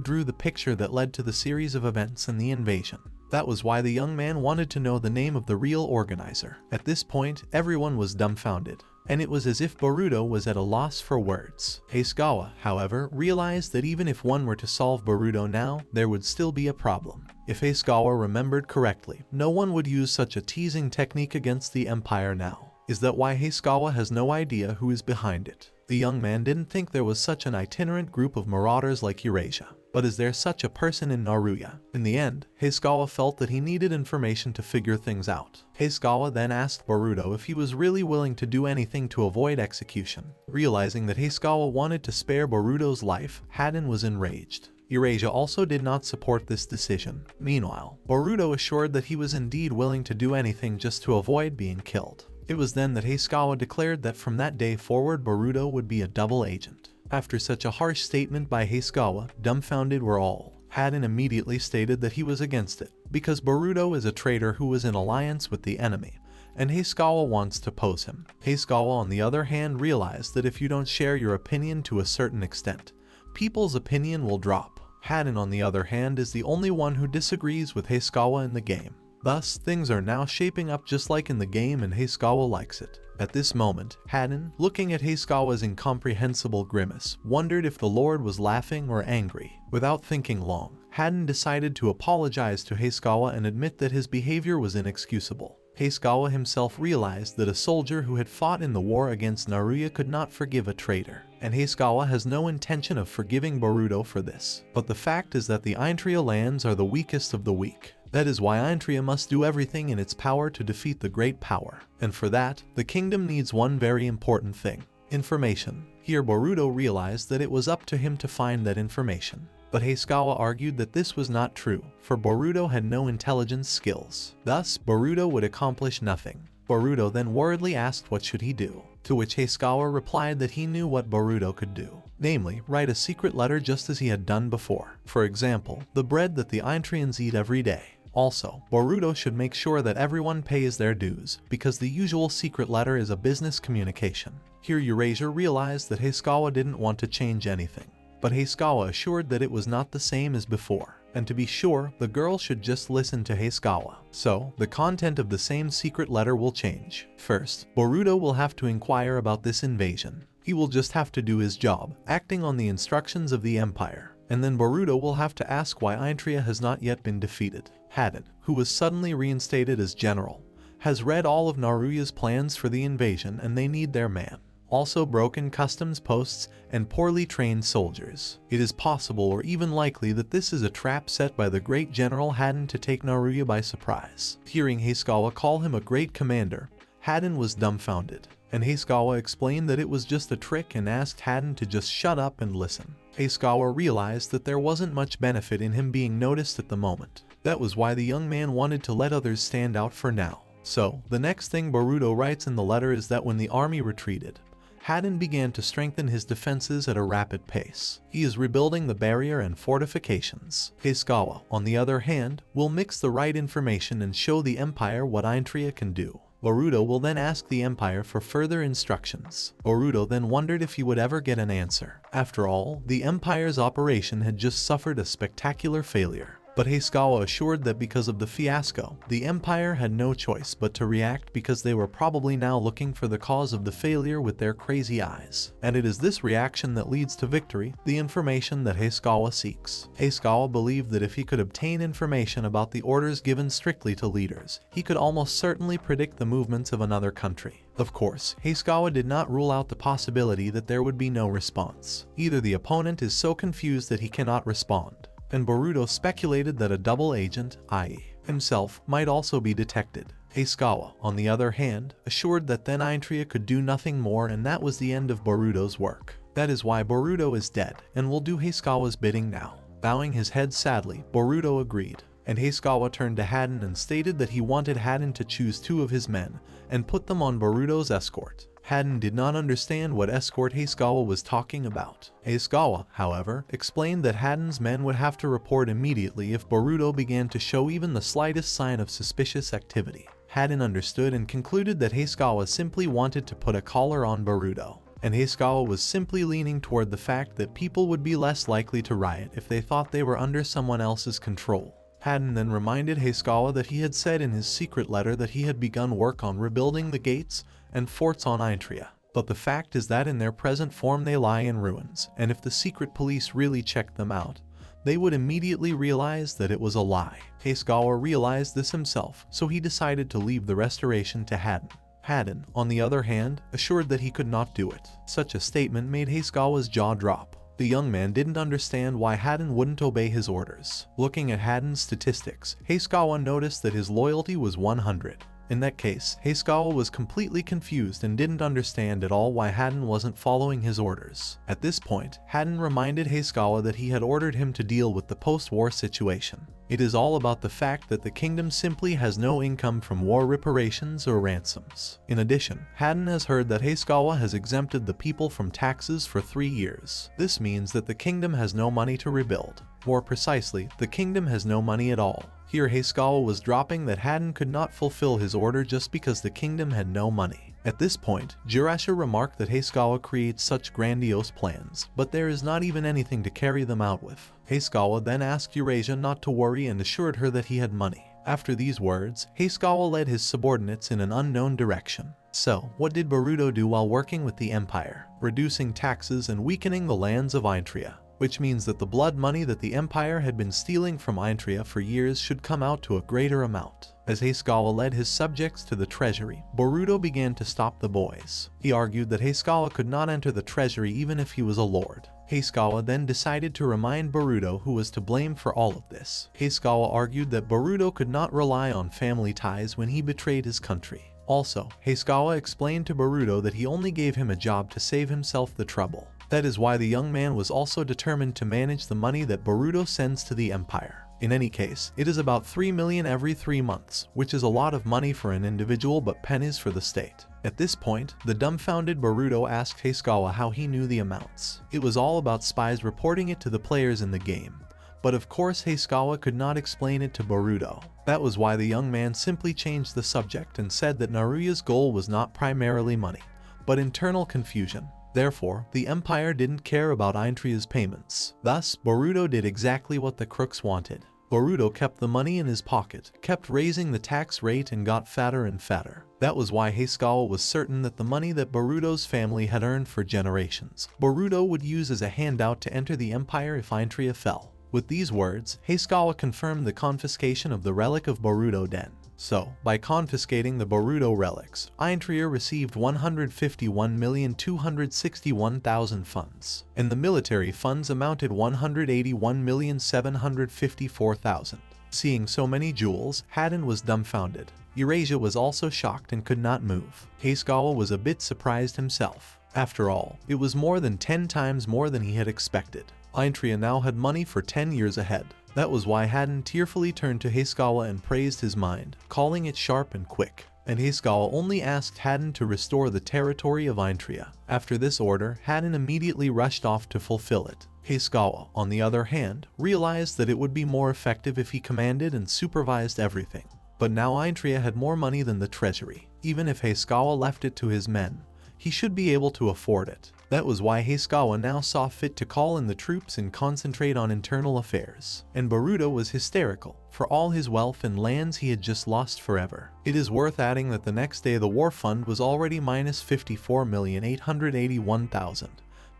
drew the picture that led to the series of events and the invasion. That was why the young man wanted to know the name of the real organizer. At this point, everyone was dumbfounded, and it was as if Boruto was at a loss for words. Hisakawa, however, realized that even if one were to solve Boruto now, there would still be a problem. If Hisakawa remembered correctly, no one would use such a teasing technique against the Empire now. Is that why Hisakawa has no idea who is behind it? The young man didn't think there was such an itinerant group of marauders like Eurasia. But is there such a person in Naruya? In the end, Hisakawa felt that he needed information to figure things out. Hisakawa then asked Boruto if he was really willing to do anything to avoid execution. Realizing that Hisakawa wanted to spare Boruto's life, Haden was enraged. Eurasia also did not support this decision. Meanwhile, Boruto assured that he was indeed willing to do anything just to avoid being killed. It was then that Hisakawa declared that from that day forward Boruto would be a double agent. After such a harsh statement by Hisakawa, dumbfounded were all. Haden immediately stated that he was against it, because Boruto is a traitor who was in alliance with the enemy, and Hisakawa wants to pose him. Hisakawa on the other hand realized that if you don't share your opinion to a certain extent, people's opinion will drop. Haden on the other hand is the only one who disagrees with Hisakawa in the game. Thus, things are now shaping up just like in the game and Hisakawa likes it. At this moment, Haden, looking at Hisakawa's incomprehensible grimace, wondered if the Lord was laughing or angry. Without thinking long, Haden decided to apologize to Hisakawa and admit that his behavior was inexcusable. Hisakawa himself realized that a soldier who had fought in the war against Naruya could not forgive a traitor, and Hisakawa has no intention of forgiving Boruto for this. But the fact is that the Intria lands are the weakest of the weak. That is why Intria must do everything in its power to defeat the great power. And for that, the kingdom needs one very important thing: information. Here Boruto realized that it was up to him to find that information. But Hisakawa argued that this was not true, for Boruto had no intelligence skills. Thus, Boruto would accomplish nothing. Boruto then worriedly asked what should he do, to which Hisakawa replied that he knew what Boruto could do. Namely, write a secret letter just as he had done before. For example, the bread that the Intrians eat every day. Also, Boruto should make sure that everyone pays their dues, because the usual secret letter is a business communication. Here Eurasia realized that Hisakawa didn't want to change anything. But Hisakawa assured that it was not the same as before, and to be sure, the girl should just listen to Hisakawa. So, the content of the same secret letter will change. First, Boruto will have to inquire about this invasion. He will just have to do his job, acting on the instructions of the Empire. And then Boruto will have to ask why Intria has not yet been defeated. Haden, who was suddenly reinstated as general, has read all of Naruya's plans for the invasion and they need their man. Also broken customs posts and poorly trained soldiers. It is possible or even likely that this is a trap set by the great General Haden to take Naruya by surprise. Hearing Hayashikawa call him a great commander, Haden was dumbfounded, and Hayashikawa explained that it was just a trick and asked Haden to just shut up and listen. Hayashikawa realized that there wasn't much benefit in him being noticed at the moment. That was why the young man wanted to let others stand out for now. So, the next thing Boruto writes in the letter is that when the army retreated, Haden began to strengthen his defenses at a rapid pace. He is rebuilding the barrier and fortifications. Hayashikawa, on the other hand, will mix the right information and show the Empire what Intria can do. Boruto will then ask the Empire for further instructions. Boruto then wondered if he would ever get an answer. After all, the Empire's operation had just suffered a spectacular failure. But Hayashikawa assured that because of the fiasco, the Empire had no choice but to react because they were probably now looking for the cause of the failure with their crazy eyes. And it is this reaction that leads to victory, the information that Hayashikawa seeks. Hayashikawa believed that if he could obtain information about the orders given strictly to leaders, he could almost certainly predict the movements of another country. Of course, Hayashikawa did not rule out the possibility that there would be no response. Either the opponent is so confused that he cannot respond, and Boruto speculated that a double agent, i.e. himself, might also be detected. Hayashikawa, on the other hand, assured that then Intria could do nothing more and that was the end of Boruto's work. That is why Boruto is dead, and will do Hayashikawa's bidding now. Bowing his head sadly, Boruto agreed, and Hayashikawa turned to Haden and stated that he wanted Haden to choose 2 of his men, and put them on Boruto's escort. Haden did not understand what escort Hayashikawa was talking about. Hayashikawa, however, explained that Haden's men would have to report immediately if Boruto began to show even the slightest sign of suspicious activity. Haden understood and concluded that Hayashikawa simply wanted to put a collar on Boruto, and Hayashikawa was simply leaning toward the fact that people would be less likely to riot if they thought they were under someone else's control. Haden then reminded Hayashikawa that he had said in his secret letter that he had begun work on rebuilding the gates and forts on Intria. But the fact is that in their present form they lie in ruins, and if the secret police really checked them out, they would immediately realize that it was a lie. Hayashikawa realized this himself, so he decided to leave the restoration to Haden. Haden, on the other hand, assured that he could not do it. Such a statement made Hayashikawa's jaw drop. The young man didn't understand why Haden wouldn't obey his orders. Looking at Haden's statistics, Hayashikawa noticed that his loyalty was 100. In that case, Hayashikawa was completely confused and didn't understand at all why Haden wasn't following his orders. At this point, Haden reminded Hayashikawa that he had ordered him to deal with the post-war situation. It is all about the fact that the kingdom simply has no income from war reparations or ransoms. In addition, Haden has heard that Hayashikawa has exempted the people from taxes for 3 years. This means that the kingdom has no money to rebuild. More precisely, the kingdom has no money at all. Here Hayashikawa was dropping that Haden could not fulfill his order just because the kingdom had no money. At this point, Eurasia remarked that Hayashikawa creates such grandiose plans, but there is not even anything to carry them out with. Hayashikawa then asked Eurasia not to worry and assured her that he had money. After these words, Hayashikawa led his subordinates in an unknown direction. So, what did Boruto do while working with the Empire? Reducing taxes and weakening the lands of Intria, which means that the blood money that the Empire had been stealing from Intria for years should come out to a greater amount. As Hayashikawa led his subjects to the treasury, Boruto began to stop the boys. He argued that Hayashikawa could not enter the treasury even if he was a lord. Hayashikawa then decided to remind Boruto who was to blame for all of this. Hayashikawa argued that Boruto could not rely on family ties when he betrayed his country. Also, Hayashikawa explained to Boruto that he only gave him a job to save himself the trouble. That is why the young man was also determined to manage the money that Boruto sends to the Empire. In any case, it is about 3 million every 3 months, which is a lot of money for an individual but pennies for the state. At this point, the dumbfounded Boruto asked Hayashikawa how he knew the amounts. It was all about spies reporting it to the players in the game. But of course Hayashikawa could not explain it to Boruto. That was why the young man simply changed the subject and said that Naruya's goal was not primarily money, but internal confusion. Therefore, the Empire didn't care about Intria's payments. Thus, Boruto did exactly what the crooks wanted. Boruto kept the money in his pocket, kept raising the tax rate and got fatter and fatter. That was why Hayashikawa was certain that the money that Boruto's family had earned for generations, Boruto would use as a handout to enter the Empire if Intria fell. With these words, Hayashikawa confirmed the confiscation of the relic of Boruto Den. So, by confiscating the Boruto relics, Intria received 151,261,000 funds, and the military funds amounted 181,754,000. Seeing so many jewels, Haden was dumbfounded. Eurasia was also shocked and could not move. Hasegawa was a bit surprised himself. After all, it was more than 10 times more than he had expected. Intria now had money for 10 years ahead. That was why Haden tearfully turned to Hasegawa and praised his mind, calling it sharp and quick. And Hasegawa only asked Haden to restore the territory of Intria. After this order, Haden immediately rushed off to fulfill it. Hasegawa, on the other hand, realized that it would be more effective if he commanded and supervised everything. But now Intria had more money than the treasury. Even if Hasegawa left it to his men, he should be able to afford it. That was why Hasegawa now saw fit to call in the troops and concentrate on internal affairs. And Boruto was hysterical, for all his wealth and lands he had just lost forever. It is worth adding that the next day the war fund was already minus 54,881,000.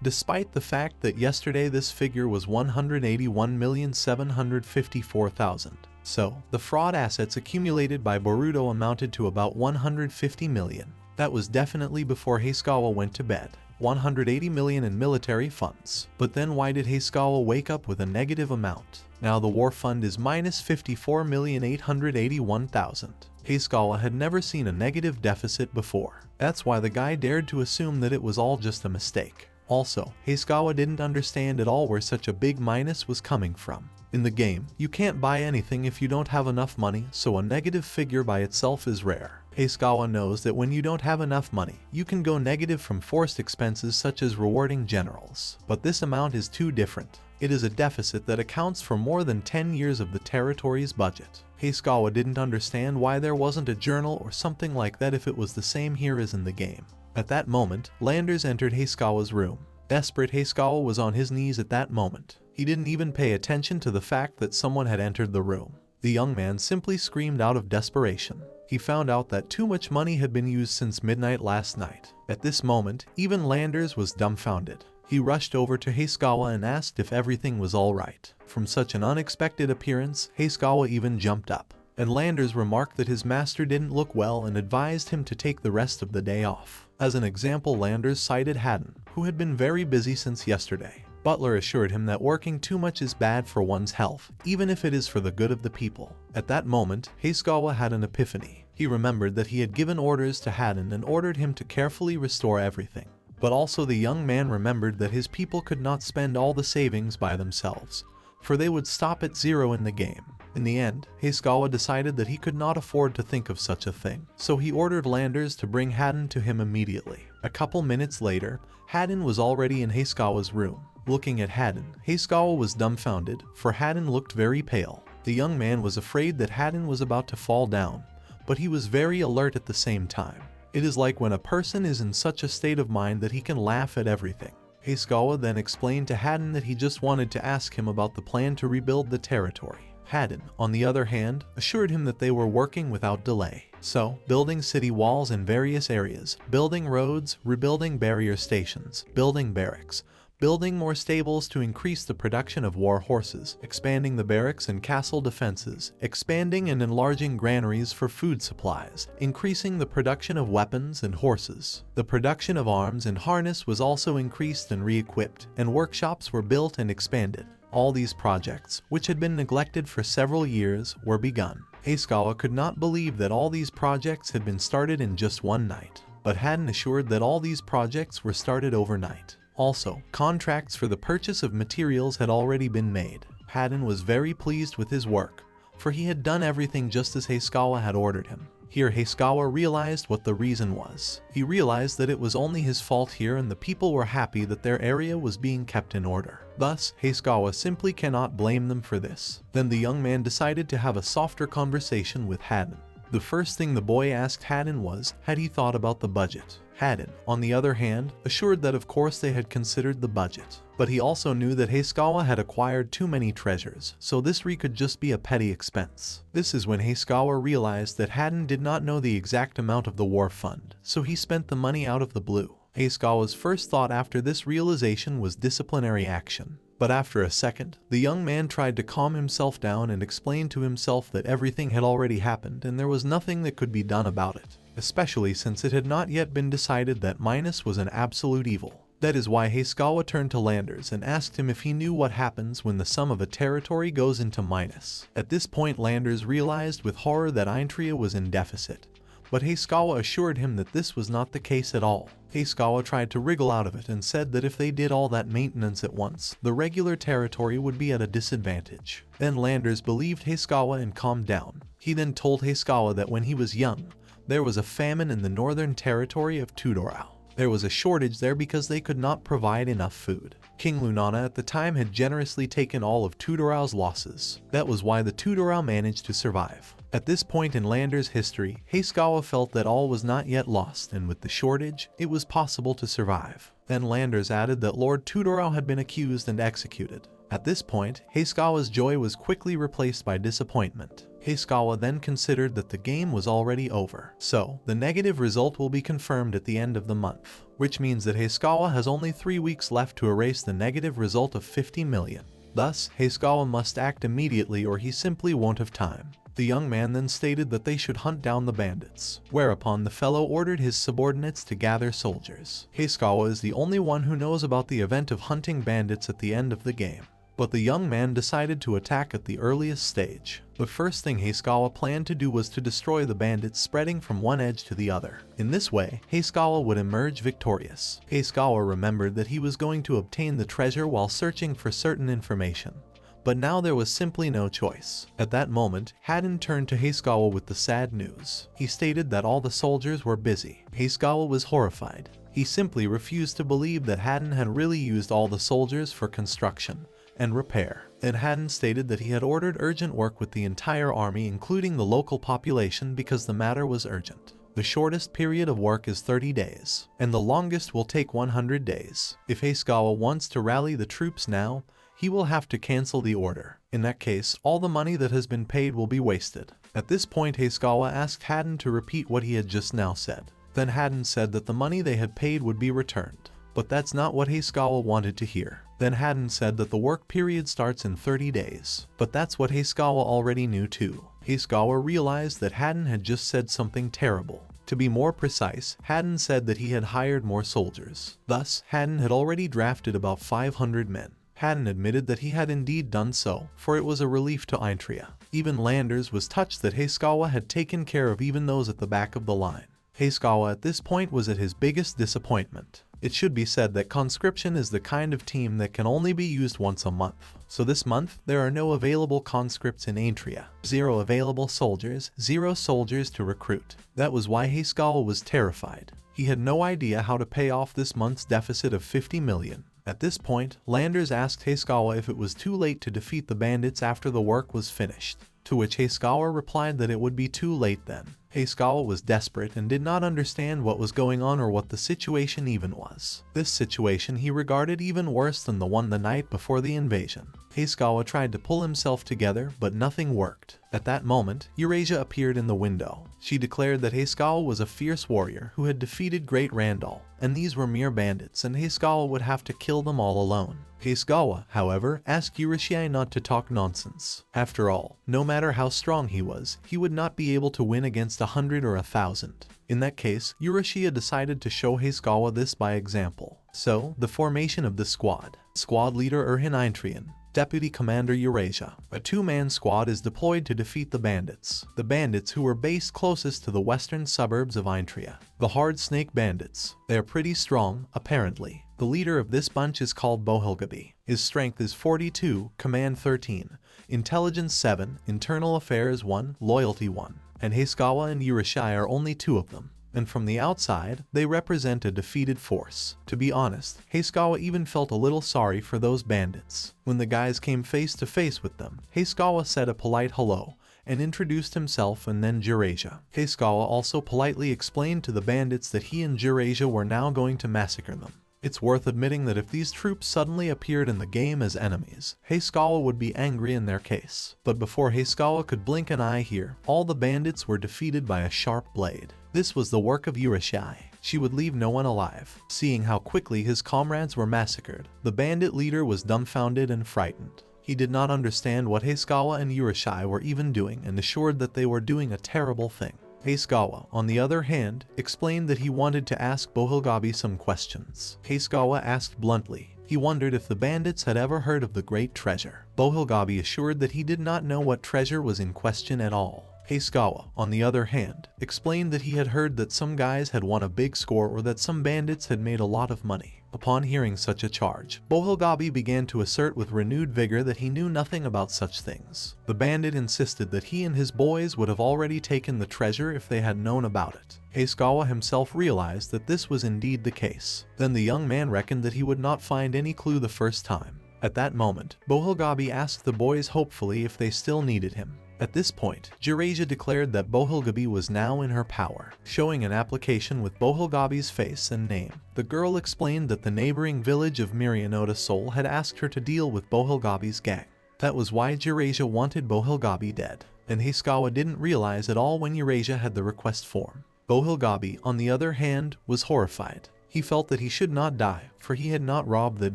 Despite the fact that yesterday this figure was 181,754,000. So, the fraud assets accumulated by Boruto amounted to about 150 million. That was definitely before Hasegawa went to bed. 180 million in military funds. But then why did Hasegawa wake up with a negative amount? Now the war fund is minus 54,881,000. Hasegawa had never seen a negative deficit before. That's why the guy dared to assume that it was all just a mistake. Also, Hasegawa didn't understand at all where such a big minus was coming from. In the game, you can't buy anything if you don't have enough money, so a negative figure by itself is rare. Hasegawa knows that when you don't have enough money, you can go negative from forced expenses such as rewarding generals. But this amount is too different. It is a deficit that accounts for more than 10 years of the territory's budget. Hasegawa didn't understand why there wasn't a journal or something like that if it was the same here as in the game. At that moment, Landers entered Hasegawa's room. Desperate, Hasegawa was on his knees at that moment. He didn't even pay attention to the fact that someone had entered the room. The young man simply screamed out of desperation. He found out that too much money had been used since midnight last night. At this moment, even Landers was dumbfounded. He rushed over to Hasegawa and asked if everything was alright. From such an unexpected appearance, Hasegawa even jumped up. And Landers remarked that his master didn't look well and advised him to take the rest of the day off. As an example, Landers cited Haden, who had been very busy since yesterday. Butler assured him that working too much is bad for one's health, even if it is for the good of the people. At that moment, Hasegawa had an epiphany. He remembered that he had given orders to Haden and ordered him to carefully restore everything. But also the young man remembered that his people could not spend all the savings by themselves, for they would stop at zero in the game. In the end, Hasegawa decided that he could not afford to think of such a thing, so he ordered Landers to bring Haden to him immediately. A couple minutes later, Haden was already in Hasegawa's room. Looking at Haden, Hasegawa was dumbfounded, for Haden looked very pale. The young man was afraid that Haden was about to fall down, but he was very alert at the same time. It is like when a person is in such a state of mind that he can laugh at everything. Hasegawa then explained to Haden that he just wanted to ask him about the plan to rebuild the territory. Haden, on the other hand, assured him that they were working without delay. So, building city walls in various areas, building roads, rebuilding barrier stations, building barracks, building more stables to increase the production of war horses, expanding the barracks and castle defenses, expanding and enlarging granaries for food supplies, increasing the production of weapons and horses. The production of arms and harness was also increased and re-equipped, and workshops were built and expanded. All these projects, which had been neglected for several years, were begun. Hasegawa could not believe that all these projects had been started in just one night, but Haden assured that all these projects were started overnight. Also, contracts for the purchase of materials had already been made. Haden was very pleased with his work, for he had done everything just as Hasegawa had ordered him. Here Hasegawa realized what the reason was. He realized that it was only his fault here and the people were happy that their area was being kept in order. Thus, Hasegawa simply cannot blame them for this. Then the young man decided to have a softer conversation with Haden. The first thing the boy asked Haden was, had he thought about the budget? Haden, on the other hand, assured that of course they had considered the budget. But he also knew that Hasegawa had acquired too many treasures, so this could just be a petty expense. This is when Hasegawa realized that Haden did not know the exact amount of the war fund, so he spent the money out of the blue. Heisugawa's first thought after this realization was disciplinary action. But after a second, the young man tried to calm himself down and explain to himself that everything had already happened and there was nothing that could be done about it, especially since it had not yet been decided that Minus was an absolute evil. That is why Heisugawa turned to Landers and asked him if he knew what happens when the sum of a territory goes into minus. At this point, Landers realized with horror that Intria was in deficit, but Heisugawa assured him that this was not the case at all. Heisugawa tried to wriggle out of it and said that if they did all that maintenance at once, the regular territory would be at a disadvantage. Then Landers believed Heisugawa and calmed down. He then told Heisugawa that when he was young, there was a famine in the northern territory of Tudorao. There was a shortage there because they could not provide enough food. King Lunana at the time had generously taken all of Tudorao's losses. That was why the Tudorao managed to survive. At this point in Landers' history, Heisugawa felt that all was not yet lost, and with the shortage, it was possible to survive. Then Landers added that Lord Tudorao had been accused and executed. At this point, Heisugawa's joy was quickly replaced by disappointment. Heisugawa then considered that the game was already over. So, the negative result will be confirmed at the end of the month, which means that Heisugawa has only 3 weeks left to erase the negative result of 50 million. Thus, Heisugawa must act immediately or he simply won't have time. The young man then stated that they should hunt down the bandits, whereupon the fellow ordered his subordinates to gather soldiers. Heisugawa is the only one who knows about the event of hunting bandits at the end of the game. But the young man decided to attack at the earliest stage. The first thing Heisugawa planned to do was to destroy the bandits spreading from one edge to the other. In this way, Heisugawa would emerge victorious. Heisugawa remembered that he was going to obtain the treasure while searching for certain information. But now there was simply no choice. At that moment, Haden turned to Heisugawa with the sad news. He stated that all the soldiers were busy. Heisugawa was horrified. He simply refused to believe that Haden had really used all the soldiers for construction and repair. Then Haden stated that he had ordered urgent work with the entire army, including the local population, because the matter was urgent. The shortest period of work is 30 days, and the longest will take 100 days. If Heisugawa wants to rally the troops now, he will have to cancel the order. In that case, all the money that has been paid will be wasted. At this point, Heisugawa asked Haden to repeat what he had just now said. Then Haden said that the money they had paid would be returned. But that's not what Heisugawa wanted to hear. Then Haden said that the work period starts in 30 days. But that's what Heisugawa already knew too. Heisugawa realized that Haden had just said something terrible. To be more precise, Haden said that he had hired more soldiers. Thus, Haden had already drafted about 500 men. Haden admitted that he had indeed done so, for it was a relief to Intria. Even Landers was touched that Heisugawa had taken care of even those at the back of the line. Heisugawa at this point was at his biggest disappointment. It should be said that conscription is the kind of team that can only be used once a month. So this month, there are no available conscripts in Intria. 0 available soldiers, 0 soldiers to recruit. That was why Heisugawa was terrified. He had no idea how to pay off this month's deficit of 50 million. At this point, Landers asked Heisugawa if it was too late to defeat the bandits after the work was finished, to which Heisugawa replied that it would be too late then. Heisugawa was desperate and did not understand what was going on or what the situation even was. This situation he regarded even worse than the one the night before the invasion. Heisugawa tried to pull himself together, but nothing worked. At that moment, Eurasia appeared in the window. She declared that Heisugawa was a fierce warrior who had defeated Great Randall, and these were mere bandits and Heisugawa would have to kill them all alone. Heisugawa, however, asked Eurasia not to talk nonsense. After all, no matter how strong he was, he would not be able to win against 100 or 1,000. In that case, Eurasia decided to show Heisugawa this by example. So, the formation of the squad. Squad leader Intrian. Deputy Commander Eurasia. A 2-man squad is deployed to defeat the bandits. The bandits who were based closest to the western suburbs of Intria. The Hard Snake Bandits. They are pretty strong, apparently. The leader of this bunch is called Bohulgabi. His strength is 42, command 13, intelligence 7, internal affairs 1, loyalty 1. And Heisugawa and Eurasia are only 2 of them. And from the outside, they represent a defeated force. To be honest, Heisugawa even felt a little sorry for those bandits. When the guys came face to face with them, Heisugawa said a polite hello and introduced himself and then Eurasia. Heisugawa also politely explained to the bandits that he and Eurasia were now going to massacre them. It's worth admitting that if these troops suddenly appeared in the game as enemies, Heisugawa would be angry in their case. But before Heisugawa could blink an eye here, all the bandits were defeated by a sharp blade. This was the work of Eurasia. she would leave no one alive. Seeing how quickly his comrades were massacred, the bandit leader was dumbfounded and frightened. He did not understand what Hayakawa and Urasia were even doing and assured that they were doing a terrible thing. Hayakawa, on the other hand, explained that he wanted to ask Bohulgabi some questions. Hayakawa asked bluntly. He wondered if the bandits had ever heard of the great treasure. Bohulgabi assured that he did not know what treasure was in question at all. Hayakawa, on the other hand, explained that he had heard that some guys had won a big score or that some bandits had made a lot of money. Upon hearing such a charge, Bohulgabi began to assert with renewed vigor that he knew nothing about such things. The bandit insisted that he and his boys would have already taken the treasure if they had known about it. Hayakawa himself realized that this was indeed the case. Then the young man reckoned that he would not find any clue the first time. At that moment, Bohulgabi asked the boys hopefully if they still needed him. At this point, Eurasia declared that Bohulgabi was now in her power, showing an application with Bohulgabi's face and name. The girl explained that the neighboring village of Mirianota Soul had asked her to deal with Bohulgabi's gang. That was why Eurasia wanted Bohulgabi dead, and Hayakawa didn't realize at all when Eurasia had the request form. Bohulgabi, on the other hand, was horrified. He felt that he should not die, for he had not robbed that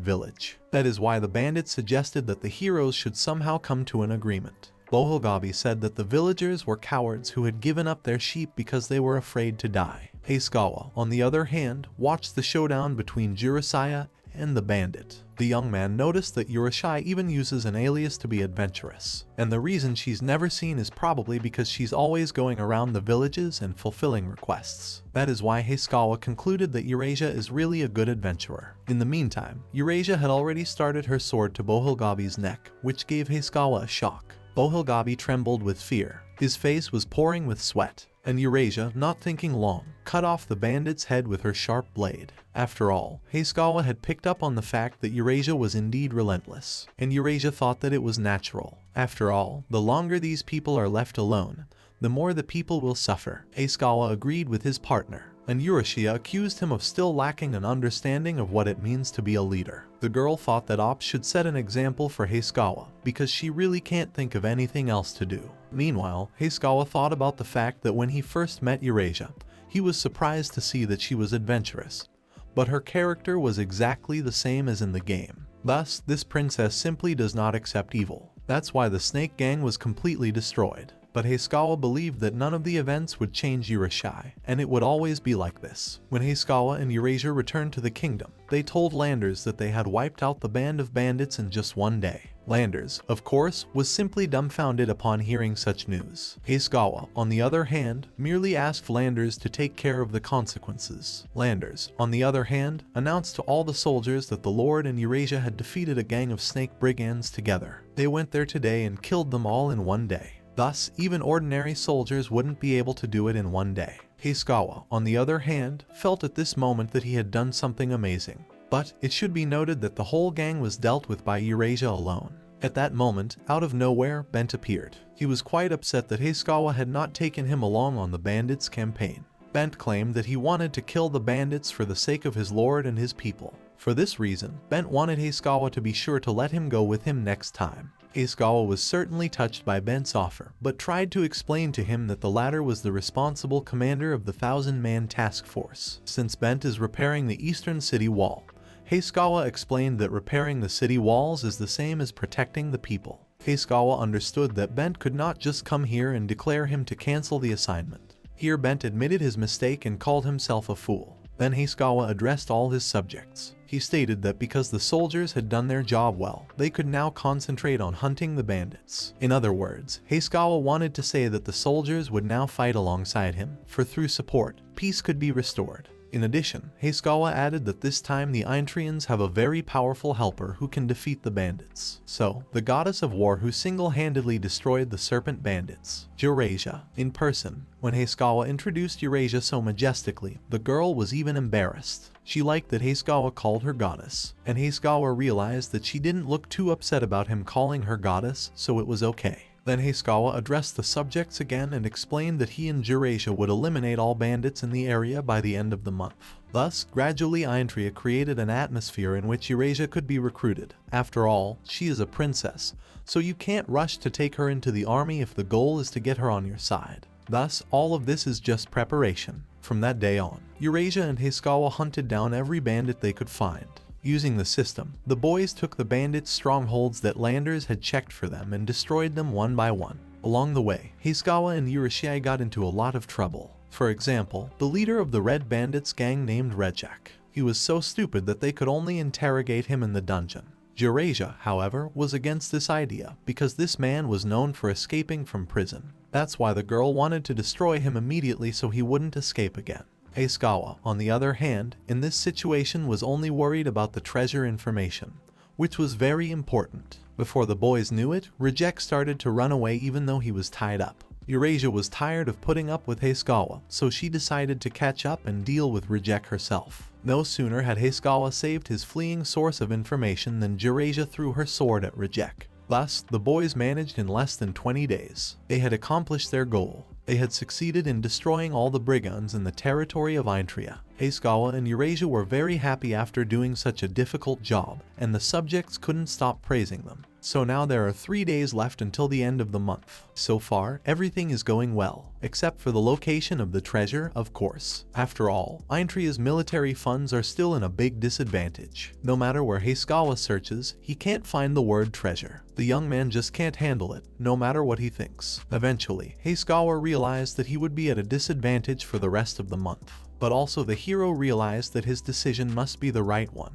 village. That is why the bandits suggested that the heroes should somehow come to an agreement. Bohulgabi said that the villagers were cowards who had given up their sheep because they were afraid to die. Hayakawa, on the other hand, watched the showdown between Eurasia and the bandit. The young man noticed that Eurasia even uses an alias to be adventurous, and the reason she's never seen is probably because she's always going around the villages and fulfilling requests. That is why Hayakawa concluded that Eurasia is really a good adventurer. In the meantime, Eurasia had already started her sword to Bohulgabi's neck, which gave Hayakawa a shock. Bohulgabi trembled with fear. His face was pouring with sweat, and Eurasia, not thinking long, cut off the bandit's head with her sharp blade. After all, Hayakawa had picked up on the fact that Eurasia was indeed relentless, and Eurasia thought that it was natural. After all, the longer these people are left alone, the more the people will suffer. Hayakawa agreed with his partner, and Eurasia accused him of still lacking an understanding of what it means to be a leader. The girl thought that Ops should set an example for Hayakawa, because she really can't think of anything else to do. Meanwhile, Hayakawa thought about the fact that when he first met Eurasia, he was surprised to see that she was adventurous, but her character was exactly the same as in the game. Thus, this princess simply does not accept evil. That's why the Snake Gang was completely destroyed. But Hayakawa believed that none of the events would change Eurasia, and it would always be like this. When Hayakawa and Eurasia returned to the kingdom, they told Landers that they had wiped out the band of bandits in just one day. Landers, of course, was simply dumbfounded upon hearing such news. Hayakawa, on the other hand, merely asked Landers to take care of the consequences. Landers, on the other hand, announced to all the soldiers that the Lord and Eurasia had defeated a gang of snake brigands together. They went there today and killed them all in one day. Thus, even ordinary soldiers wouldn't be able to do it in one day. Hayakawa, on the other hand, felt at this moment that he had done something amazing. But it should be noted that the whole gang was dealt with by Eurasia alone. At that moment, out of nowhere, Bent appeared. He was quite upset that Hayakawa had not taken him along on the bandits' campaign. Bent claimed that he wanted to kill the bandits for the sake of his lord and his people. For this reason, Bent wanted Hayakawa to be sure to let him go with him next time. Hayakawa was certainly touched by Bent's offer, but tried to explain to him that the latter was the responsible commander of the 1,000-man task force. Since Bent is repairing the eastern city wall, Hayakawa explained that repairing the city walls is the same as protecting the people. Hayakawa understood that Bent could not just come here and declare him to cancel the assignment. Here Bent admitted his mistake and called himself a fool. Then Hayakawa addressed all his subjects. He stated that because the soldiers had done their job well, they could now concentrate on hunting the bandits. In other words, Hayakawa wanted to say that the soldiers would now fight alongside him, for through support, peace could be restored. In addition, Hayakawa added that this time the Eintrians have a very powerful helper who can defeat the bandits. So, the goddess of war who single-handedly destroyed the serpent bandits, Eurasia, in person. When Hayakawa introduced Eurasia so majestically, the girl was even embarrassed. She liked that Hayakawa called her goddess, and Hayakawa realized that she didn't look too upset about him calling her goddess, so it was okay. Then Hayakawa addressed the subjects again and explained that he and Eurasia would eliminate all bandits in the area by the end of the month. Thus, gradually Intria created an atmosphere in which Eurasia could be recruited. After all, she is a princess, so you can't rush to take her into the army if the goal is to get her on your side. Thus, all of this is just preparation. From that day on, Eurasia and Hisakawa hunted down every bandit they could find. Using the system, the boys took the bandits' strongholds that landers had checked for them and destroyed them one by one. Along the way, Hisakawa and Eurasia got into a lot of trouble. For example, the leader of the Red Bandits gang named Rejek. He was so stupid that they could only interrogate him in the dungeon. Eurasia, however, was against this idea because this man was known for escaping from prison. That's why the girl wanted to destroy him immediately so he wouldn't escape again. Hisakawa, on the other hand, in this situation was only worried about the treasure information, which was very important. Before the boys knew it, Rejek started to run away even though he was tied up. Eurasia was tired of putting up with Hisakawa, so she decided to catch up and deal with Rejek herself. No sooner had Hisakawa saved his fleeing source of information than Eurasia threw her sword at Rejek. Thus, the boys managed in less than 20 days. They had accomplished their goal. They had succeeded in destroying all the brigands in the territory of Inria. Hisakawa and Eurasia were very happy after doing such a difficult job, and the subjects couldn't stop praising them. So now there are 3 days left until the end of the month. So far, everything is going well, except for the location of the treasure, of course. After all, Inria's military funds are still in a big disadvantage. No matter where Hisakawa searches, he can't find the word treasure. The young man just can't handle it, no matter what he thinks. Eventually, Hisakawa realized that he would be at a disadvantage for the rest of the month. But also the hero realized that his decision must be the right one.